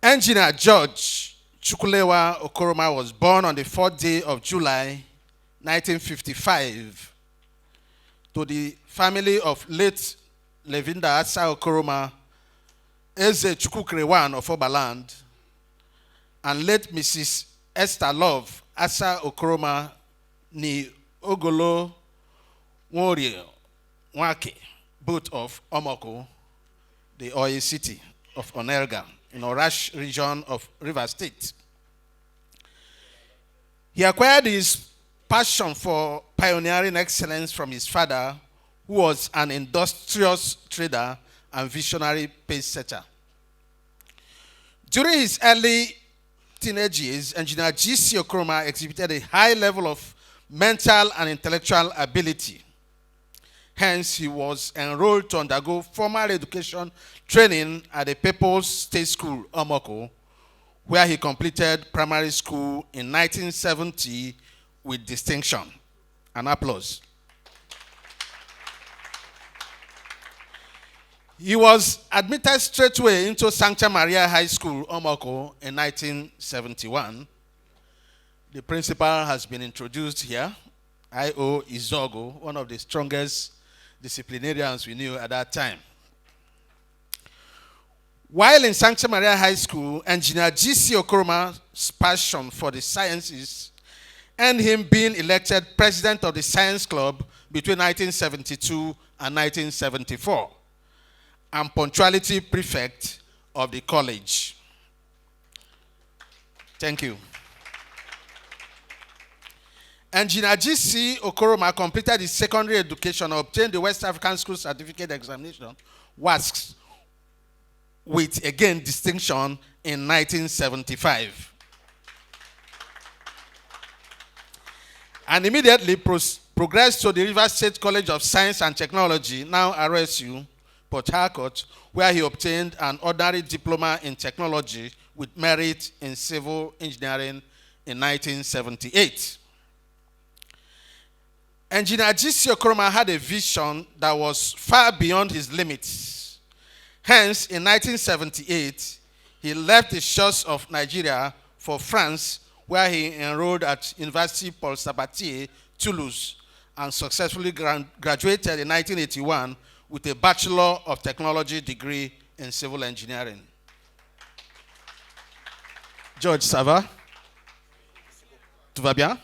Engineer George Chukwulewa Okoroma was born on the 4th day of July, 1955, to the family of late Levinda Asa Okoroma, Eze Chukwulewa of Oberland, and late Mrs. Esther Love Asa Okoroma ni Ogolo Nworie Nwake, both of Omoko, the oil city of Onelga, in Orash region of Rivers State. He acquired his passion for pioneering excellence from his father, who was an industrious trader and visionary pace-setter. During his early teenage years, Engineer G.C. Okoroma exhibited a high level of mental and intellectual ability. Hence, he was enrolled to undergo formal education training at the People's State School, Omoko, where he completed primary school in 1970 with distinction. An applause. He was admitted straight away into Sancta Maria High School, Omoko, in 1971. The principal has been introduced here, I.O. Izogo, one of the strongest disciplinarians we knew at that time. While in Sancta Maria High School, Engineer G.C. Okoroma's passion for the sciences and him being elected president of the Science Club between 1972 and 1974, and punctuality prefect of the college. Thank you. Engineer G.C. Okoroma completed his secondary education and obtained the West African School Certificate Examination, WASC, with, again, distinction in 1975. And immediately progressed to the Rivers State College of Science and Technology, now RSU, Port Harcourt, where he obtained an ordinary diploma in technology with merit in civil engineering in 1978. Engineer G.C. Okoroma had a vision that was far beyond his limits. Hence, in 1978, he left the shores of Nigeria for France, where he enrolled at University Paul Sabatier, Toulouse, and successfully graduated in 1981 with a Bachelor of Technology degree in civil engineering. George, ça va? Tout va bien?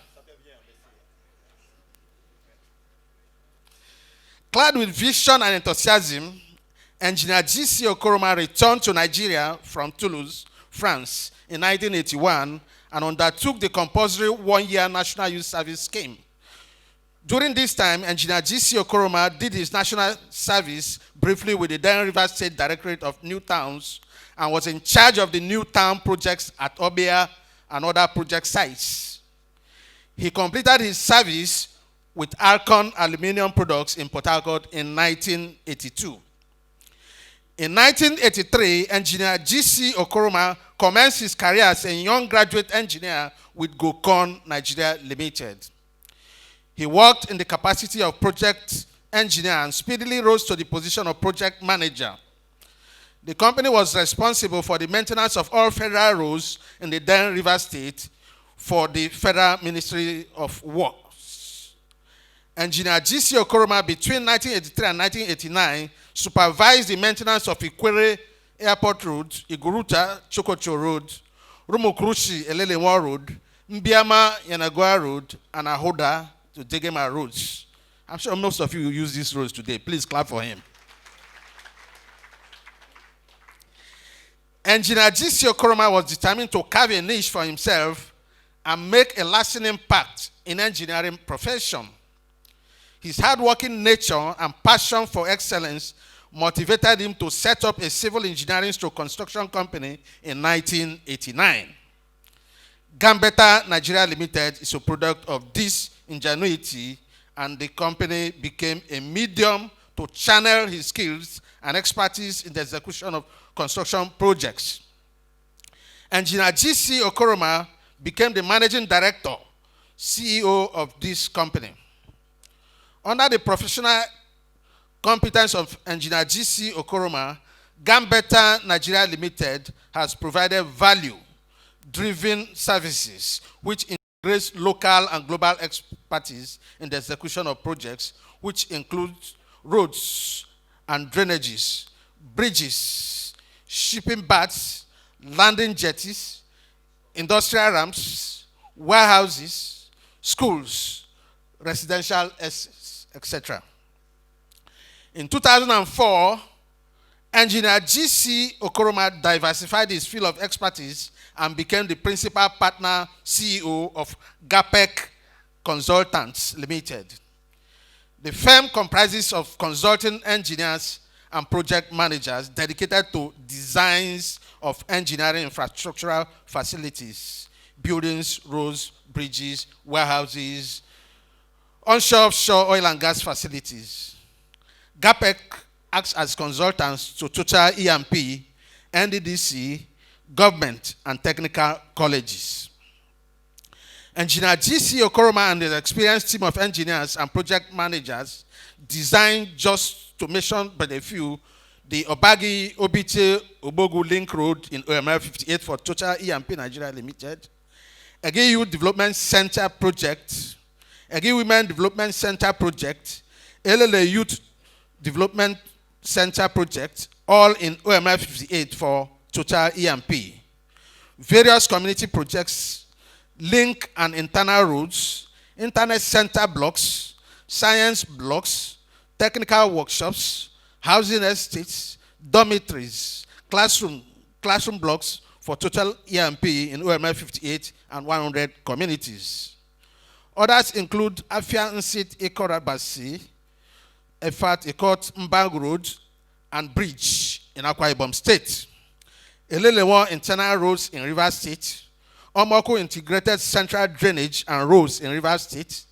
Clad with vision and enthusiasm, Engineer G.C. Okoroma returned to Nigeria from Toulouse, France, in 1981 and undertook the compulsory one-year National Youth Service Scheme. During this time, Engineer G.C. Okoroma did his national service briefly with the then Rivers State Directorate of New Towns and was in charge of the new town projects at Obia and other project sites. He completed his service with Alcon Aluminium Products in Port Harcourt in 1982. In 1983, Engineer G.C. Okoroma commenced his career as a young graduate engineer with Gokon Nigeria Limited. He worked in the capacity of project engineer and speedily rose to the position of project manager. The company was responsible for the maintenance of all federal roads in the then Rivers State for the Federal Ministry of Works. Engineer G.C. Okoroma between 1983 and 1989 supervised the maintenance of Ikwere Airport Road, Iguruta Chokocho Road, Rumokrushi Elelewa Road, Mbiama Yanagwa Road, and Ahoda to Degema roads. I'm sure most of you use these roads today. Please clap for him. Engineer G.C. Okoroma was determined to carve a niche for himself and make a lasting impact in engineering profession. His hardworking nature and passion for excellence motivated him to set up a civil engineering construction company in 1989. Gambetta Nigeria Limited is a product of this ingenuity, and the company became a medium to channel his skills and expertise in the execution of construction projects. Engineer G.C. Okoroma became the managing director, CEO of this company. Under the professional competence of Engineer G.C. Okoroma, Gambetta Nigeria Limited has provided value-driven services which integrates local and global expertise in the execution of projects, which includes roads and drainages, bridges, shipping berths, landing jetties, industrial ramps, warehouses, schools, residential assets, etc. In 2004, Engineer G.C. Okoroma diversified his field of expertise and became the principal partner CEO of GAPEC Consultants Limited. The firm comprises of consulting engineers and project managers dedicated to designs of engineering infrastructural facilities, buildings, roads, bridges, warehouses, onshore, offshore oil and gas facilities. GAPEC acts as consultants to Total E&P, NDDC, government, and technical colleges. Engineer G.C. Okoroma and his experienced team of engineers and project managers designed, just to mention but a few, the Obagi Obite Obogu Link Road in OML 58 for Total E&P Nigeria Limited, Ege Youth Development Center Project, Ege Women Development Center Project, LLA Youth Development Center Project, all in OML 58 for Total E&P. Various community projects, link and internal roads, internet center blocks, science blocks, technical workshops, housing estates, dormitories, classroom blocks for Total E&P in OML 58 and 100 communities. Others include FNSE Ekorabasi, Efat Ekot Mbang Road, and Bridge in Akwa Ibom State. Elelewa internal roads in Rivers State, Omoko integrated central drainage and roads in Rivers State,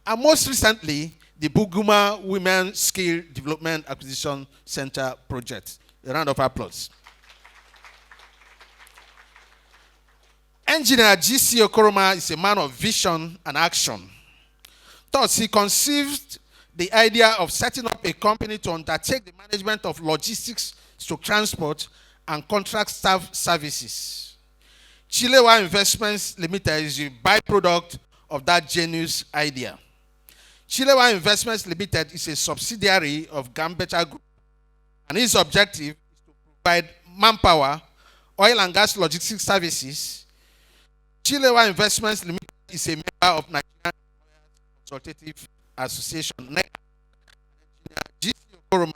and most recently, the Buguma Women Skill Development Acquisition Center project. A round of applause. Engineer G.C. Okoroma is a man of vision and action. Thus, he conceived the idea of setting up a company to undertake the management of logistics, transport, and contract staff services. Chukwulewa Investments Limited is a byproduct of that genius idea. Chukwulewa Investments Limited is a subsidiary of Gambetta Group, and its objective is to provide manpower, oil and gas logistics services. Chukwulewa Investments Limited is a member of Nigerian Consultative Association. G.C. Okoroma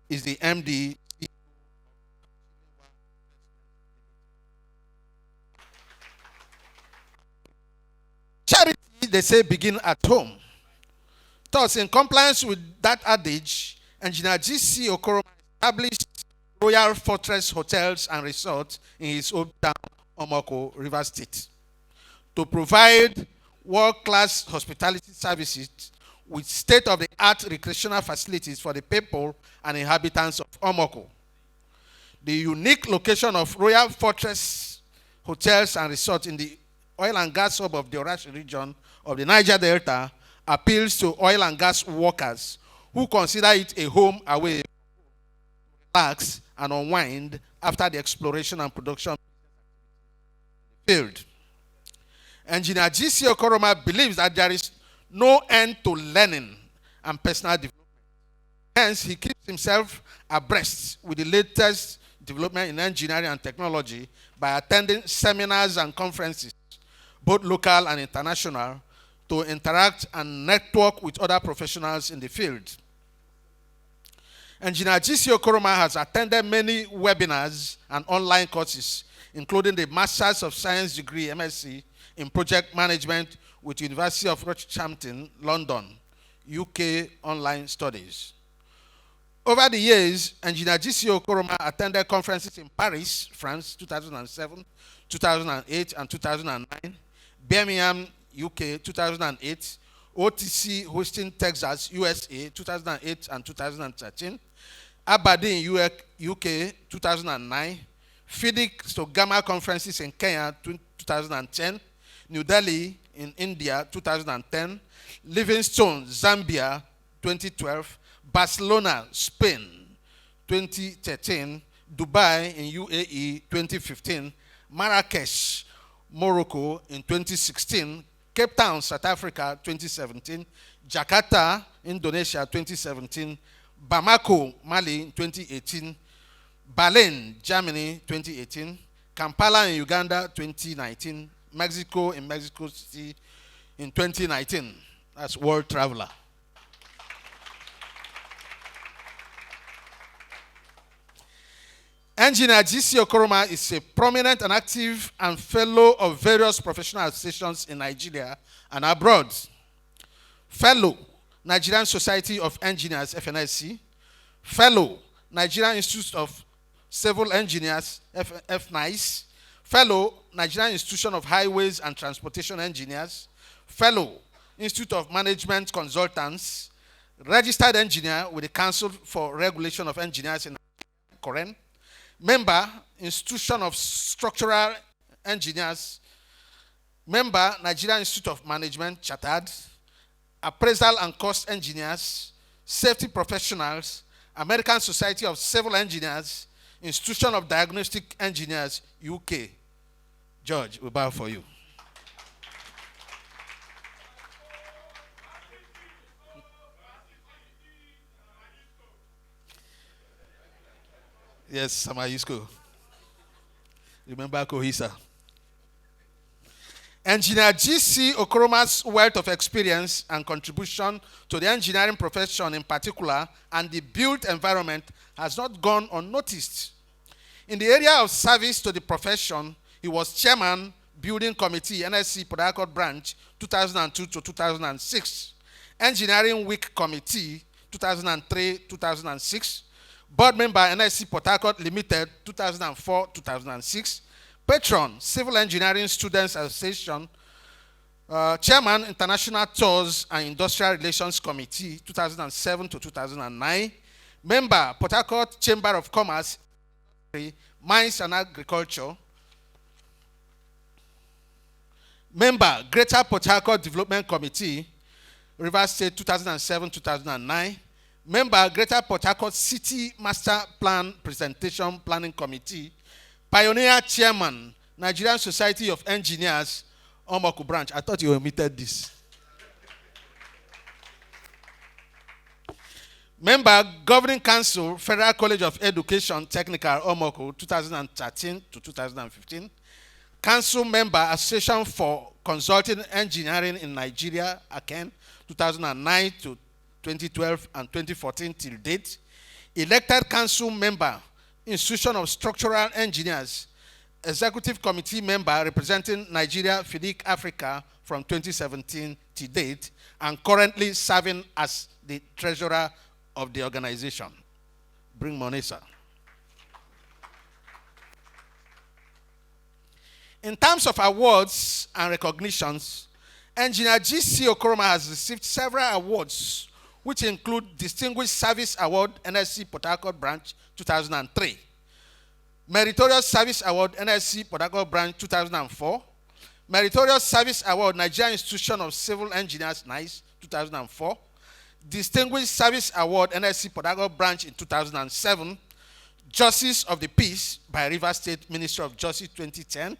is the MD. Charity, they say, begin at home. Thus, in compliance with that adage, Engineer G.C. Okoroma established Royal Fortress Hotels and Resorts in his hometown, Omoko, River State, to provide world-class hospitality services with state-of-the-art recreational facilities for the people and inhabitants of Omoko. The unique location of Royal Fortress Hotels and Resorts in the oil and gas hub of the Orashi region of the Niger Delta appeals to oil and gas workers who consider it a home away to relax and unwind after the exploration and production field. Engineer G.C. Okoroma believes that there is no end to learning and personal development. Hence, he keeps himself abreast with the latest development in engineering and technology by attending seminars and conferences, both local and international, to interact and network with other professionals in the field. Engineer G.C. Okoroma has attended many webinars and online courses, including the Masters of Science degree, MSc, in Project Management with University of Rockhampton, London, UK online studies. Over the years, Engineer G.C. Okoroma attended conferences in Paris, France, 2007, 2008, and 2009, Birmingham, UK, 2008, OTC Houston, Texas, USA, 2008 and 2013, Aberdeen, UK, 2009, Phoenix to Gamma conferences in Kenya, 2010, New Delhi in India, 2010, Livingstone, Zambia, 2012, Barcelona, Spain, 2013, Dubai in UAE, 2015, Marrakesh, Morocco in 2016, Cape Town, South Africa, 2017, Jakarta, Indonesia, 2017, Bamako, Mali, 2018, Berlin, Germany, 2018, Kampala in Uganda, 2019, Mexico in Mexico City in 2019. That's World Traveler. Engineer G.C. Okoroma is a prominent and active and fellow of various professional associations in Nigeria and abroad. Fellow, Nigerian Society of Engineers, FNSE. Fellow, Nigerian Institute of Civil Engineers, FNICE. Fellow, Nigerian Institution of Highways and Transportation Engineers. Fellow, Institute of Management Consultants. Registered engineer with the Council for Regulation of Engineers in Koren. Member, Institution of Structural Engineers. Member, Nigerian Institute of Management, Chartered. Appraisal and Cost Engineers. Safety Professionals. American Society of Civil Engineers. Institution of Diagnostic Engineers, UK. George, we bow for you. Yes, Samayusko. Remember Kohisa. Engineer G.C. Okoroma's wealth of experience and contribution to the engineering profession in particular and the built environment has not gone unnoticed. In the area of service to the profession, he was chairman, Building Committee, NSC Port Harcourt Branch, 2002 to 2006, Engineering Week Committee, 2003-2006, board member, NSC Port Harcourt Limited, 2004-2006, patron, Civil Engineering Students Association, chairman, International Tours and Industrial Relations Committee, 2007 to 2009, member, Port Harcourt Chamber of Commerce, Mines and Agriculture, member, Greater Port Harcourt Development Committee, River State, 2007-2009, member, Greater Port Harcourt City Master Plan Presentation Planning Committee, pioneer chairman, Nigerian Society of Engineers, Omoko Branch. I thought you omitted this. Member, Governing Council, Federal College of Education, Technical, Omoko, 2013 to 2015. Council member, Association for Consulting Engineering in Nigeria, Acen, 2009 to 2012 and 2014 till date. Elected council member, Institution of Structural Engineers, Executive Committee member representing Nigeria, FIDIC Africa from from 2017 to date, and currently serving as the treasurer of the organization. Bring money, sir. In terms of awards and recognitions, Engineer G.C. Okoroma has received several awards, which include Distinguished Service Award, NSC Port Harcourt Branch, 2003. Meritorious Service Award, NSC Port Harcourt Branch, 2004. Meritorious Service Award, Nigerian Institution of Civil Engineers, NICE, 2004. Distinguished Service Award, NSC Port Harcourt Branch in 2007. Justice of the Peace by Rivers State Ministry of Justice, 2010.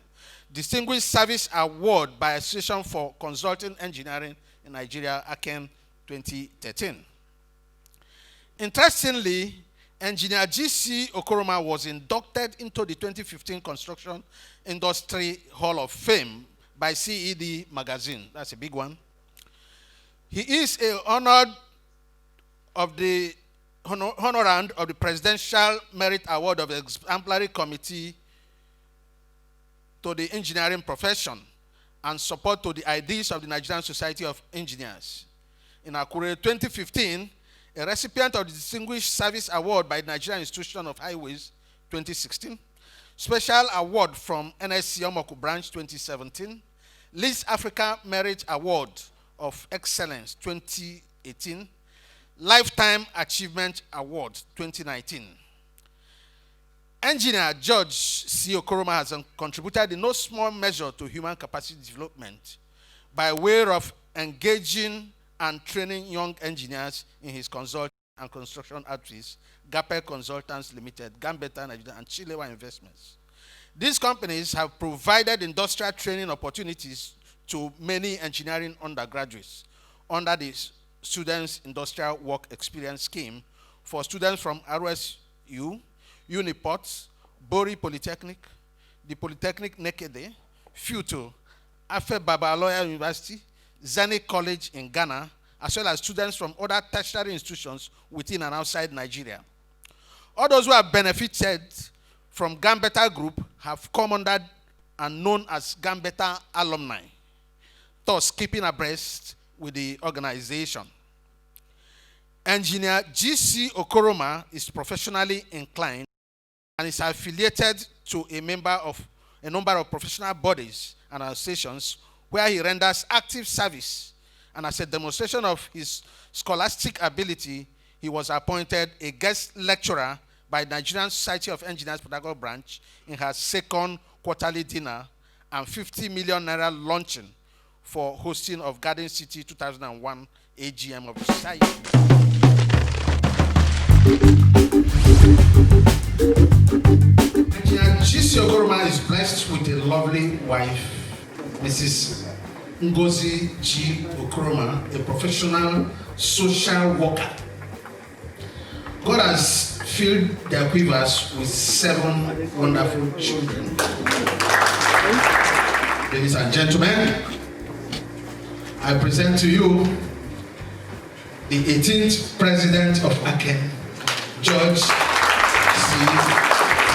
Distinguished Service Award by Association for Consulting Engineering in Nigeria, Acen, 2013. Interestingly, Engineer G.C. Okoroma was inducted into the 2015 Construction Industry Hall of Fame by CED magazine. That's a big one. He is honored of the honorand of the Presidential Merit Award of the Exemplary Committee to the engineering profession and support to the ideas of the Nigerian Society of Engineers. In Akure 2015, a recipient of the Distinguished Service Award by the Nigerian Institution of Highways 2016, Special Award from NSC Omoku Branch 2017, Least Africa Merit Award of Excellence 2018, Lifetime Achievement Award 2019. Engineer George C. Okoroma has contributed in no small measure to human capacity development by way of engaging and training young engineers in his consulting and construction outfits, GAPE Consultants Limited, Gambetta Nigeria, and Chukwulewa Investments. These companies have provided industrial training opportunities to many engineering undergraduates under the Students' Industrial Work Experience Scheme for students from RSU, Uniport, Bori Polytechnic, the Polytechnic Nekede, Futo, Afe Babalola University, Zane College in Ghana, as well as students from other tertiary institutions within and outside Nigeria. All those who have benefited from Gambetta Group have come under and known as Gambetta alumni, thus keeping abreast with the organization. Engineer G.C. Okoroma is professionally inclined and is affiliated to a number of professional bodies and associations where he renders active service. And as a demonstration of his scholastic ability, he was appointed a guest lecturer by the Nigerian Society of Engineers Port Harcourt Branch in her second quarterly dinner and 50 million naira launching for hosting of Garden City 2001 AGM of the society. Engineer G.C. Okoroma is blessed with a lovely wife, Mrs. Ngozi G. Okoroma, a professional social worker. God has filled their quivers with 7 wonderful children. Ladies and gentlemen, I present to you the 18th President of Acen, George C.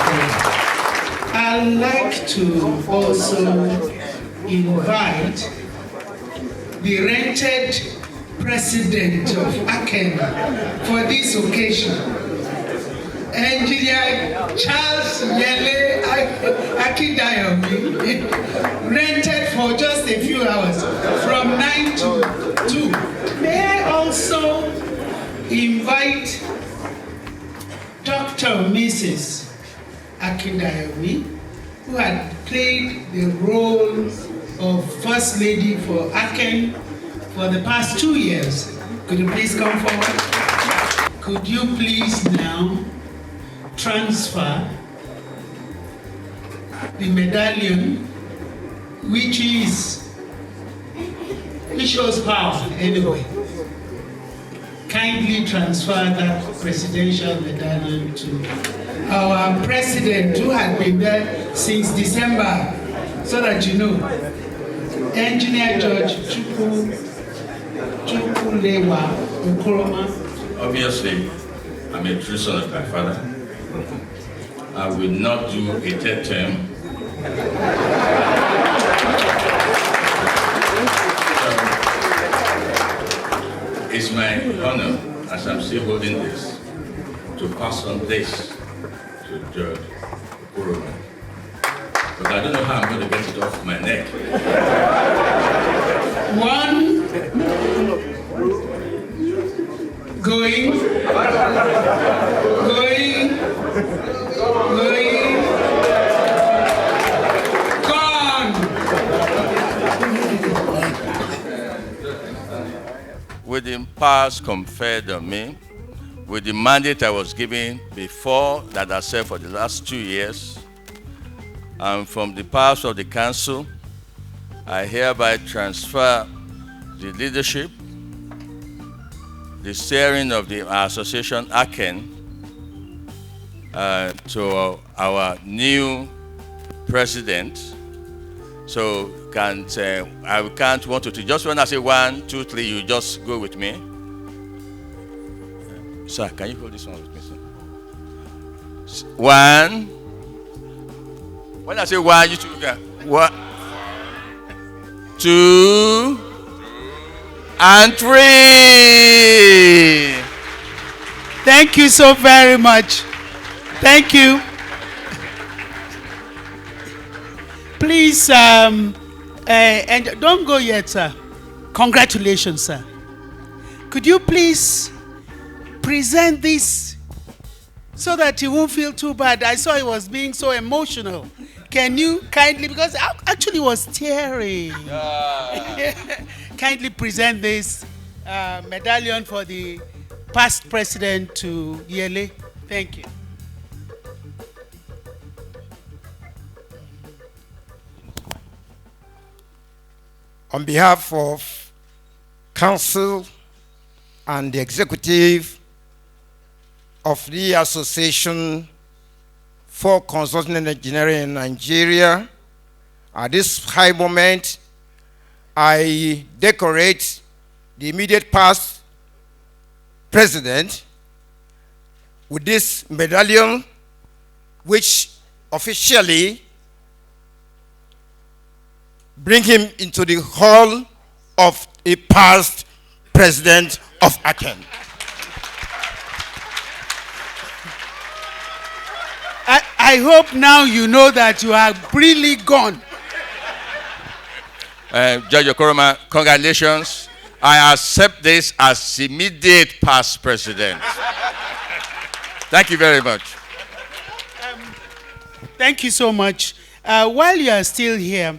Okoroma. I'd like to also invite the rented president of Acen for this occasion, Engineer Charles Yele Akidayomi, rented for just a few hours from 9 to 2. May I also invite Dr. Mrs. Akidayomi, who had played the role of First Lady for Acen for the past 2 years. Could you please come forward? Could you please now transfer the medallion, which shows power anyway. Kindly transfer that presidential medallion to our president, who had been there since December, so that you know. Engineer George Chukwulewa Okoroma. Obviously, I'm a true son of my father. I will not do a 3rd term. my honor, as I'm still holding this, to pass on this to Judge Okoroma. But I don't know how I'm going to get it off my neck. One, going, gone. With the powers conferred on me, with the mandate I was given before that I served for the last 2 years, and from the powers of the council, I hereby transfer the leadership, the steering of the association Acen to our new president. So I can't want to just when I say 1, 2, 3, you just go with me. Sir, can you hold this one with me, sir? 1. When I say 1, you two go. 1, 2, and 3. Thank you so very much. Thank you. Please, and don't go yet, sir. Congratulations, sir. Could you please present this so that you won't feel too bad? I saw he was being so emotional. Can you kindly, because I actually was tearing. Kindly present this medallion for the past president to Yele. Thank you. On behalf of council and the executive of the Association for Consulting and Engineering in Nigeria, at this high moment, I decorate the immediate past president with this medallion, which officially bring him into the hall of a past president of Acen. I hope now you know that you are really gone. Judge Okoroma, congratulations. I accept this as immediate past president. Thank you very much. Thank you so much. While you are still here,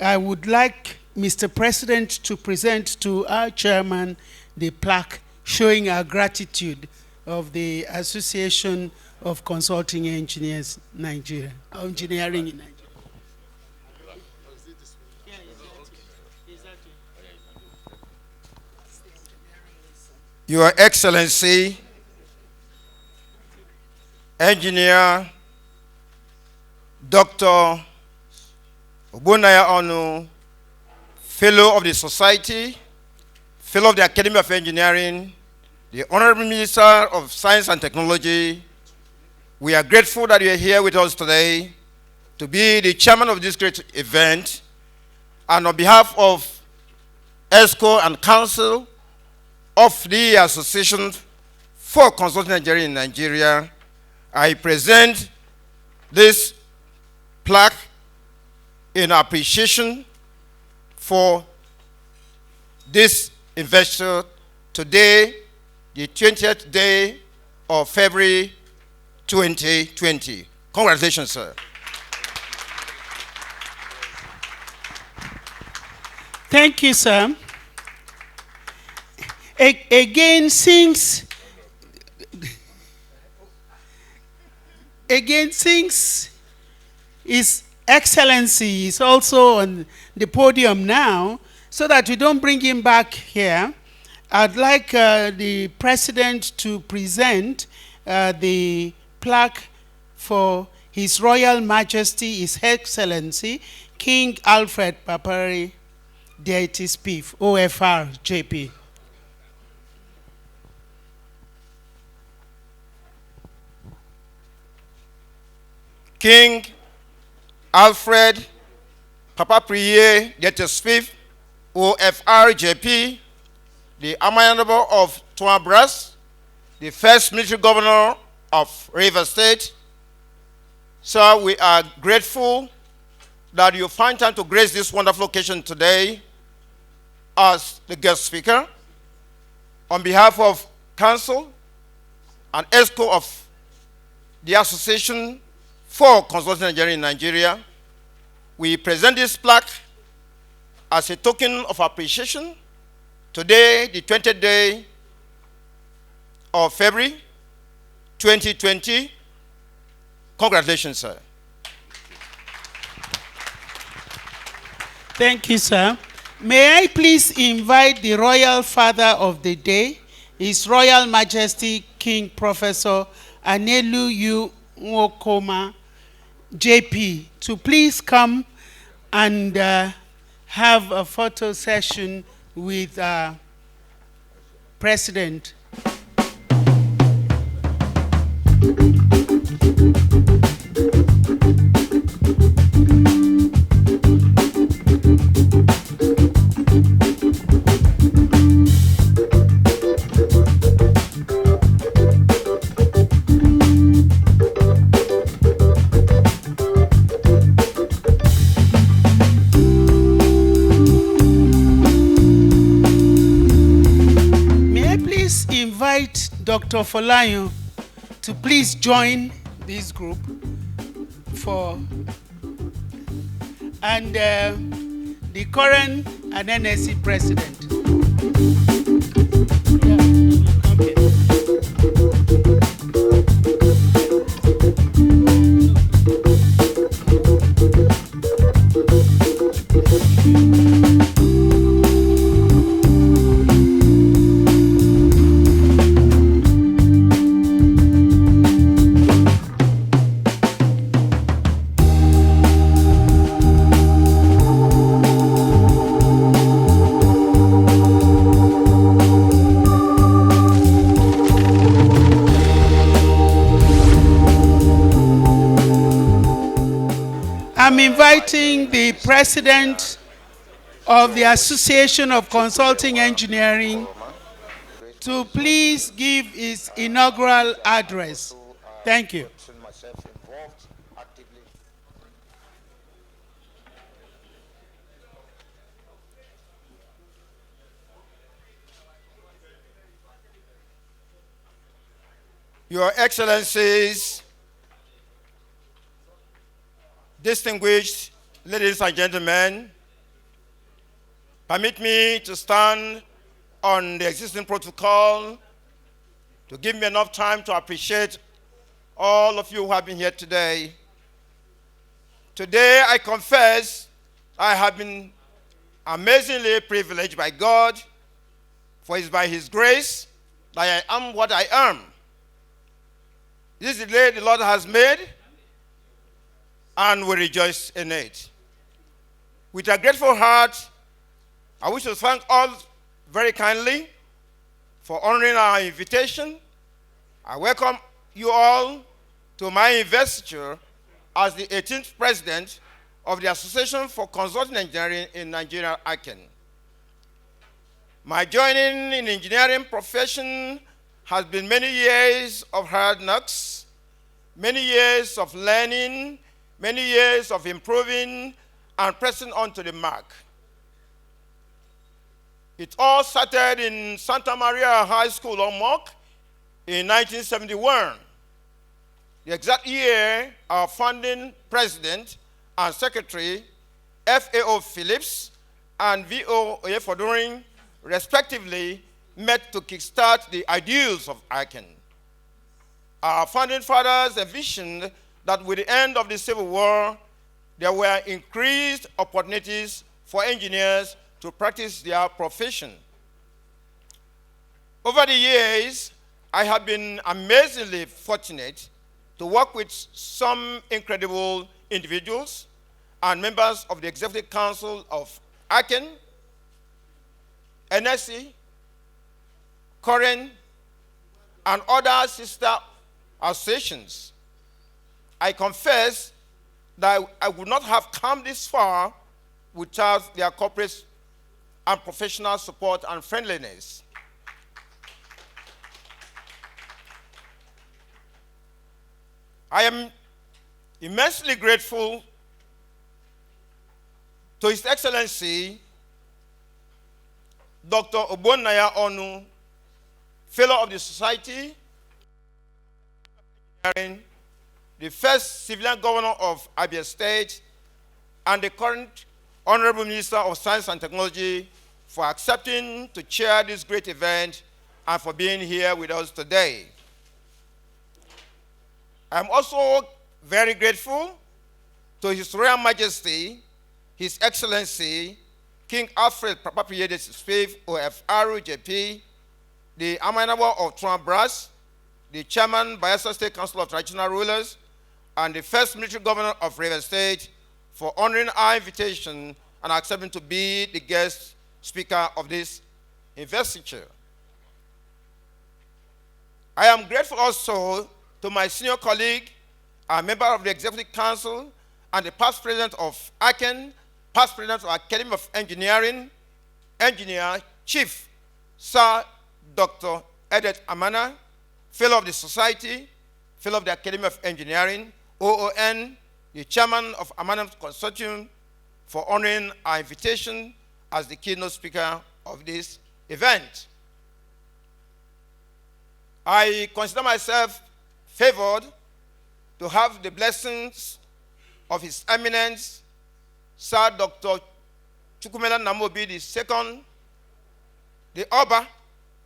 I would like Mr. President to present to our chairman the plaque showing our gratitude of the Association of Consulting Engineers Nigeria, Engineering in Nigeria. Your Excellency, Engineer Dr. Obunaya Onu, Fellow of the Society, Fellow of the Academy of Engineering, the Honorable Minister of Science and Technology, we are grateful that you are here with us today to be the chairman of this great event. And on behalf of ESCO and Council of the Association for Consulting Engineering in Nigeria, I present this plaque in appreciation for this investor today, the 20th day of February 2020. Congratulations, sir. Thank you, sir. Again, since His Excellency is also on the podium now, so that we don't bring him back here, I'd like the President to present the plaque for His Royal Majesty, His Excellency, King Alfred Papari, Deities Pif, OFR, JP. King Alfred Papa Priye Deities Pif, OFR, JP, the Amayanobo of Tuabras, the first military governor of Rivers State. Sir, we are grateful that you find time to grace this wonderful occasion today as the guest speaker. On behalf of Council and ESCO of the Association for Consulting Engineering in Nigeria, we present this plaque as a token of appreciation. Today, the 20th day of February 2020. Congratulations, sir. Thank you, sir. May I please invite the Royal Father of the Day, His Royal Majesty King Professor Anelu U. Okoroma, JP, to please come and have a photo session with President. Invite Dr. Folayo to please join this group and the current FNSE president. I'm inviting the president of the Association of Consulting Engineering to please give his inaugural address. Thank you. Your Excellencies, distinguished ladies and gentlemen, permit me to stand on the existing protocol to give me enough time to appreciate all of you who have been here today. Today, I confess I have been amazingly privileged by God, for it's by His grace that I am what I am. This is the day the Lord has made, and we rejoice in it. With a grateful heart, I wish to thank all very kindly for honoring our invitation. I welcome you all to my investiture as the 18th president of the Association for Consulting Engineering in Nigeria, Acen. My joining in the engineering profession has been many years of hard knocks, many years of learning, many years of improving and pressing on to the mark. It all started in Santa Maria High School, Omok, in 1971. The exact year our founding president and secretary, FAO Phillips and VO Oyefodorin, respectively, met to kickstart the ideals of Acen. Our founding fathers envisioned that with the end of the Civil War, there were increased opportunities for engineers to practice their profession. Over the years, I have been amazingly fortunate to work with some incredible individuals and members of the Executive Council of Acen, FNSE, Current, and other sister associations. I confess that I would not have come this far without their corporate and professional support and friendliness. I am immensely grateful to His Excellency Dr. Ogbonnaya Onu, Fellow of the Society, the first civilian governor of Abia State, and the current Honorable Minister of Science and Technology, for accepting to chair this great event and for being here with us today. I'm also very grateful to His Royal Majesty, His Excellency, King Alfred Papapiyedes Fifth OFR JP, the Amanabo of Trans-Brass, the Chairman, Bayelsa State Council of Traditional Rulers, and the first military governor of Rivers State for honoring our invitation and accepting to be the guest speaker of this investiture. I am grateful also to my senior colleague, a member of the Executive Council, and the past president of Acen, past president of Academy of Engineering, Engineer Chief Sir Dr. Edet Amana, Fellow of the Society, Fellow of the Academy of Engineering, OON, the Chairman of Amana Consortium, for honoring our invitation as the keynote speaker of this event. I consider myself favored to have the blessings of His Eminence, Sir Dr. Chukwulewa Namobi II, the Oba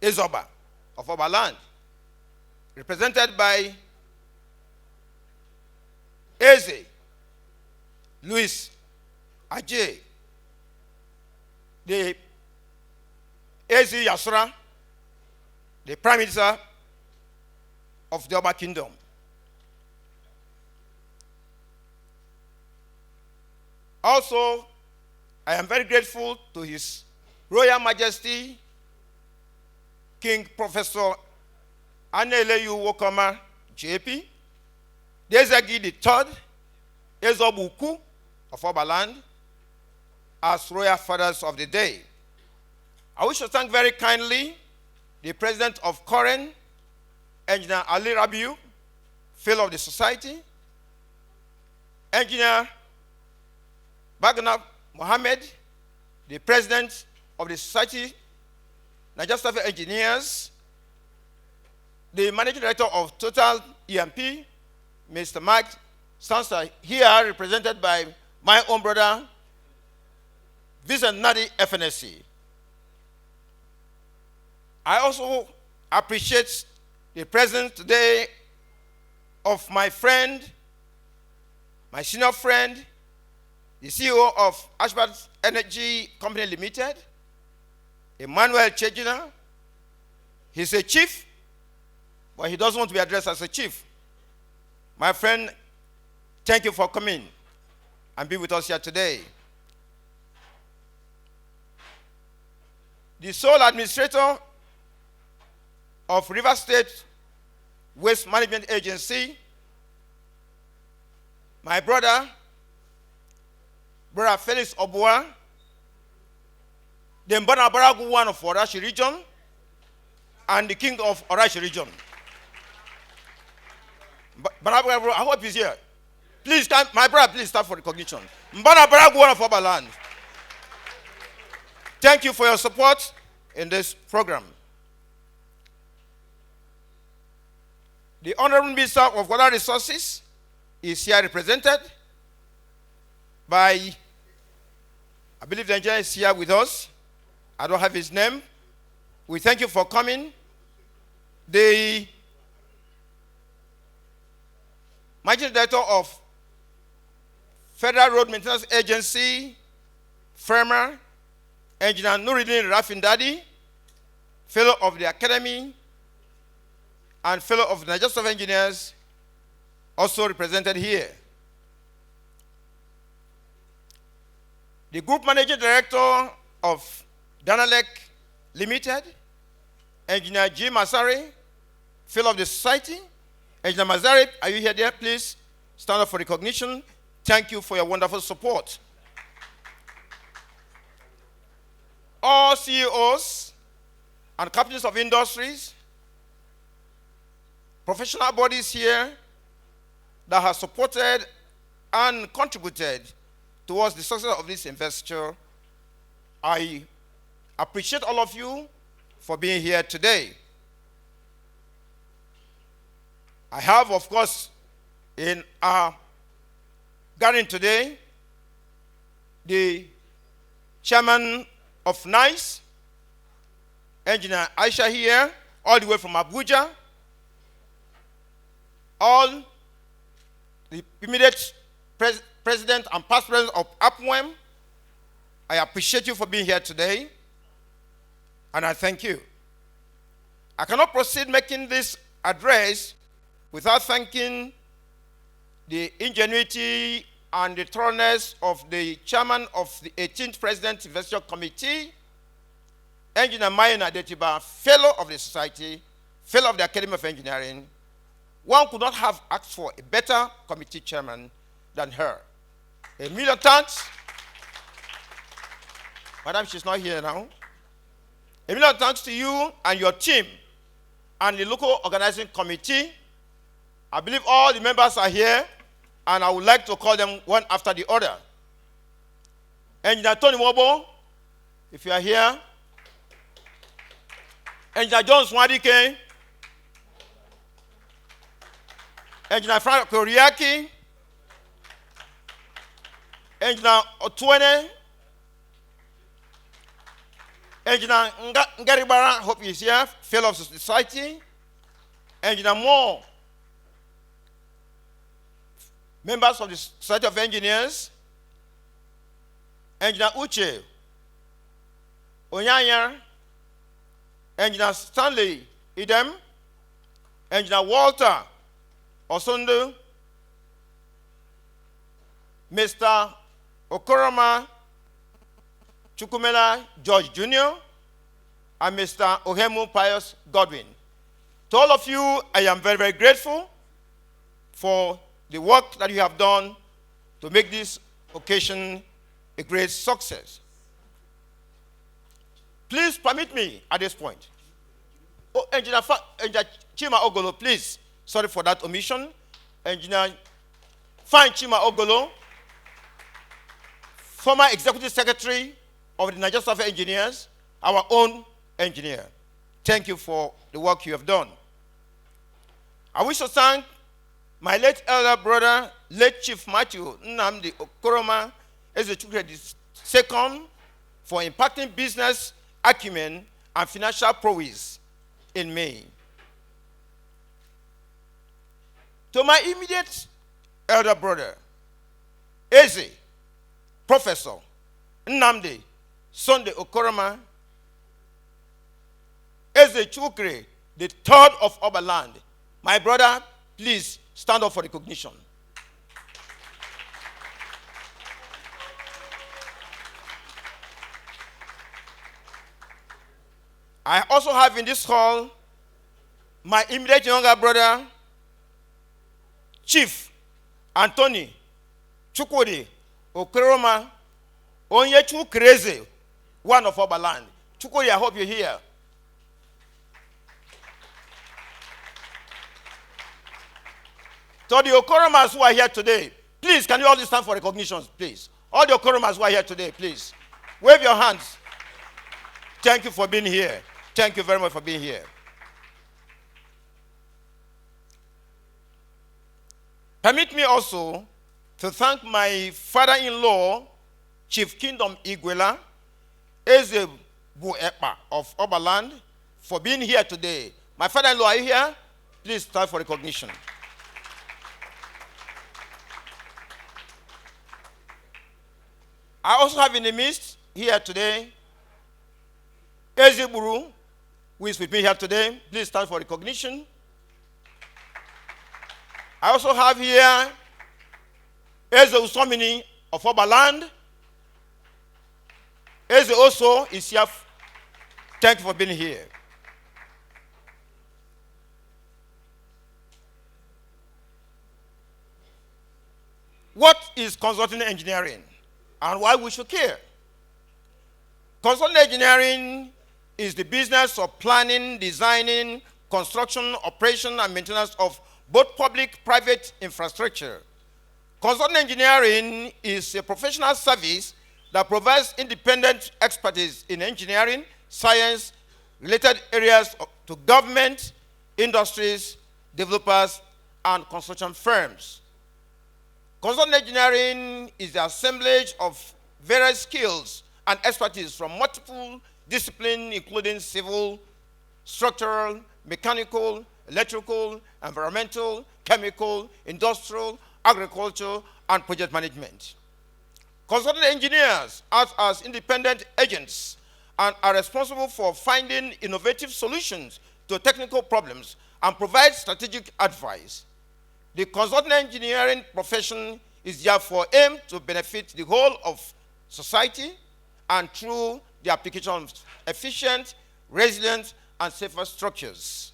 Ezoba of Oba land, represented by Eze Louis Ajay, the Eze Yasura, the Prime Minister of the Oba Kingdom. Also, I am very grateful to His Royal Majesty, King Professor Aneleyu Okoroma JP, Dezagi III, Ezobuku of Obaland, as Royal Fathers of the Day. I wish to thank very kindly the President of Koren, Engineer Ali Rabiu, Fellow of the Society, Engineer Bagna Mohammed, the President of the Society, Nigeria Staff Engineers, the Managing Director of Total EMP, Mr. Mike Sansa, here represented by my own brother, Vincent Nadi FNSE. I also appreciate the presence today of my friend, my senior friend, the CEO of Ashbat Energy Company Limited, Emmanuel Chejina. He's a chief, but he doesn't want to be addressed as a chief. My friend, thank you for coming and be with us here today. The sole administrator of River State Waste Management Agency, my brother Felix Obua, the Mbana Baragu one of Orashi region, and the king of Orashi region. I hope he's here. Please, my brother, please stand for recognition. Mbana Baragu one of Obaland. Thank you for your support in this program. The Honorable Minister of Water Resources is here represented by, I believe the engineer is here with us. I don't have his name. We thank you for coming. The Managing Director of Federal Road Maintenance Agency, FERMA, Engineer Nuruddin Rafindadi, Fellow of the Academy, and Fellow of the Nigeria Staff Engineers, also represented here. The Group Managing Director of Danalek Limited, Engineer G. Masari, Fellow of the Society. Engineer Masari, are you here there? Please stand up for recognition. Thank you for your wonderful support. All CEOs and captains of industries, professional bodies here, that has supported and contributed towards the success of this investiture. I appreciate all of you for being here today. I have, of course, in our gathering today, the chairman of NICE, Engineer Aisha here, all the way from Abuja, all the immediate president and past president of APWEM. I appreciate you for being here today, and I thank you. I cannot proceed making this address without thanking the ingenuity and the thoroughness of the chairman of the 18th President Investiture Committee, Engineer Mayina Detiba, fellow of the society, fellow of the Academy of Engineering. One could not have asked for a better committee chairman than her. A million thanks. Madam, she's not here now. A million thanks to you and your team and the local organizing committee. I believe all the members are here, and I would like to call them one after the other. Engineer Tony Wobo, if you are here. Engineer John Swadike. Engineer Frank Koriaki. Engineer Otwene. Engineer Ngaribara, hope he's here, fellow of the society. Engineer Moore, members of the Society of Engineers. Engineer Uche Onyanya, Engineer Stanley Idem, Engineer Walter Osundu, Mr. Okoroma Chukwulewa George Jr., and Mr. Ohemu Pius Godwin. To all of you, I am very, very grateful for the work that you have done to make this occasion a great success. Please permit me at this point. Oh, Engineer Chima Ogolo, please. Sorry for that omission. Engineer Fine Chima Ogolo, former Executive Secretary of the Nigeria Staff Engineers, our own engineer. Thank you for the work you have done. I wish to thank my late elder brother, late Chief Matthew Nnamdi Okoroma, as the second, for impacting business acumen and financial prowess in me. To my immediate elder brother, Eze, Professor Nnamdi Sunday Okoroma, Eze Chukre, the third of Oberland. My brother, please stand up for recognition. I also have in this hall my immediate younger brother, Chief Anthony Chukwudi Okoroma, Onye Chukreze, one of Oberland. Chukwudi, I hope you're here. So the Okoromas who are here today, please, can you all stand for recognition, please? All the Okoromas who are here today, please. Wave your hands. Thank you for being here. Thank you very much for being here. Permit me also to thank my father-in-law, Chief Kingdom Igwela, Eze Buekpa of Oberland, for being here today. My father-in-law, are you here? Please stand for recognition. I also have in the midst here today, Eze Buru, who is with me here today. Please stand for recognition. I also have here Eze Usomini of Oberland. Eze also is here. Thank you for being here. What is consulting engineering and why we should care? Consulting engineering is the business of planning, designing, construction, operation, and maintenance of both public-private infrastructure. Consulting engineering is a professional service that provides independent expertise in engineering, science, related areas to government, industries, developers, and construction firms. Consulting engineering is the assemblage of various skills and expertise from multiple disciplines, including civil, structural, mechanical, electrical, environmental, chemical, industrial, agriculture, and project management. Consulting engineers act as independent agents and are responsible for finding innovative solutions to technical problems and provide strategic advice. The consulting engineering profession is therefore aimed to benefit the whole of society and through the application of efficient, resilient, and safer structures.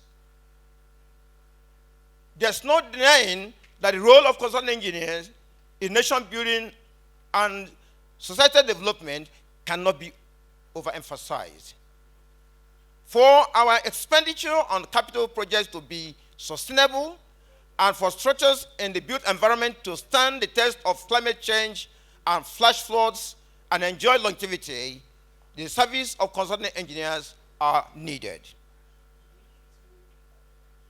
There's no denying that the role of consulting engineers in nation building and societal development cannot be overemphasized. For our expenditure on capital projects to be sustainable and for structures in the built environment to stand the test of climate change and flash floods and enjoy longevity, the service of consulting engineers are needed.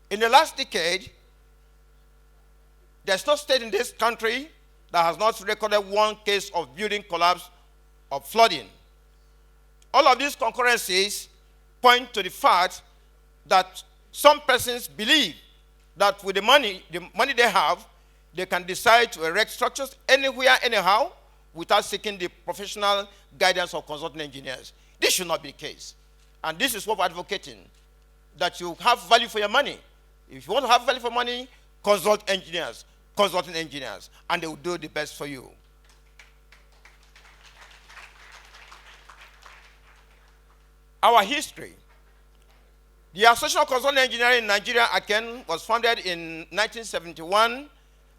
In the last decade, there's no state in this country that has not recorded one case of building collapse or flooding. All of these concurrencies point to the fact that some persons believe that with the money they have, they can decide to erect structures anywhere, anyhow, without seeking the professional guidance of consulting engineers. This should not be the case. And this is what we're advocating, that you have value for your money. If you want to have value for money, consult engineers, consulting engineers, and they will do the best for you. Our history. The Association of Consulting Engineering in Nigeria, Acen, was founded in 1971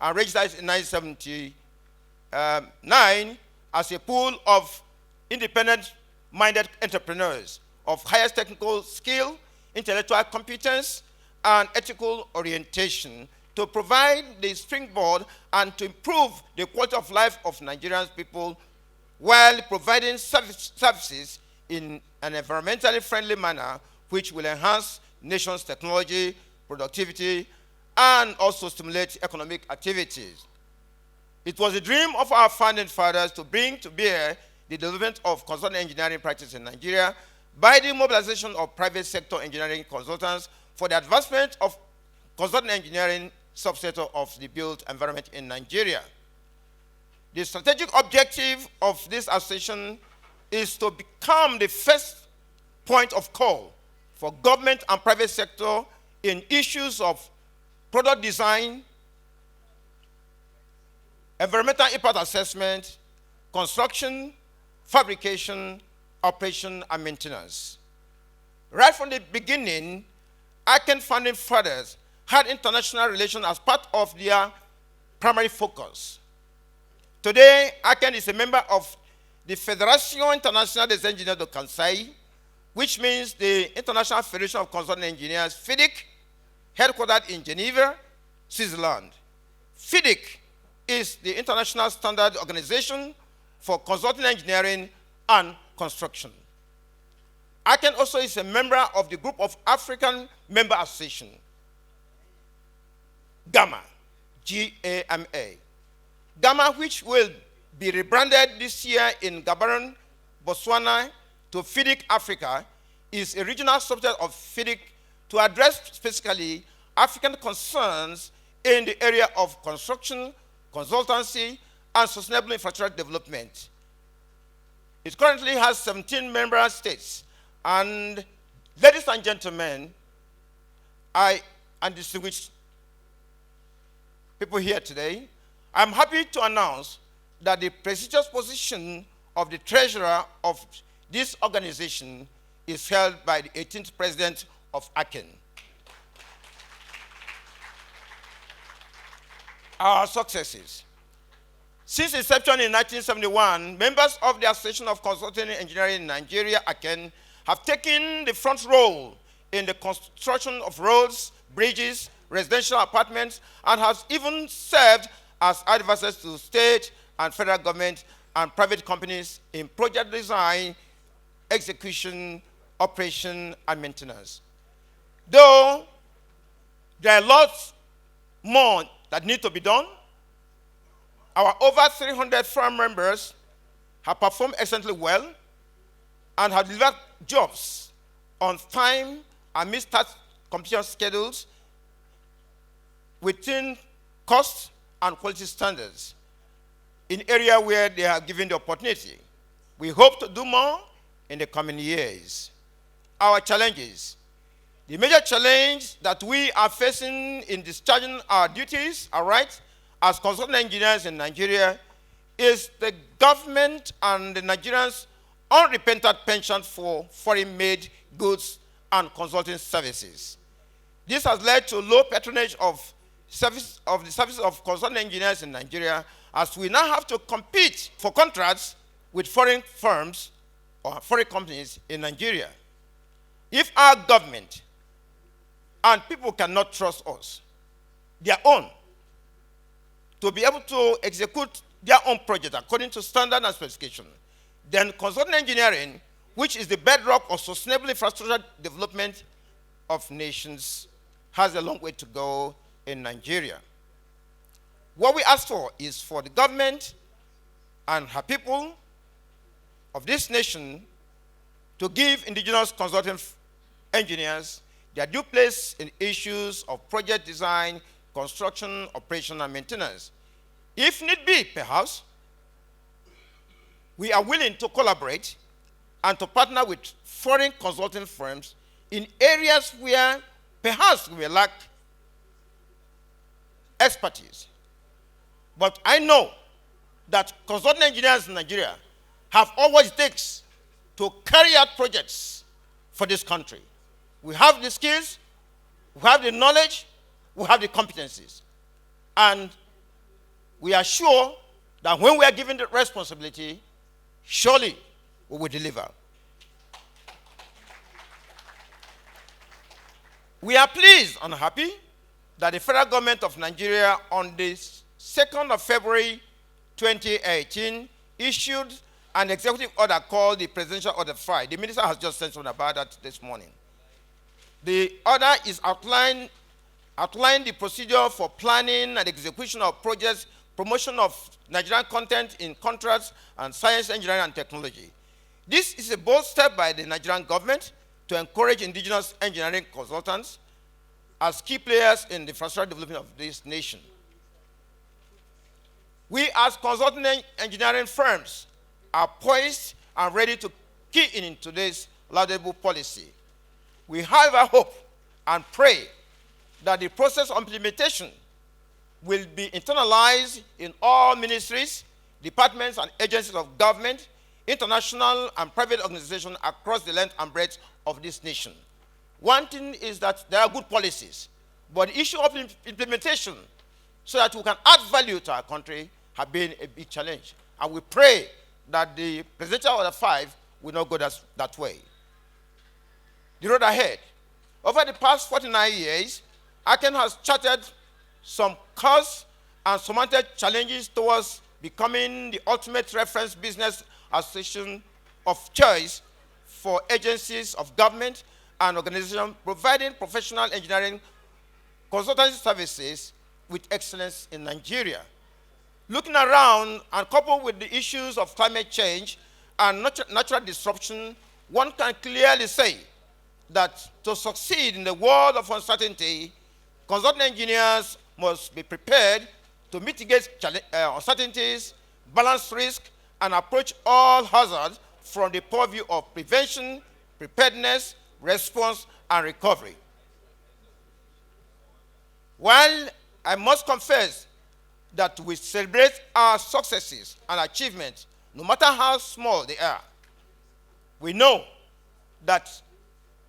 and registered in 1979 as a pool of independent-minded entrepreneurs of highest technical skill, intellectual competence, and ethical orientation to provide the springboard and to improve the quality of life of Nigerian people while providing services in an environmentally friendly manner which will enhance nation's technology, productivity, and also stimulate economic activities. It was a dream of our founding fathers to bring to bear the development of consulting engineering practice in Nigeria by the mobilization of private sector engineering consultants for the advancement of consulting engineering subsector of the built environment in Nigeria. The strategic objective of this association is to become the first point of call for government and private sector in issues of product design, environmental impact assessment, construction, fabrication, operation, and maintenance. Right from the beginning, Acen founding fathers had international relations as part of their primary focus. Today, Acen is a member of the Fédération Internationale des Ingénieurs de Conseil, which means the International Federation of Consulting Engineers, FIDIC, headquartered in Geneva, Switzerland. FIDIC is the international standard organization for consulting engineering and construction. Acen also is a member of the group of African member association, GAMA, G-A-M-A. GAMA, which will be rebranded this year in Gaborone, Botswana, to FIDIC Africa, is a regional subset of FIDIC to address specifically African concerns in the area of construction, consultancy, and sustainable infrastructure development. It currently has 17 member states. And ladies and gentlemen, and distinguished people here today, I'm happy to announce that the prestigious position of the treasurer of this organization is held by the 18th president of Acen. Our successes. Since inception in 1971, members of the Association of Consulting Engineering in Nigeria, Acen, have taken the front role in the construction of roads, bridges, residential apartments, and has even served as advisors to state and federal government and private companies in project design, execution, operation, and maintenance. Though there are lots more that need to be done, our over 300 firm members have performed excellently well and have delivered jobs on time and meet start completion schedules within cost and quality standards in areas where they are given the opportunity. We hope to do more in the coming years. Our challenges. The major challenge that we are facing in discharging our duties, our rights, as consultant engineers in Nigeria is the government and the Nigerians' unrepentant penchant for foreign-made goods and consulting services. This has led to low patronage of the service of consultant engineers in Nigeria, as we now have to compete for contracts with foreign firms or foreign companies in Nigeria. If our government and people cannot trust us, their own, to be able to execute their own project according to standard and specification, then consulting engineering, which is the bedrock of sustainable infrastructure development of nations, has a long way to go in Nigeria. What we ask for is for the government and her people of this nation to give indigenous consulting engineers their due place in issues of project design, construction, operation, and maintenance. If need be, perhaps, we are willing to collaborate and to partner with foreign consulting firms in areas where perhaps we may lack expertise. But I know that consulting engineers in Nigeria have all what it takes to carry out projects for this country. We have the skills, we have the knowledge, we have the competencies. And we are sure that when we are given the responsibility, surely we will deliver. We are pleased and happy that the federal government of Nigeria on the 2nd of February 2018 issued an executive order called the Presidential Order 5. The minister has just said something about that this morning. The order is outlined the procedure for planning and execution of projects, promotion of Nigerian content in contracts and science, engineering, and technology. This is a bold step by the Nigerian government to encourage indigenous engineering consultants as key players in the infrastructure development of this nation. We as consulting engineering firms are poised and ready to key in today's laudable policy. We however hope and pray that the process of implementation will be internalized in all ministries, departments, and agencies of government, international and private organizations across the length and breadth of this nation. One thing is that there are good policies, but the issue of implementation so that we can add value to our country have been a big challenge. And we pray that the Presidential Order 5 will not go that way. The road ahead. Over the past 49 years, Acen has charted some course and surmounted challenges towards becoming the ultimate reference business association of choice for agencies of government and organizations providing professional engineering consultancy services with excellence in Nigeria. Looking around and coupled with the issues of climate change and natural disruption, one can clearly say that to succeed in the world of uncertainty, consulting engineers must be prepared to mitigate uncertainties, balance risk, and approach all hazards from the point of view of prevention, preparedness, response, and recovery. While I must confess that we celebrate our successes and achievements, no matter how small they are, we know that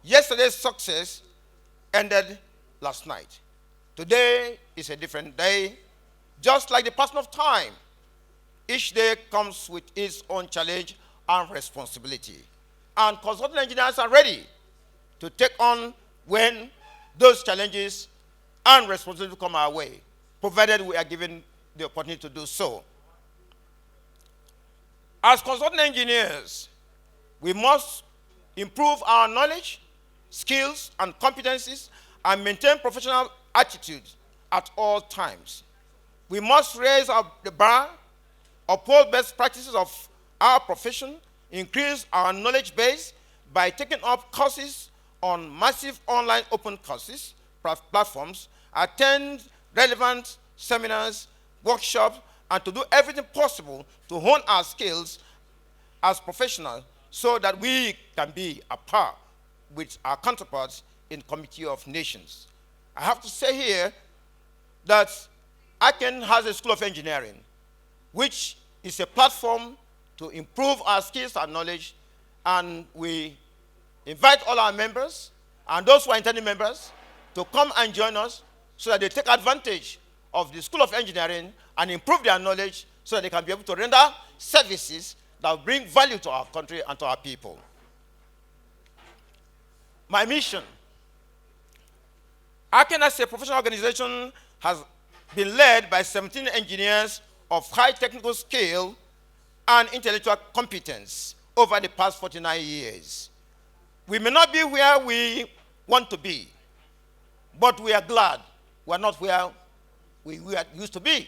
yesterday's success ended last night. Today is a different day. Just like the passing of time, each day comes with its own challenge and responsibility. And consulting engineers are ready to take on when those challenges and responsibility come our way, provided we are given the opportunity to do so. As consultant engineers, we must improve our knowledge, skills, and competencies, and maintain professional attitudes at all times. We must raise the bar, uphold best practices of our profession, increase our knowledge base by taking up courses on massive online open courses, platforms, attend relevant seminars, workshops, and to do everything possible to hone our skills as professionals so that we can be a par with our counterparts in Committee of Nations. I have to say here that Acen has a School of Engineering, which is a platform to improve our skills and knowledge, and we invite all our members and those who are intending members to come and join us so that they take advantage of the School of Engineering and improve their knowledge so that they can be able to render services that will bring value to our country and to our people. My mission. Acen as a professional organization has been led by 17 engineers of high technical skill and intellectual competence over the past 49 years. We may not be where we want to be, but we are glad we are not where we used to be.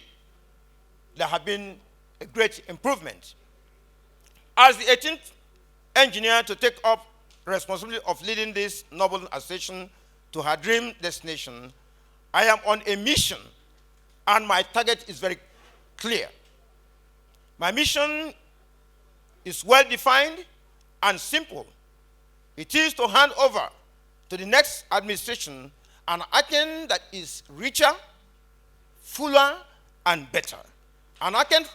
There have been a great improvement. As the 18th engineer to take up responsibility of leading this noble association to her dream destination, I am on a mission, and my target is very clear. My mission is well defined and simple. It is to hand over to the next administration an Acen that is richer, fuller, and better. An Acen.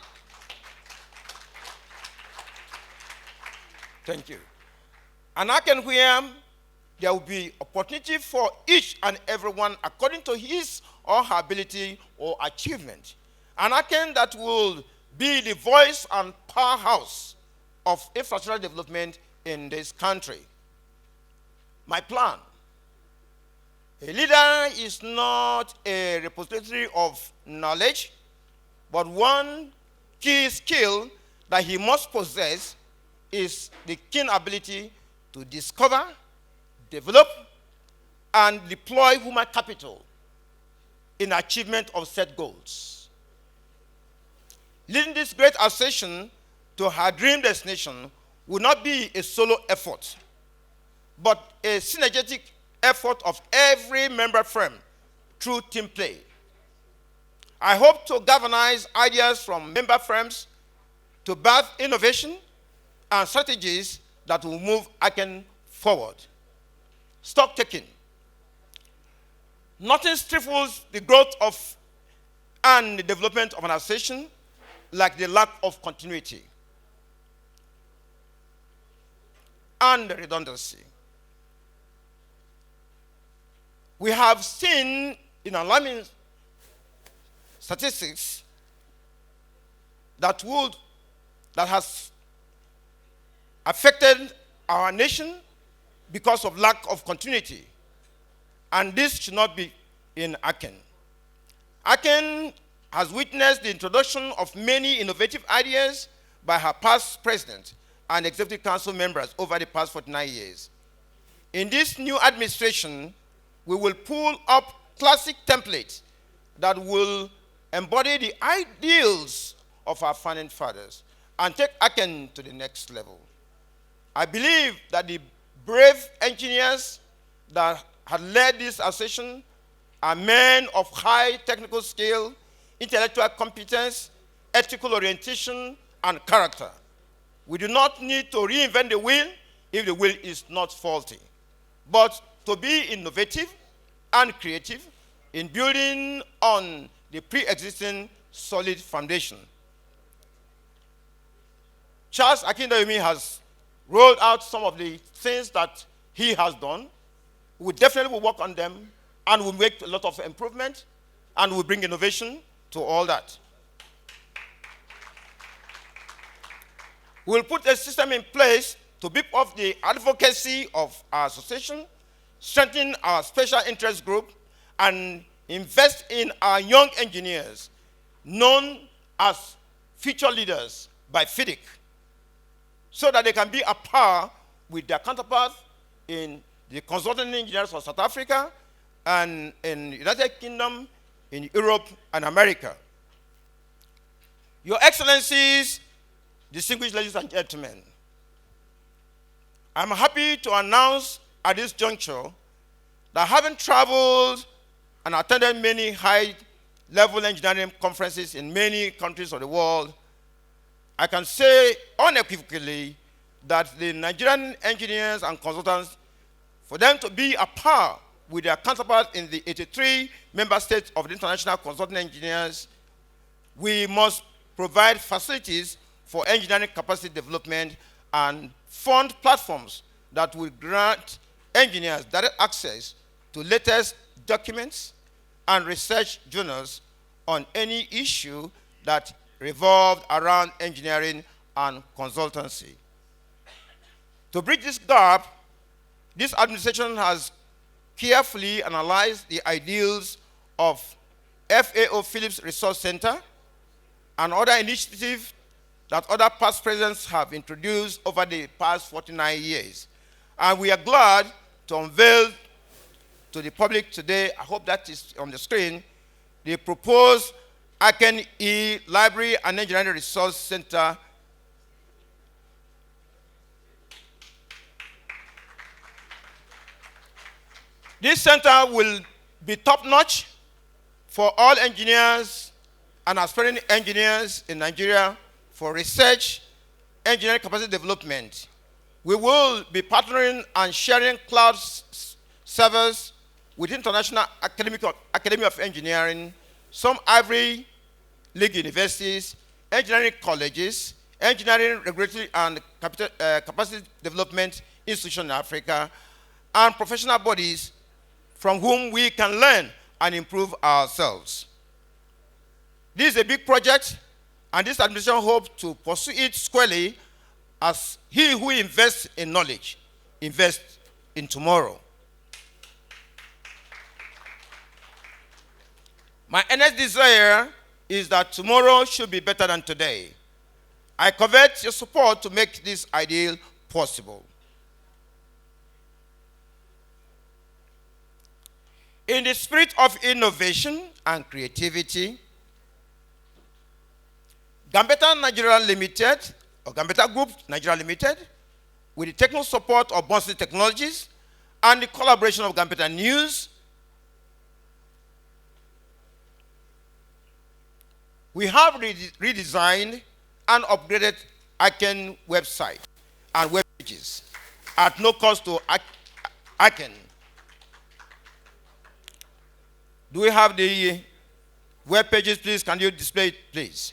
Thank you. An Acen where there will be opportunity for each and everyone according to his or her ability or achievement. An Acen that will be the voice and powerhouse of infrastructural development in this country. My plan. A leader is not a repository of knowledge, but one key skill that he must possess is the keen ability to discover, develop, and deploy human capital in achievement of set goals. Leading this great association to her dream destination will not be a solo effort, but a synergetic effort of every member firm through team play. I hope to galvanize ideas from member firms to birth innovation and strategies that will move Acen forward. Stock taking. Nothing stifles the growth of and the development of an association like the lack of continuity and redundancy. We have seen in alarming statistics that has affected our nation because of lack of continuity. And this should not be in Acen. Acen has witnessed the introduction of many innovative ideas by her past president and executive council members over the past 49 years. In this new administration, we will pull up classic templates that will embody the ideals of our founding fathers and take Acen to the next level. I believe that the brave engineers that had led this association are men of high technical skill, intellectual competence, ethical orientation, and character. We do not need to reinvent the wheel if the wheel is not faulty, but to be innovative and creative in building on the pre-existing solid foundation. Charles Akindoyomi has rolled out some of the things that he has done. We definitely will work on them, and we'll make a lot of improvement, and we'll bring innovation to all that. We'll put a system in place to beef up the advocacy of our association, strengthen our special interest group, and invest in our young engineers, known as future leaders by FIDIC, so that they can be a par with their counterparts in the consulting engineers of South Africa and in the United Kingdom, in Europe and America. Your Excellencies, distinguished ladies and gentlemen, I'm happy to announce at this juncture that having traveled and attended many high-level engineering conferences in many countries of the world, I can say unequivocally that the Nigerian engineers and consultants, for them to be a par with their counterparts in the 83 member states of the International Consulting Engineers, we must provide facilities for engineering capacity development and fund platforms that will grant engineers direct access to latest documents and research journals on any issue that revolved around engineering and consultancy. To bridge this gap, this administration has carefully analyzed the ideals of FAO Phillips Resource Center and other initiatives that other past presidents have introduced over the past 49 years. And we are glad to unveil to the public today, I hope that is on the screen, the proposed Acen Library and Engineering Resource Center. This center will be top-notch for all engineers and aspiring engineers in Nigeria for research, engineering capacity development. We will be partnering and sharing cloud servers with International Academy of Engineering, some Ivy League universities, engineering colleges, engineering regulatory and capacity development institutions in Africa, and professional bodies from whom we can learn and improve ourselves. This is a big project, and this administration hopes to pursue it squarely, as he who invests in knowledge invests in tomorrow. My earnest desire is that tomorrow should be better than today. I covet your support to make this ideal possible. In the spirit of innovation and creativity, Gambetta Nigeria Limited, or Gambetta Group Nigeria Limited, with the technical support of Bonsley Technologies and the collaboration of Gambetta News, we have redesigned and upgraded Acen website and web pages at no cost to Acen. Do we have the web pages, please? Can you display it, please?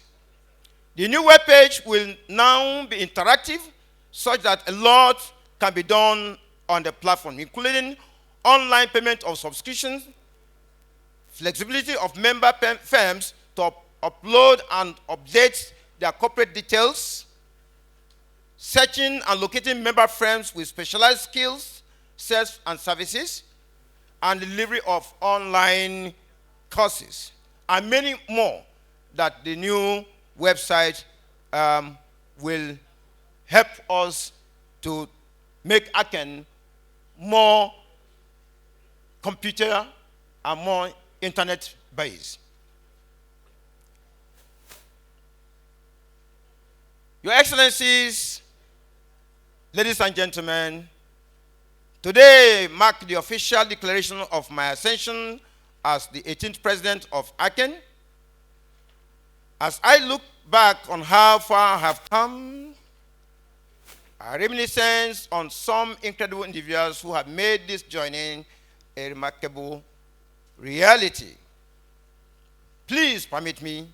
The new web page will now be interactive, such that a lot can be done on the platform, including online payment of subscriptions, flexibility of member firms to upload and update their corporate details, searching and locating member firms with specialized skills, sales and services, and delivery of online courses, and many more that the new website will help us to make Acen more computer and more internet-based. Your Excellencies, ladies and gentlemen, today marks the official declaration of my ascension as the 18th president of Acen. As I look back on how far I have come, I reminisce on some incredible individuals who have made this journey a remarkable reality. Please permit me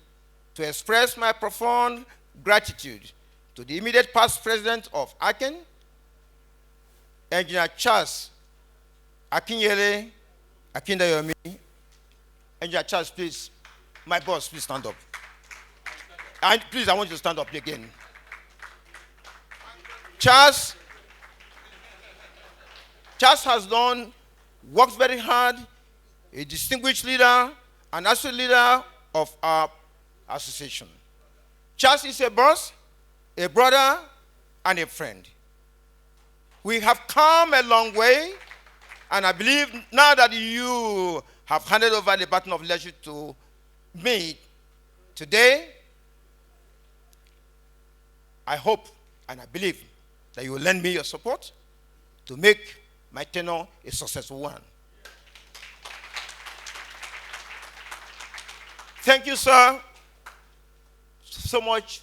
to express my profound gratitude to the immediate past president of Acen, Engineer Charles Akinyele Akindayomi. Engineer Charles, please, my boss, please stand up. And please, I want you to stand up again. Charles has worked very hard a distinguished leader, and also leader of our association. Charles is a boss, a brother, and a friend. We have come a long way, and I believe now that you have handed over the baton of leadership to me today, I hope and I believe that you will lend me your support to make my tenure a successful one. Thank you, sir, so much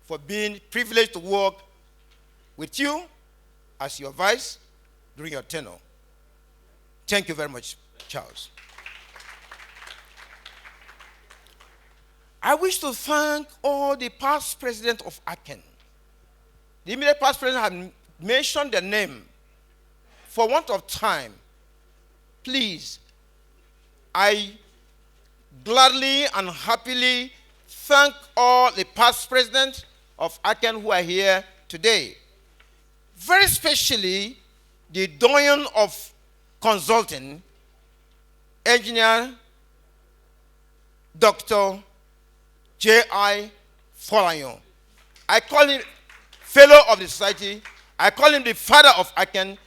for being privileged to work with you as your vice during your tenure. Thank you very much, Charles. I wish to thank all the past presidents of Acen. The immediate past president had mentioned their name. For want of time, please, I gladly and happily thank all the past presidents of Acen who are here today. Very especially the doyen of consulting, engineer Dr. J.I. Folayon. I call him fellow of the society. I call him the father of Acen.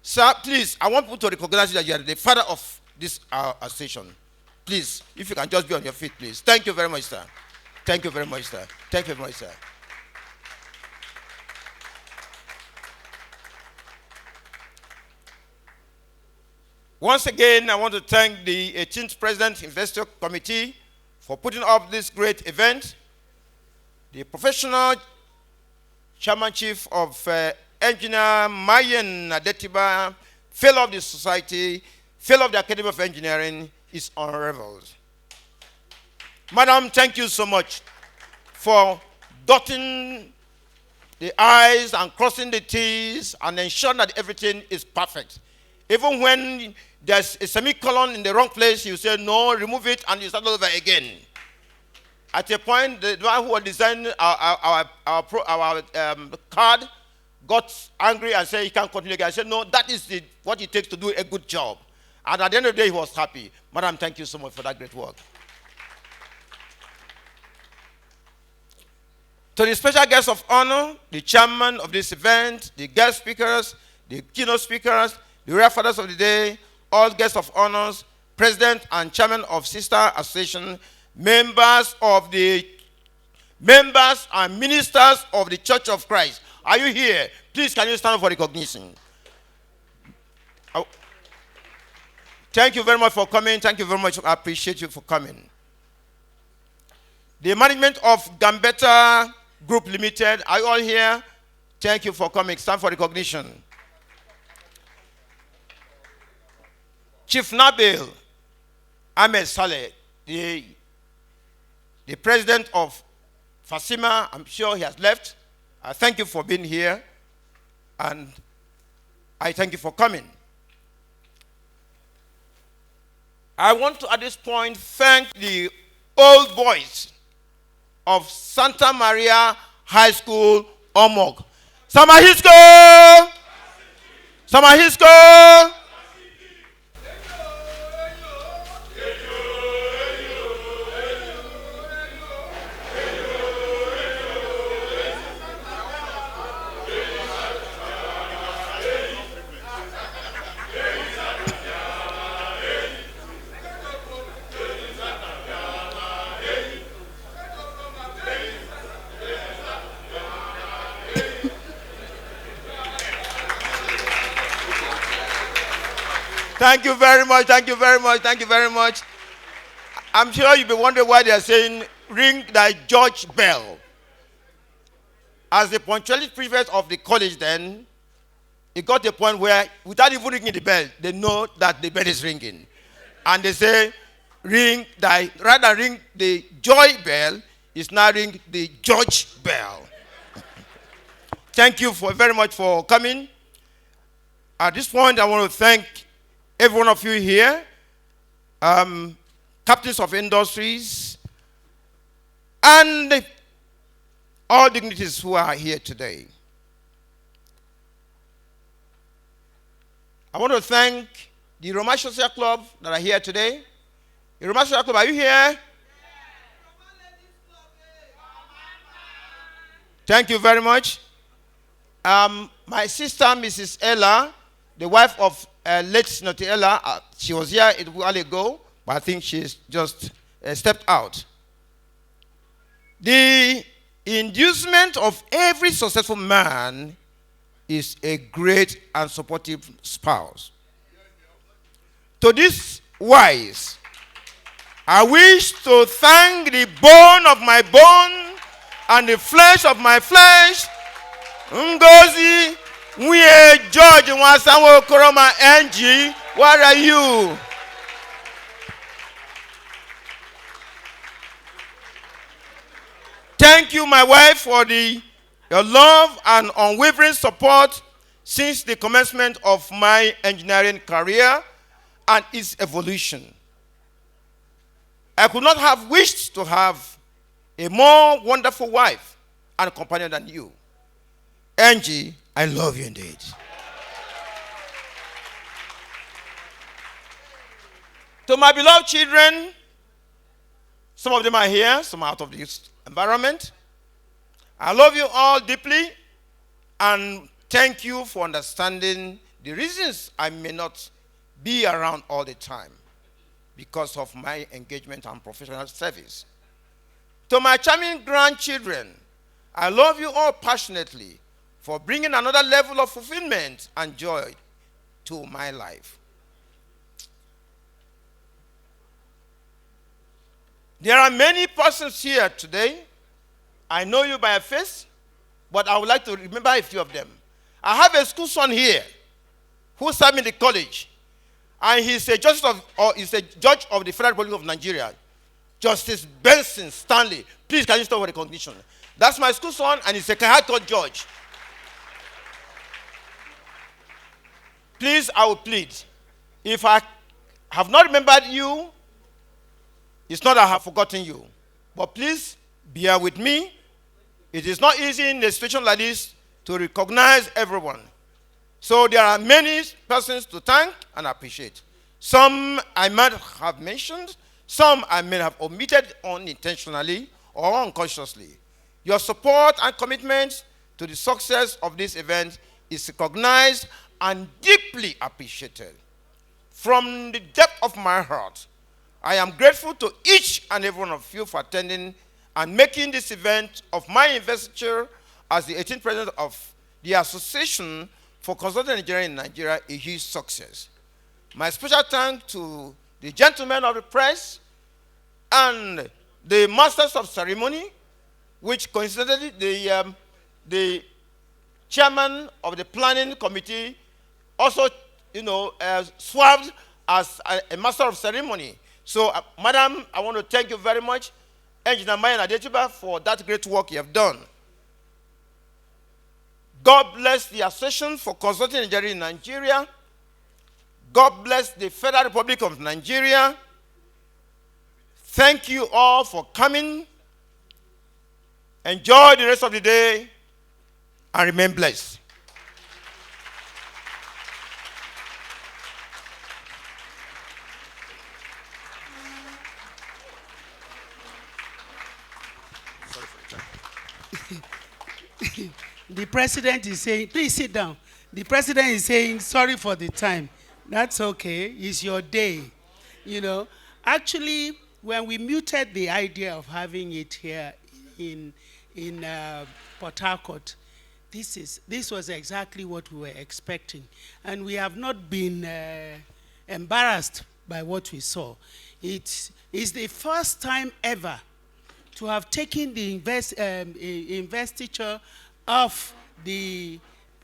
Sir, please, I want people to recognize you that you are the father of this association. Please, if you can just be on your feet, please. Thank you very much, sir. Thank you very much, sir. Thank you very much, sir. Once again, I want to thank the 18th President Investor Committee for putting up this great event, the professional chairman chief of engineer Mayen Adetiba, fellow of the society, fellow of the Academy of Engineering, is unraveled. Madam, thank you so much for dotting the I's and crossing the T's and ensuring that everything is perfect. Even when there's a semicolon in the wrong place, you say, no, remove it, and you start over again. At a point, the one who was designing our card got angry and said, he can't continue again. I said, no, that is what it takes to do a good job. And at the end of the day, he was happy. Madam, thank you so much for that great work. To the special guests of honor, the chairman of this event, the guest speakers, the keynote speakers, the royal fathers of the day, all guests of honors, president and chairman of sister association, members and ministers of the Church of Christ. Are you here? Please, can you stand up for recognition? Thank you very much for coming. Thank you very much. I appreciate you for coming. The management of Gambetta Group Limited, are you all here? Thank you for coming. Stand for recognition. Chief Nabil Ahmed Saleh, the president of FASIMA, I'm sure he has left. I thank you for being here, and I thank you for coming. I want to, at this point, thank the old boys of Santa Maria High School, Omog. Samahisco! Samahisco! Thank you very much, thank you very much, thank you very much. I'm sure you'll be wondering why they are saying, ring thy George bell. As the punctuality prefect of the college then, it got to a point where, without even ringing the bell, they know that the bell is ringing. And they say, ring thy, rather than ring the joy bell, it's now ring the George bell. Thank you very much for coming. At this point, I want to thank every one of you here, captains of industries, and all dignitaries who are here today. I want to thank the Roma Social Club that are here today. The Roma Social Club, are you here? Thank you very much. My sister, Mrs. Ella, the wife of late Senator Ella, she was here a while ago, but I think she's just stepped out. The inducement of every successful man is a great and supportive spouse. To this wise, I wish to thank the bone of my bone and the flesh of my flesh, Ngozi Nwunye George Nwasanwo Okoroma Engr. Where are you? Thank you, my wife, for your love and unwavering support since the commencement of my engineering career and its evolution. I could not have wished to have a more wonderful wife and companion than you. Angie, I love you indeed. To my beloved children, some of them are here, some are out of this environment. I love you all deeply and thank you for understanding the reasons I may not be around all the time because of my engagement and professional service. To my charming grandchildren, I love you all passionately for bringing another level of fulfillment and joy to my life. There are many persons here today. I know you by face, but I would like to remember a few of them. I have a school son here who served in the college, and he's a judge of the Federal Republic of Nigeria, Justice Benson Stanley. Please, can you stop for recognition? That's my school son, and he's a Harcourt judge. Please, I will plead. If I have not remembered you, it's not that I have forgotten you. But please, bear with me. It is not easy in a situation like this to recognize everyone. So there are many persons to thank and appreciate. Some I might have mentioned, some I may have omitted unintentionally or unconsciously. Your support and commitment to the success of this event is recognized and deeply appreciated. From the depth of my heart, I am grateful to each and every one of you for attending and making this event of my investiture as the 18th president of the Association for Consulting Engineering in Nigeria a huge success. My special thanks to the gentlemen of the press and the masters of ceremony, which coincidentally the chairman of the planning committee also, served as a master of ceremony. So, madam, I want to thank you very much, Engineer Mayan Adetiba, for that great work you have done. God bless the Association for Consulting Engineering in Nigeria. God bless the Federal Republic of Nigeria. Thank you all for coming. Enjoy the rest of the day and remain blessed. The president is saying, please sit down. The president is saying, sorry for the time. That's okay. It's your day. Actually, when we muted the idea of having it here in Port Harcourt, this was exactly what we were expecting. And we have not been embarrassed by what we saw. It is the first time ever to have taken the investiture of the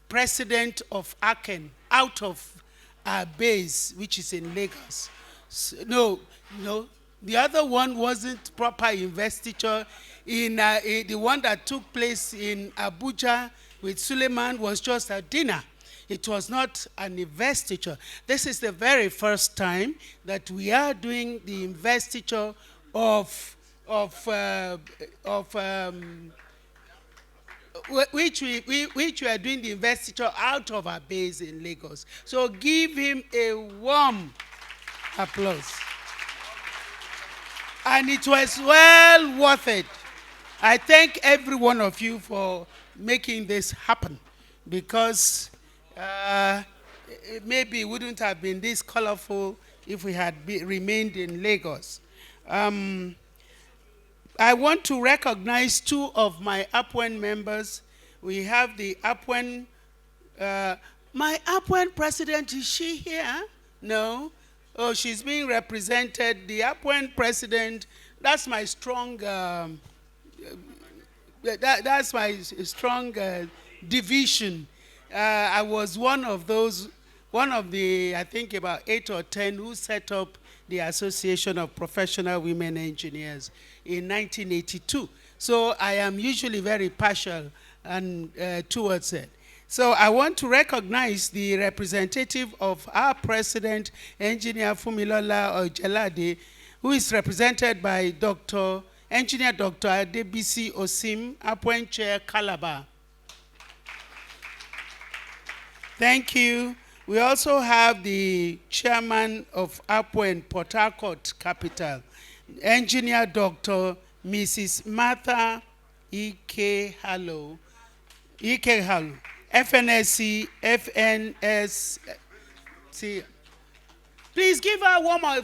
president of Acen out of our base, which is in Lagos. So, no, the other one wasn't proper investiture. In the one that took place in Abuja with Suleiman was just a dinner. It was not an investiture. This is the very first time that we are doing the investiture of which we are doing the investiture out of our base in Lagos. So give him a warm applause. And it was well worth it. I thank every one of you for making this happen, because maybe it wouldn't have been this colorful if we had remained in Lagos. I want to recognize two of my APWEN members. We have the APWEN, my APWEN president, is she here? No? Oh, she's being represented. The APWEN president, that's my strong, that's my strong division. I was one of the, I think about 8 or 10 who set up the Association of Professional Women Engineers in 1982. So I am usually very partial and towards it. So I want to recognize the representative of our president, Engineer Fumilola Ojelade, who is represented by Engineer Dr. Adebisi Osim, APWEN Chair, Calabar. Thank you. We also have the chairman of APWEN Port Harcourt Capital, Engineer Dr. Mrs. Martha Ike Hallow, FNSE, FNSE. Please give her one more.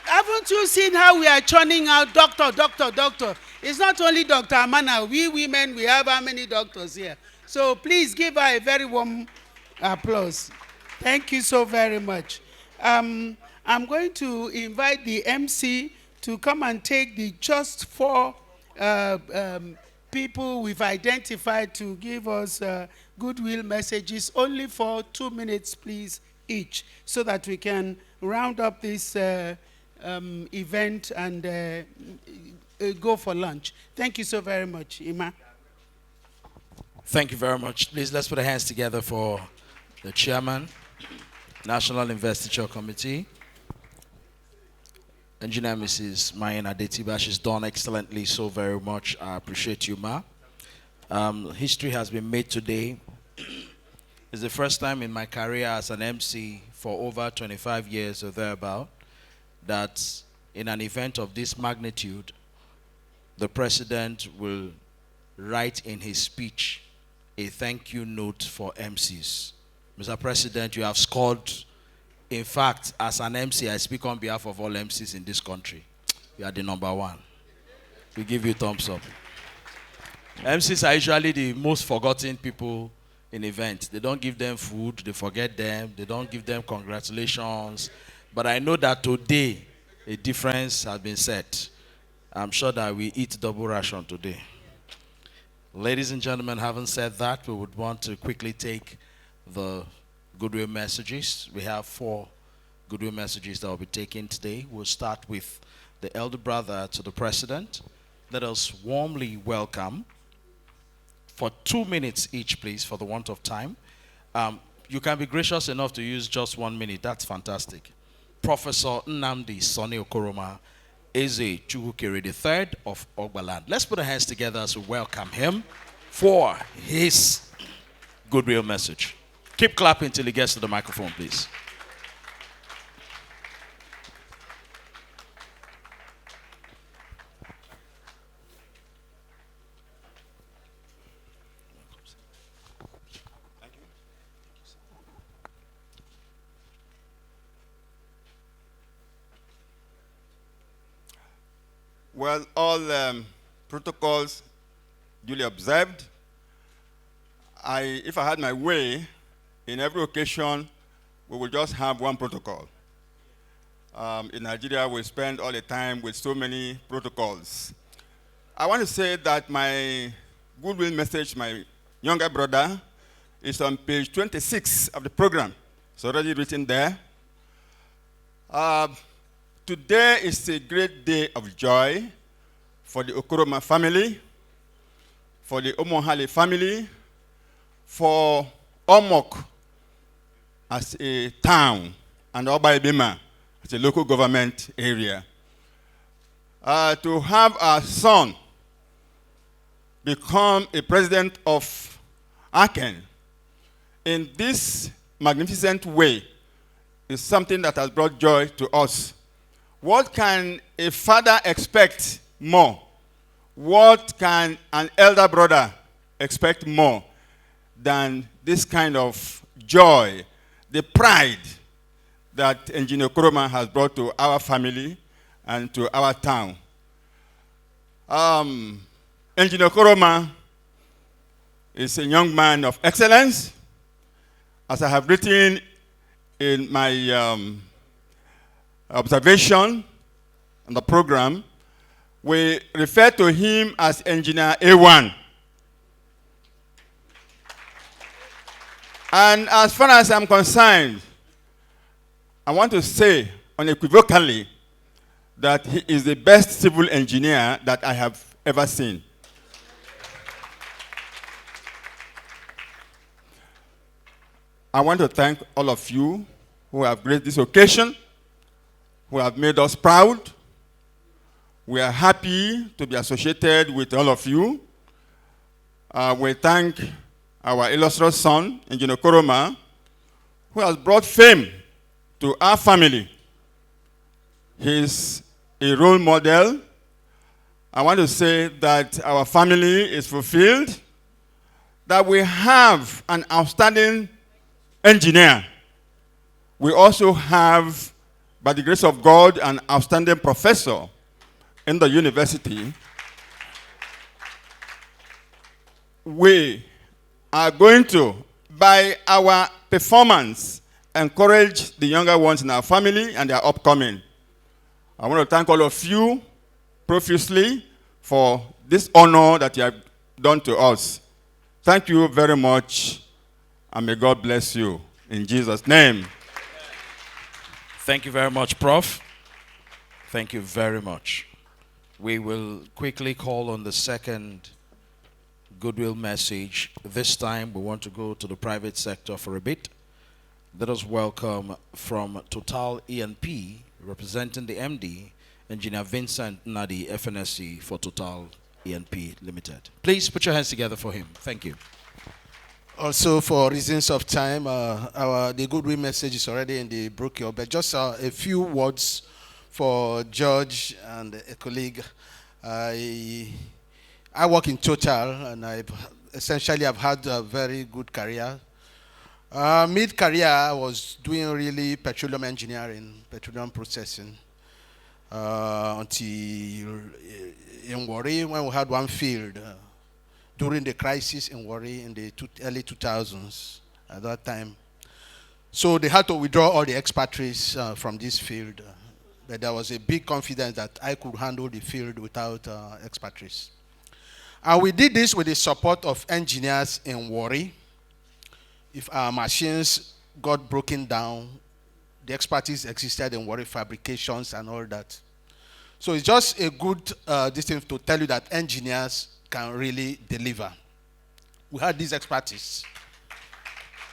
Haven't you seen how we are churning out doctor? It's not only Dr. Amana. We women, we have how many doctors here? So please give her a very warm applause. Thank you so very much. I'm going to invite the MC to come and take the just 4 people we've identified to give us goodwill messages, only for 2 minutes, please, each, so that we can round up this event and go for lunch. Thank you so very much, Ima. Thank you very much. Please, let's put our hands together for the chairman, National Investiture Committee, Engineer Mrs. Mayena Adetiba. She's done excellently, so very much. I appreciate you, Ma. History has been made today. It's the first time in my career as an MC for over 25 years or thereabout that in an event of this magnitude, the president will write in his speech a thank you note for MCs. Mr. President, you have scored. In fact, as an MC, I speak on behalf of all MCs in this country. You are the #1. We give you thumbs up. MCs are usually the most forgotten people in events. They don't give them food, they forget them, they don't give them congratulations. But I know that today, a difference has been set. I'm sure that we eat double ration today. Ladies and gentlemen, having said that, we would want to quickly take the goodwill messages. We have 4 goodwill messages that will be taken today. We'll start with the elder brother to the president. Let us warmly welcome, for 2 minutes each, please, for the want of time. You can be gracious enough to use just 1 minute. That's fantastic. Professor Nnamdi Sonny Okoroma, Eze Chukwulewa III of Ogbaland. Let's put our hands together as we welcome him for his goodwill message. Keep clapping till he gets to the microphone, please. Well, all protocols duly observed. If I had my way, in every occasion, we will just have one protocol. In Nigeria, we spend all the time with so many protocols. I want to say that my goodwill message, my younger brother, is on page 26 of the program. It's already written there. Today is a great day of joy for the Okoroma family, for the Omohale family, for Omok as a town, and Oba Ibima as a local government area. To have our son become a president of Acen in this magnificent way is something that has brought joy to us. What can a father expect more? What can an elder brother expect more than this kind of joy, the pride that Engineer Okoroma has brought to our family and to our town? Engineer Okoroma is a young man of excellence. As I have written in my observation on the program, we refer to him as Engineer A1. And as far as I'm concerned, I want to say unequivocally that he is the best civil engineer that I have ever seen. I want to thank all of you who have graced this occasion, who have made us proud. We are happy to be associated with all of you. We thank our illustrious son, Engineer Okoroma, who has brought fame to our family. He is a role model. I want to say that our family is fulfilled, that we have an outstanding engineer. We also have, by the grace of God, an outstanding professor in the university. We are going to, by our performance, encourage the younger ones in our family and their upcoming. I want to thank all of you profusely for this honor that you have done to us. Thank you very much, and may God bless you. In Jesus' name. Thank you very much, Prof. Thank you very much. We will quickly call on the second goodwill message. This time we want to go to the private sector for a bit. Let us welcome from Total E&P, representing the MD, Engineer Vincent Nadi, FNSE for Total E&P Limited. Please put your hands together for him. Thank you. Also, for reasons of time, the goodwill message is already in the brochure, but just a few words for George and a colleague. I work in Total, and I've had a very good career. Mid-career, I was doing really petroleum engineering, petroleum processing, until in Warri, when we had one field, during the crisis in Warri in the early 2000s at that time. So they had to withdraw all the expatriates from this field. But there was a big confidence that I could handle the field without expatriates. And we did this with the support of engineers in Warri. If our machines got broken down, the expertise existed in Warri fabrications and all that. So it's just a good thing to tell you that engineers can really deliver. We had this expertise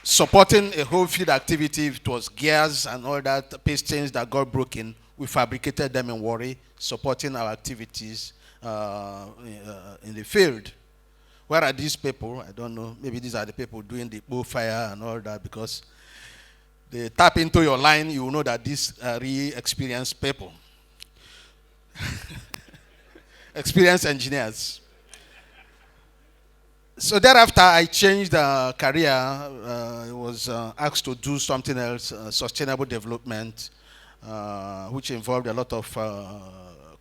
supporting a whole field activity. It was gears and all that, pistons that got broken. We fabricated them in Warri, supporting our activities in the field. Where are these people? I don't know. Maybe these are the people doing the bow fire and all that, because they tap into your line, you will know that these are really experienced people. Experienced engineers. So thereafter, I changed career. I was asked to do something else, sustainable development, which involved a lot of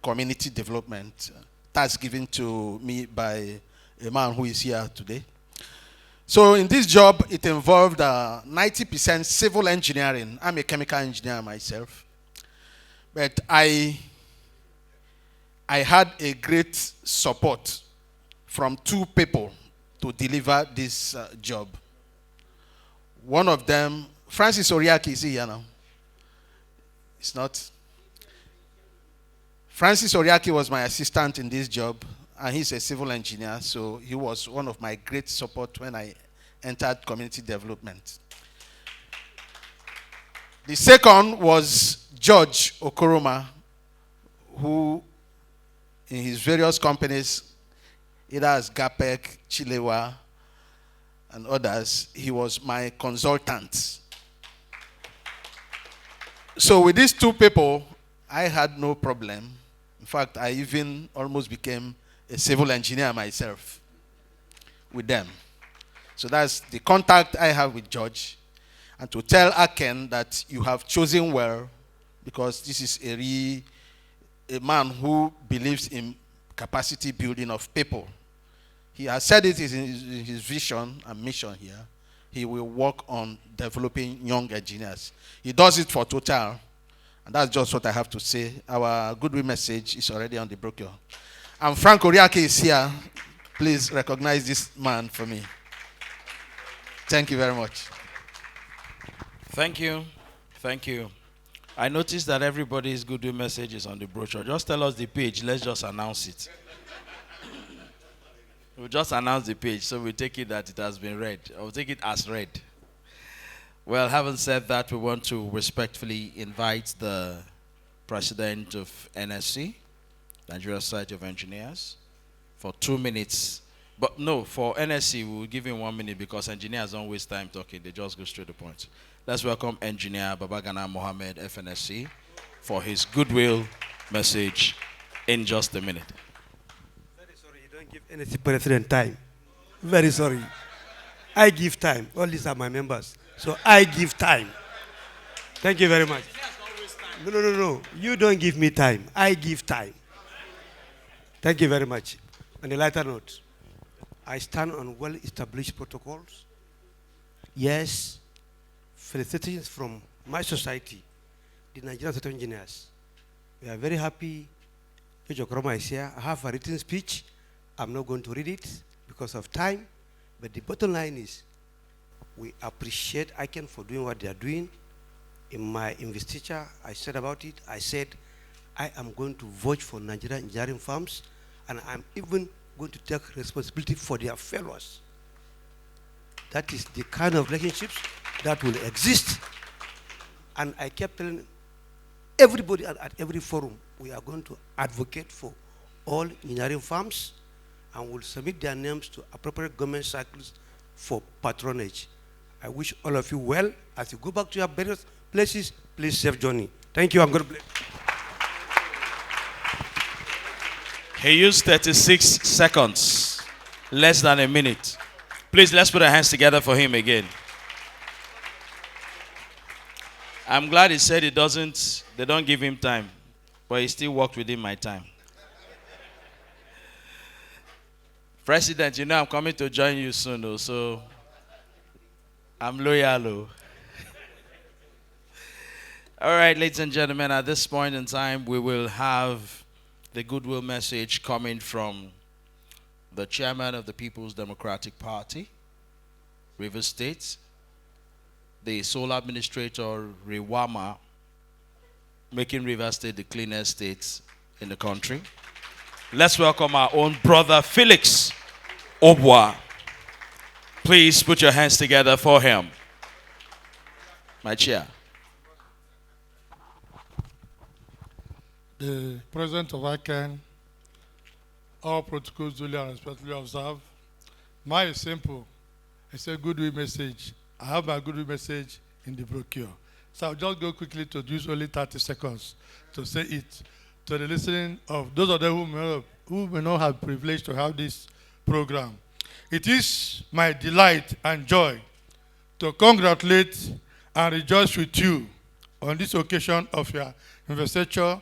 community development, tasks given to me by a man who is here today. So in this job, it involved 90% civil engineering. I'm a chemical engineer myself. But I had a great support from two people to deliver this job. One of them, Francis Oriaki, is here now? It's not. Francis Oriaki was my assistant in this job, and he's a civil engineer, so he was one of my great support when I entered community development. The second was George Okoroma, who in his various companies either as GAPEC, Chukwulewa, and others. He was my consultant. So with these two people, I had no problem. In fact, I even almost became a civil engineer myself with them. So that's the contact I have with George. And to tell Acen that you have chosen well, because this is a man who believes in capacity building of people. He has said it in his vision and mission here. He will work on developing young engineers. He does it for Total. And that's just what I have to say. Our goodwill message is already on the brochure. And Frank Oriake is here. Please recognize this man for me. Thank you very much. Thank you. Thank you. I noticed that everybody's goodwill message is on the brochure. Just tell us the page. Let's just announce it. We'll just announce the page, so we take it that it has been read. Or we'll take it as read. Well, having said that, we want to respectfully invite the president of FNSE, Nigeria Society of Engineers, for 2 minutes. But no, for FNSE, we'll give him 1 minute because engineers don't waste time talking. They just go straight to the point. Let's welcome Engineer Babagana Mohammed, FNSE, for his goodwill message in just a minute. Very sorry, you don't give FNSE president time. Very sorry. I give time. All these are my members. So I give time. Thank you very much. No. You don't give me time. I give time. Thank you very much. On a lighter note, I stand on well-established protocols. Yes, felicitations from my society, the Nigerian Society of Engineers. We are very happy Judge Okoroma is here. I have a written speech. I'm not going to read it because of time. But the bottom line is, we appreciate Acen for doing what they are doing. In my investiture, I said about it. I said, I am going to vote for Nigerian engineering firms, and I'm even going to take responsibility for their failures. That is the kind of relationships that will exist. And I kept telling everybody at every forum, we are going to advocate for all engineering firms and will submit their names to appropriate government cycles for patronage. I wish all of you well. As you go back to your various places, please safe journey. Thank you. I'm going to play. He used 36 seconds, less than a minute. Please, let's put our hands together for him again. I'm glad he said they don't give him time, but he still worked within my time. President, you know I'm coming to join you soon, so I'm loyal. All right, ladies and gentlemen, at this point in time, we will have the goodwill message coming from the chairman of the People's Democratic Party, Rivers State, the sole administrator, Rewama, making Rivers State the cleanest state in the country. Let's welcome our own brother, Felix Obwa. Please put your hands together for him. My chair. The President of Acen, all protocols duly and respectfully observed. Mine is simple. It's a goodwill message. I have my goodwill message in the brochure. So I'll just go quickly to use only 30 seconds to say it to the listening of those of them who may not have privilege to have this program. It is my delight and joy to congratulate and rejoice with you on this occasion of your investiture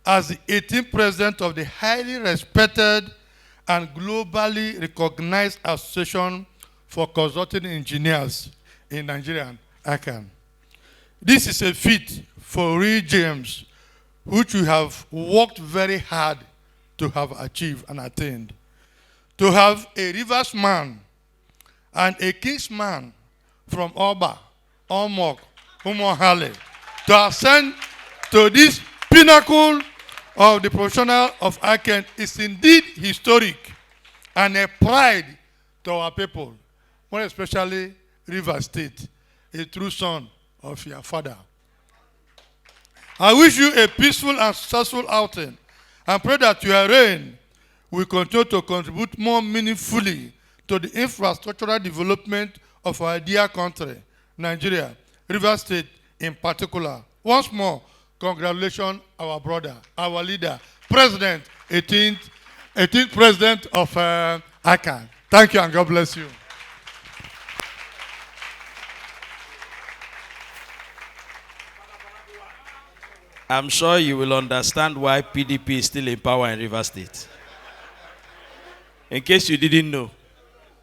as the 18th president of the highly respected and globally recognized Association for Consulting Engineers in Nigeria, Acen. This is a feat for real James, which we have worked very hard to have achieved and attained. To have a Rivers man and a King's man from Oba, Omok, Umuahale, to ascend to this pinnacle of the professional of Acen is indeed historic and a pride to our people, more especially Rivers State, a true son of your father. I wish you a peaceful and successful outing and pray that your reign will continue to contribute more meaningfully to the infrastructural development of our dear country, Nigeria, Rivers State in particular. Once more, congratulations, our brother, our leader, President, 18th President of Acen. Thank you and God bless you. I'm sure you will understand why PDP is still in power in Rivers State. In case you didn't know,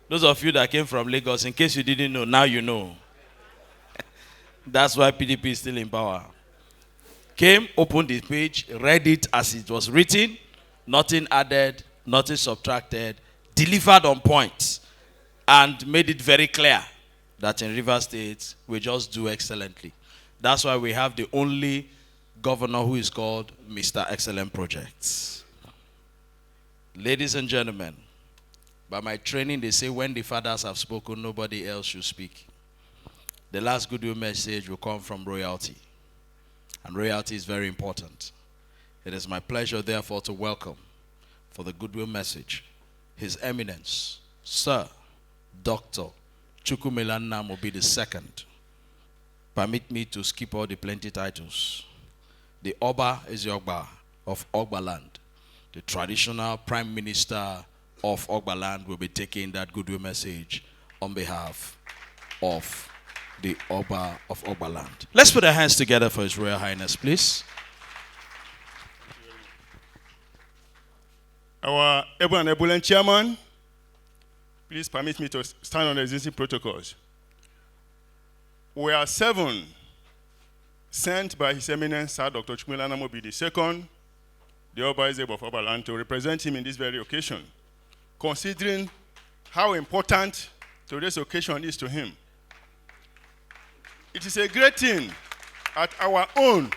those of you that came from Lagos, in case you didn't know, now you know. That's why PDP is still in power. Came, opened the page, read it as it was written, nothing added, nothing subtracted, delivered on point, and made it very clear that in Rivers State, we just do excellently. That's why we have the only governor who is called Mr. Excellent Projects. Ladies and gentlemen, by my training, they say when the fathers have spoken, nobody else should speak. The last goodwill message will come from royalty. And royalty is very important. It is my pleasure, therefore, to welcome for the goodwill message His Eminence, Sir Dr. Chukwulewa will be the second. Permit me to skip all the plenty titles. The Oba Eziogba of Ogbaland, the traditional Prime Minister of Ogbaland, will be taking that goodwill message on behalf of the Oba of Ogbaland. Let's put our hands together for His Royal Highness, please. Our able and ebullient chairman, please permit me to stand on the existing protocols. We are 7 sent by His Eminence, Sir Dr. Chukwulewa Mobi II, the Oba Ezebo of Ogbaland, to represent him in this very occasion, considering how important today's occasion is to him. It is a great thing at our own.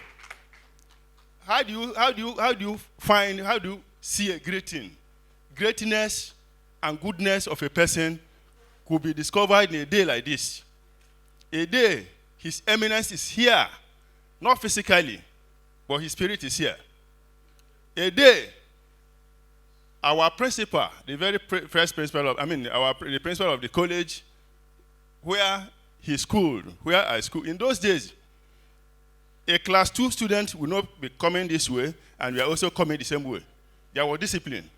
How do you see a great thing? Greatness and goodness of a person could be discovered in a day like this. A day His Eminence is here, not physically, but his spirit is here. A day, our principal, the very first principal of, the principal of the college, where he schooled, where I schooled. In those days, a class 2 student would not be coming this way, and we are also coming the same way. There was discipline.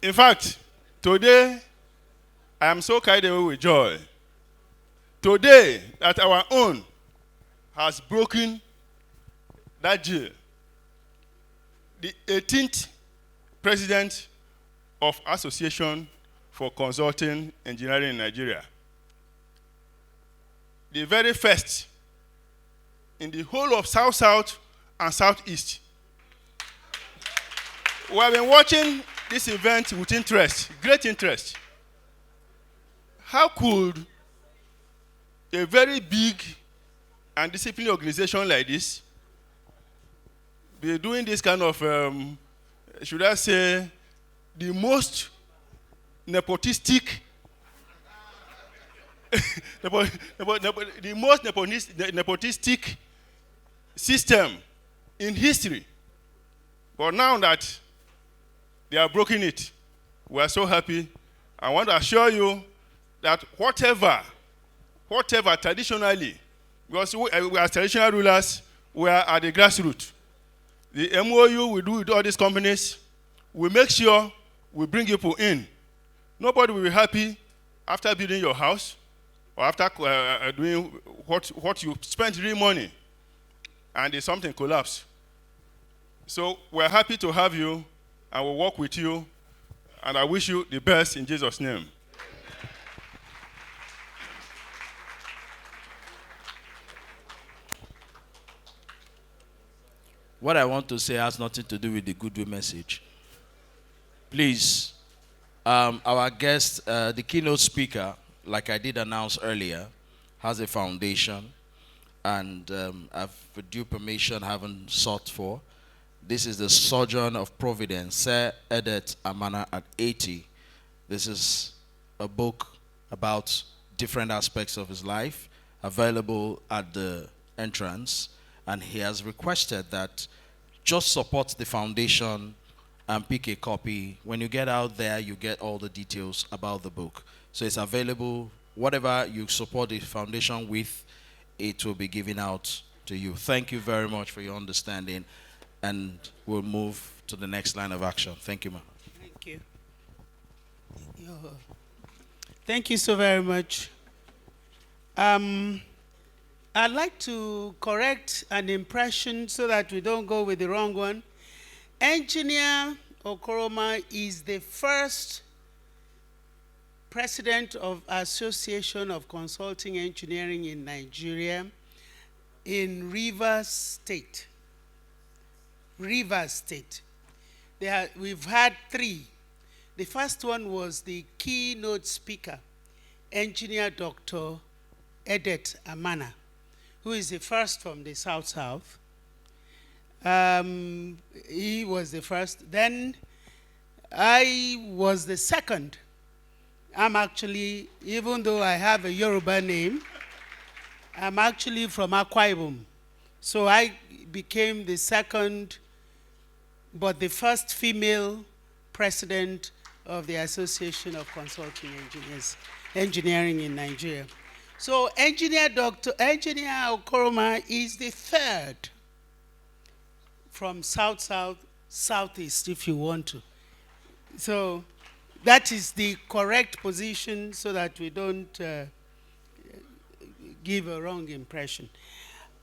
In fact, today, I am so carried away with joy. Today, that our own has broken that jail. The 18th president of Association for Consulting Engineering in Nigeria. The very first in the whole of South-South and Southeast. We have been watching this event with interest, great interest. How could a very big and disciplined organization like this be doing this kind of, should I say, the most nepotistic, the most nepotistic system in history? But now that they are broken it, we are so happy. I want to assure you that whatever traditionally, because we are traditional rulers, we are at the grassroots. The MOU we do with all these companies, we make sure we bring people in. Nobody will be happy after building your house or after doing what you spent real money and if something collapse. So we're happy to have you and we'll work with you, and I wish you the best in Jesus' name. What I want to say has nothing to do with the goodwill message. Please, our guest, the keynote speaker, like I did announce earlier, has a foundation, and I've, with due permission, haven't sought for. This is the Sojourn of Providence, Sir Edet Amana at 80. This is a book about different aspects of his life, available at the entrance. And he has requested that just support the foundation and pick a copy. When you get out there, you get all the details about the book. So it's available. Whatever you support the foundation with, it will be given out to you. Thank you very much for your understanding, and we'll move to the next line of action. Thank you, ma'am. Thank you. Thank you so very much. I'd like to correct an impression so that we don't go with the wrong one. Engineer Okoroma is the first president of Association of Consulting Engineering in Nigeria in Rivers State. Rivers State. We've had 3. The first one was the keynote speaker, Engineer Dr. Edet Amana, who is the first from the South-South. He was the first. Then I was the second. I'm actually, even though I have a Yoruba name, I'm actually from Akwa Ibom. So I became the second, but the first female president of the Association of Consulting Engineering in Nigeria. So Engineer Okoroma is the third from South-South, Southeast, if you want to. So that is the correct position so that we don't give a wrong impression.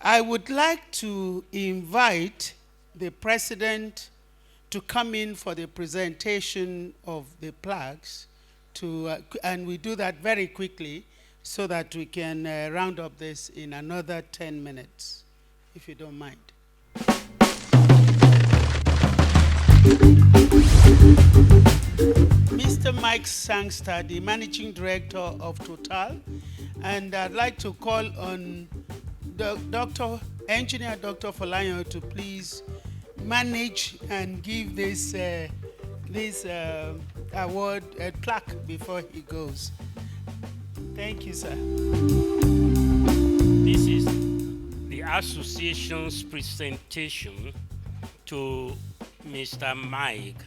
I would like to invite the president to come in for the presentation of the plaques, and we do that very quickly so that we can round up this in another 10 minutes, if you don't mind. Mr. Mike Sangster, the Managing Director of Total, and I'd like to call on Engineer Dr. Folayan to please manage and give this award a plaque before he goes. Thank you, sir. This is the association's presentation to Mr. Mike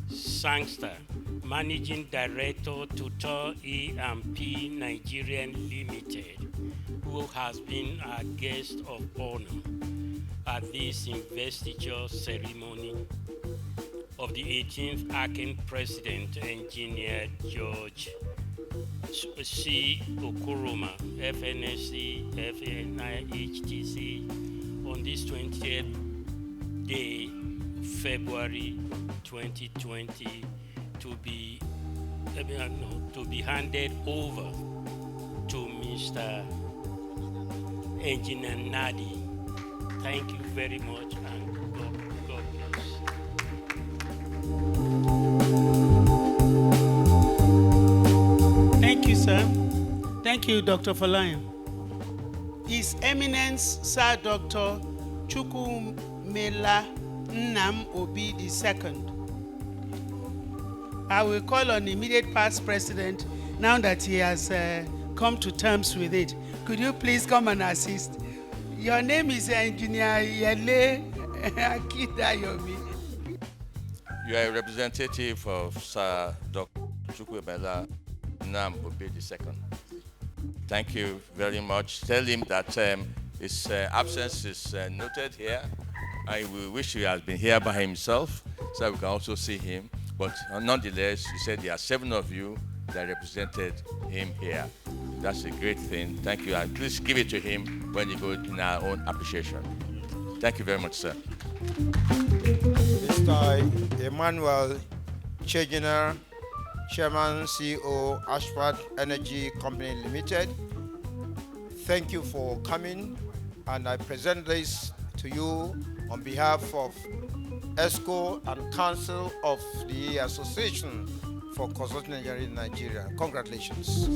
Sangster, Managing Director, Total E&P Nigerian Limited, who has been our guest of honor at this investiture ceremony of the 18th Acen President, Engineer George C. Okoroma, FNSE, FNIHTC, on this 20th day, February 2020, to be handed over to Mr. Engineer Nadi. Thank you very much, and God bless. Thank you, sir. Thank you, Dr. Folayan. His Eminence, Sir Dr. Chukwulewa Nnam Obi II. I will call on immediate past president now that he has come to terms with it. Could you please come and assist? Your name is Engineer Yele Akidayomi. You are a representative of Sir Dr. Chukwulewa Nnam Obi II. Thank you very much. Tell him that his absence is noted here. We wish he had been here by himself so that we can also see him. But nonetheless, you said there are 7 of you that represented him here. That's a great thing. Thank you. And please give it to him when you go in our own appreciation. Thank you very much, sir. Mr. Emmanuel Chejiner, Chairman, CEO, Ashford Energy Company Limited. Thank you for coming, and I present this to you on behalf of ESCO and Council of the Association for Consulting Engineering in Nigeria. Congratulations.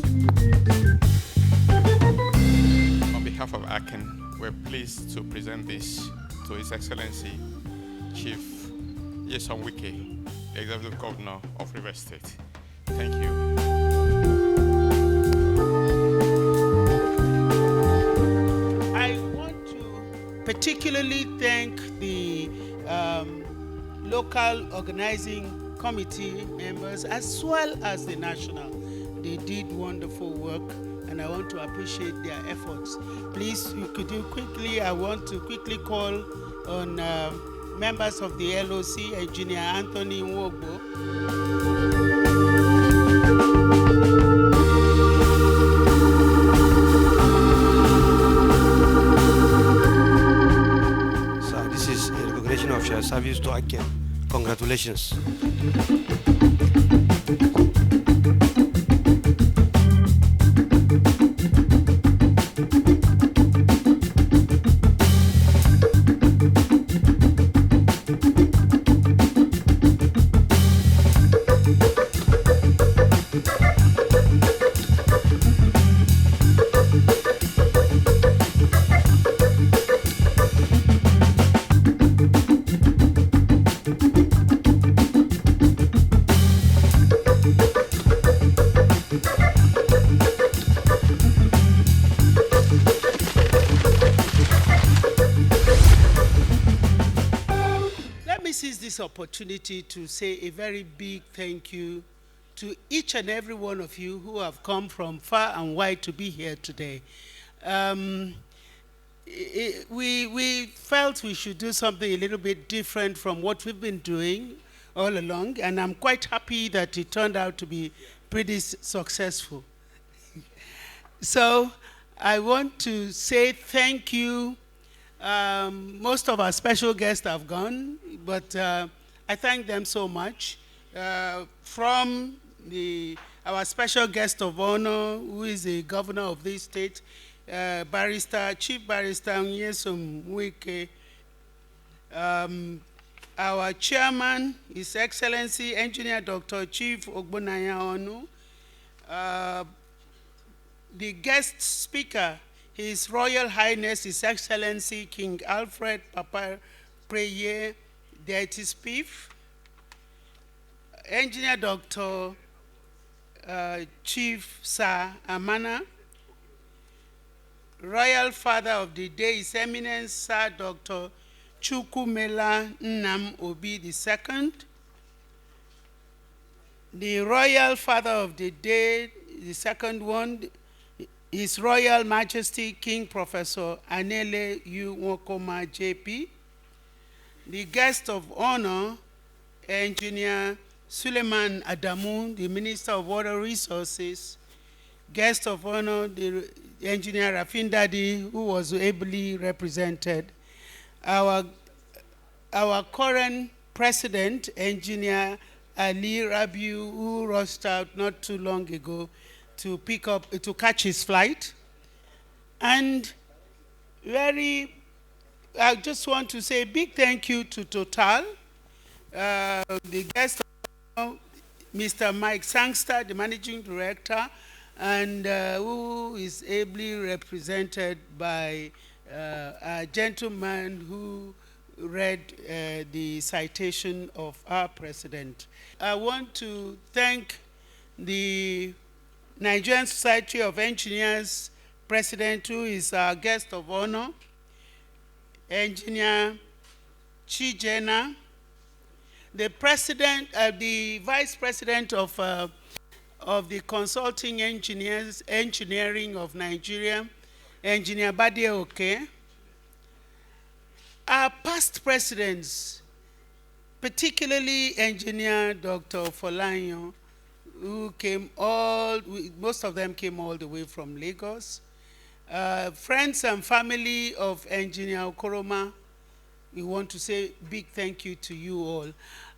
On behalf of Acen, we're pleased to present this to His Excellency Chief Nyesom Wike, the Executive Governor of Rivers State. Thank you. I want to particularly thank the local organizing committee members as well as the national. They did wonderful work, and I want to appreciate their efforts. Please, I want to quickly call on members of the LOC, Engineer Anthony Nwogbo. So this is a recognition of your service to Acen. Congratulations. Opportunity to say a very big thank you to each and every one of you who have come from far and wide to be here today. We felt we should do something a little bit different from what we've been doing all along, and I'm quite happy that it turned out to be pretty successful. So I want to say thank you. Most of our special guests have gone, but I thank them so much. From our special guest of honor, who is the governor of this state, Chief Barrister Nyesom Wike, our chairman, His Excellency Engineer Dr. Chief Ogbonaya Onu, the guest speaker, His Royal Highness, His Excellency King Alfred Papa Preye Deities Pif, Engineer Dr. Chief Sir Amana, Royal Father of the Day, His Eminence Sir Dr. Chukwulewa Nnam Obi II, the Royal Father of the Day, the second one, His Royal Majesty King Professor Anele U. Nwokoma JP, the guest of honor, Engineer Suleiman Adamu, the Minister of Water Resources, guest of honor, the Engineer Rafin Dadi, who was ably represented, our current President, Engineer Ali Rabiu, who rushed out not too long ago to catch his flight. And I just want to say a big thank you to Total, the guest, Mr. Mike Sangster, the Managing Director, and who is ably represented by a gentleman who read the citation of our President. I want to thank the Nigerian Society of Engineers President, who is our guest of honor, Engineer Chijena, the President, the Vice President of the Consulting Engineering of Nigeria, Engineer Bade Oke, our past presidents, particularly Engineer Dr. Folanyo, who most of them came all the way from Lagos. Friends and family of Engineer Okoroma, we want to say big thank you to you all.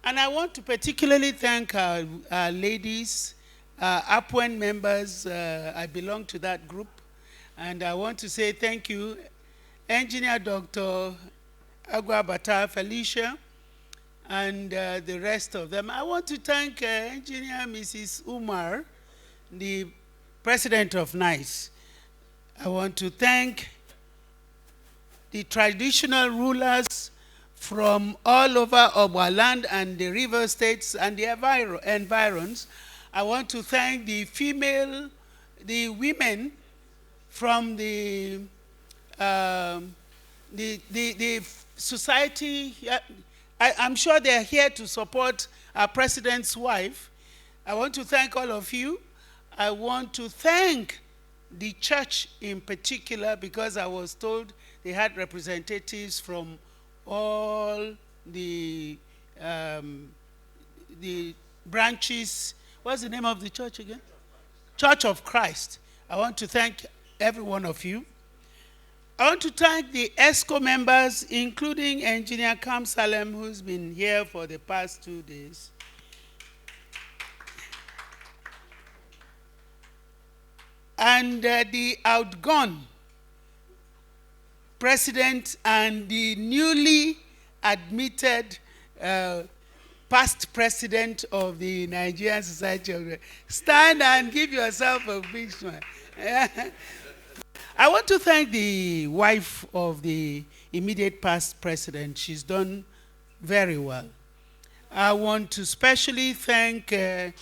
And I want to particularly thank our ladies, APWEN members. I belong to that group. And I want to say thank you, Engineer Dr. Agwabata Felicia, and the rest of them. I want to thank Engineer Mrs. Umar, the President of NICE. I want to thank the traditional rulers from all over our land and the river states and the environs. I want to thank the women from the the society, I'm sure they're here to support our president's wife. I want to thank all of you. I want to thank the church in particular, because I was told they had representatives from all the branches. What's the name of the church again? Church of Christ. I want to thank every one of you. I want to thank the ESCO members, including Engineer Kam Salem, who's been here for the past 2 days. And the outgone president and the newly admitted past president of the Nigerian Society. Stand and give yourself a big smile. I want to thank the wife of the immediate past president. She's done very well. I want to specially thank Lady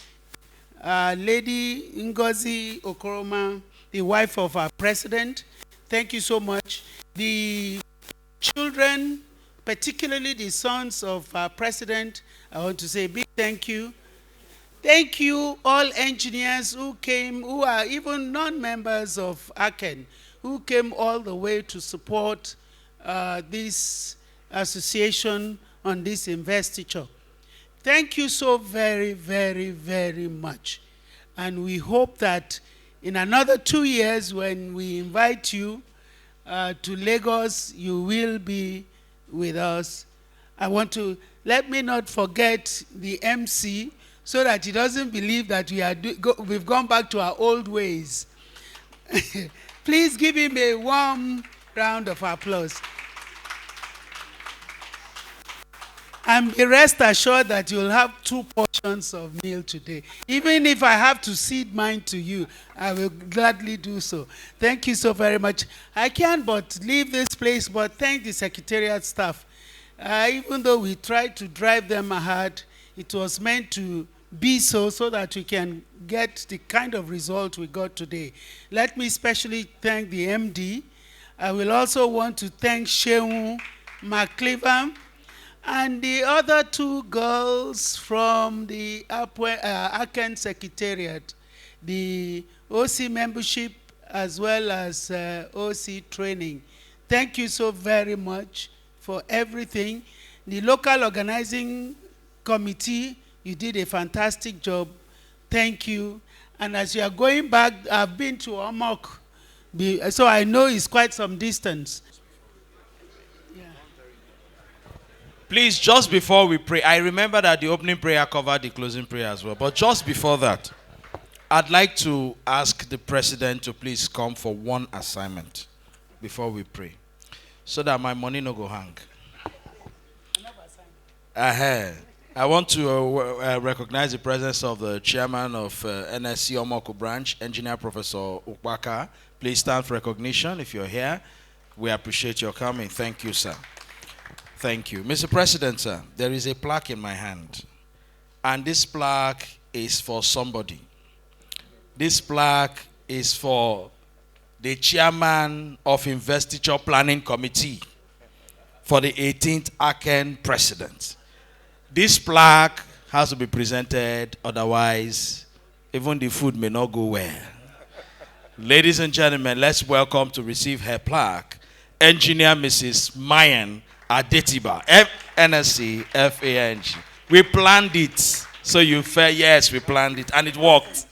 Ngozi Okoroma, the wife of our president. Thank you so much. The children, particularly the sons of our president, I want to say a big thank you. Thank you, all engineers who came, who are even non-members of Acen, who came all the way to support this association on this investiture. Thank you so very, very, very much. And we hope that in another 2 years, when we invite you to Lagos, you will be with us. I want to, let me not forget the MC, so that he doesn't believe that we've gone back to our old ways. Please give him a warm round of applause. And be rest assured that you'll have 2 portions of meal today. Even if I have to cede mine to you, I will gladly do so. Thank you so very much. I can't but leave this place, but thank the secretariat staff. Even though we tried to drive them hard, it was meant to be so that we can get the kind of result we got today. Let me especially thank the MD. I will also want to thank Shehu McCleaver and the other 2 girls from the Acen Secretariat, the OC membership as well as OC training. Thank you so very much for everything. The local organizing committee, you did a fantastic job. Thank you. And as you are going back, I've been to Omok, so I know it's quite some distance. Please, just before we pray, I remember that the opening prayer covered the closing prayer as well. But just before that, I'd like to ask the president to please come for one assignment before we pray, so that my money no go hang. I want to recognize the presence of the chairman of FNSE Omoko branch, Engineer Professor Ukwaka. Please stand for recognition if you're here. We appreciate your coming. Thank you, sir. Thank you. Mr. President, sir, there is a plaque in my hand. And this plaque is for somebody. This plaque is for the chairman of Investiture Planning Committee for the 18th Acen president. This plaque has to be presented, otherwise even the food may not go well. Ladies and gentlemen, let's welcome to receive her plaque, Engineer Mrs. Mayan Adetiba, FNSE, FANG. We planned it, so you felt, yes, we planned it, and it worked.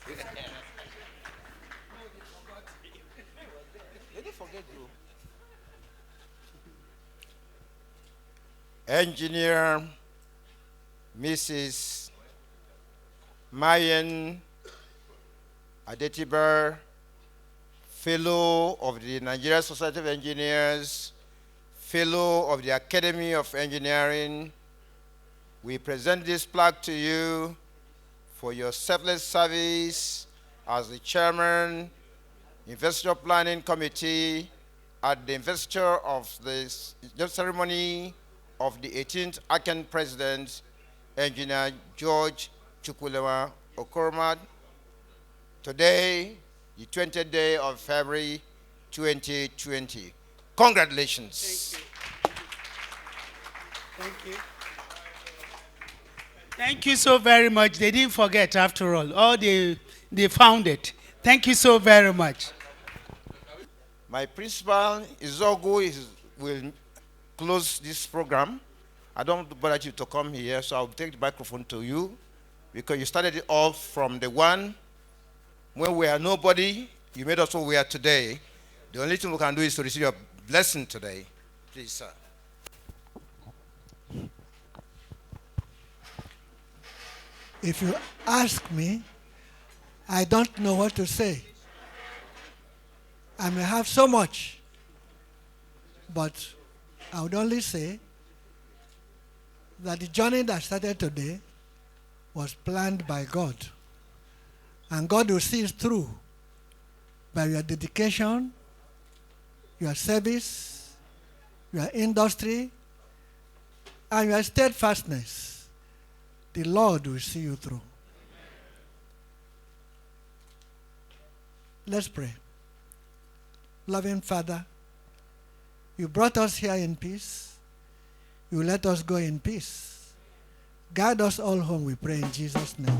Engineer Mrs. Mayan Adetiba, Fellow of the Nigeria Society of Engineers, Fellow of the Academy of Engineering, we present this plaque to you for your selfless service as the chairman, Investiture Planning Committee, at the investiture of the ceremony of the 18th Acen President, Engineer George Chukwulewa Okoroma. Today, the 20th day of February 2020. Congratulations. Thank you. Thank you. Thank you so very much. They didn't forget after all. Oh, they found it. Thank you so very much. My principal, Izogu, will close this program. I don't want to bother you to come here, so I'll take the microphone to you because you started it off from the one when we are nobody. You made us what we are today. The only thing we can do is to receive your blessing today. Please, sir. If you ask me, I don't know what to say. I may have so much, but I would only say that the journey that started today was planned by God. And God will see it through by your dedication, your service, your industry, and your steadfastness. The Lord will see you through. Let's pray. Loving Father, you brought us here in peace. You let us go in peace. Guide us all home, we pray in Jesus' name.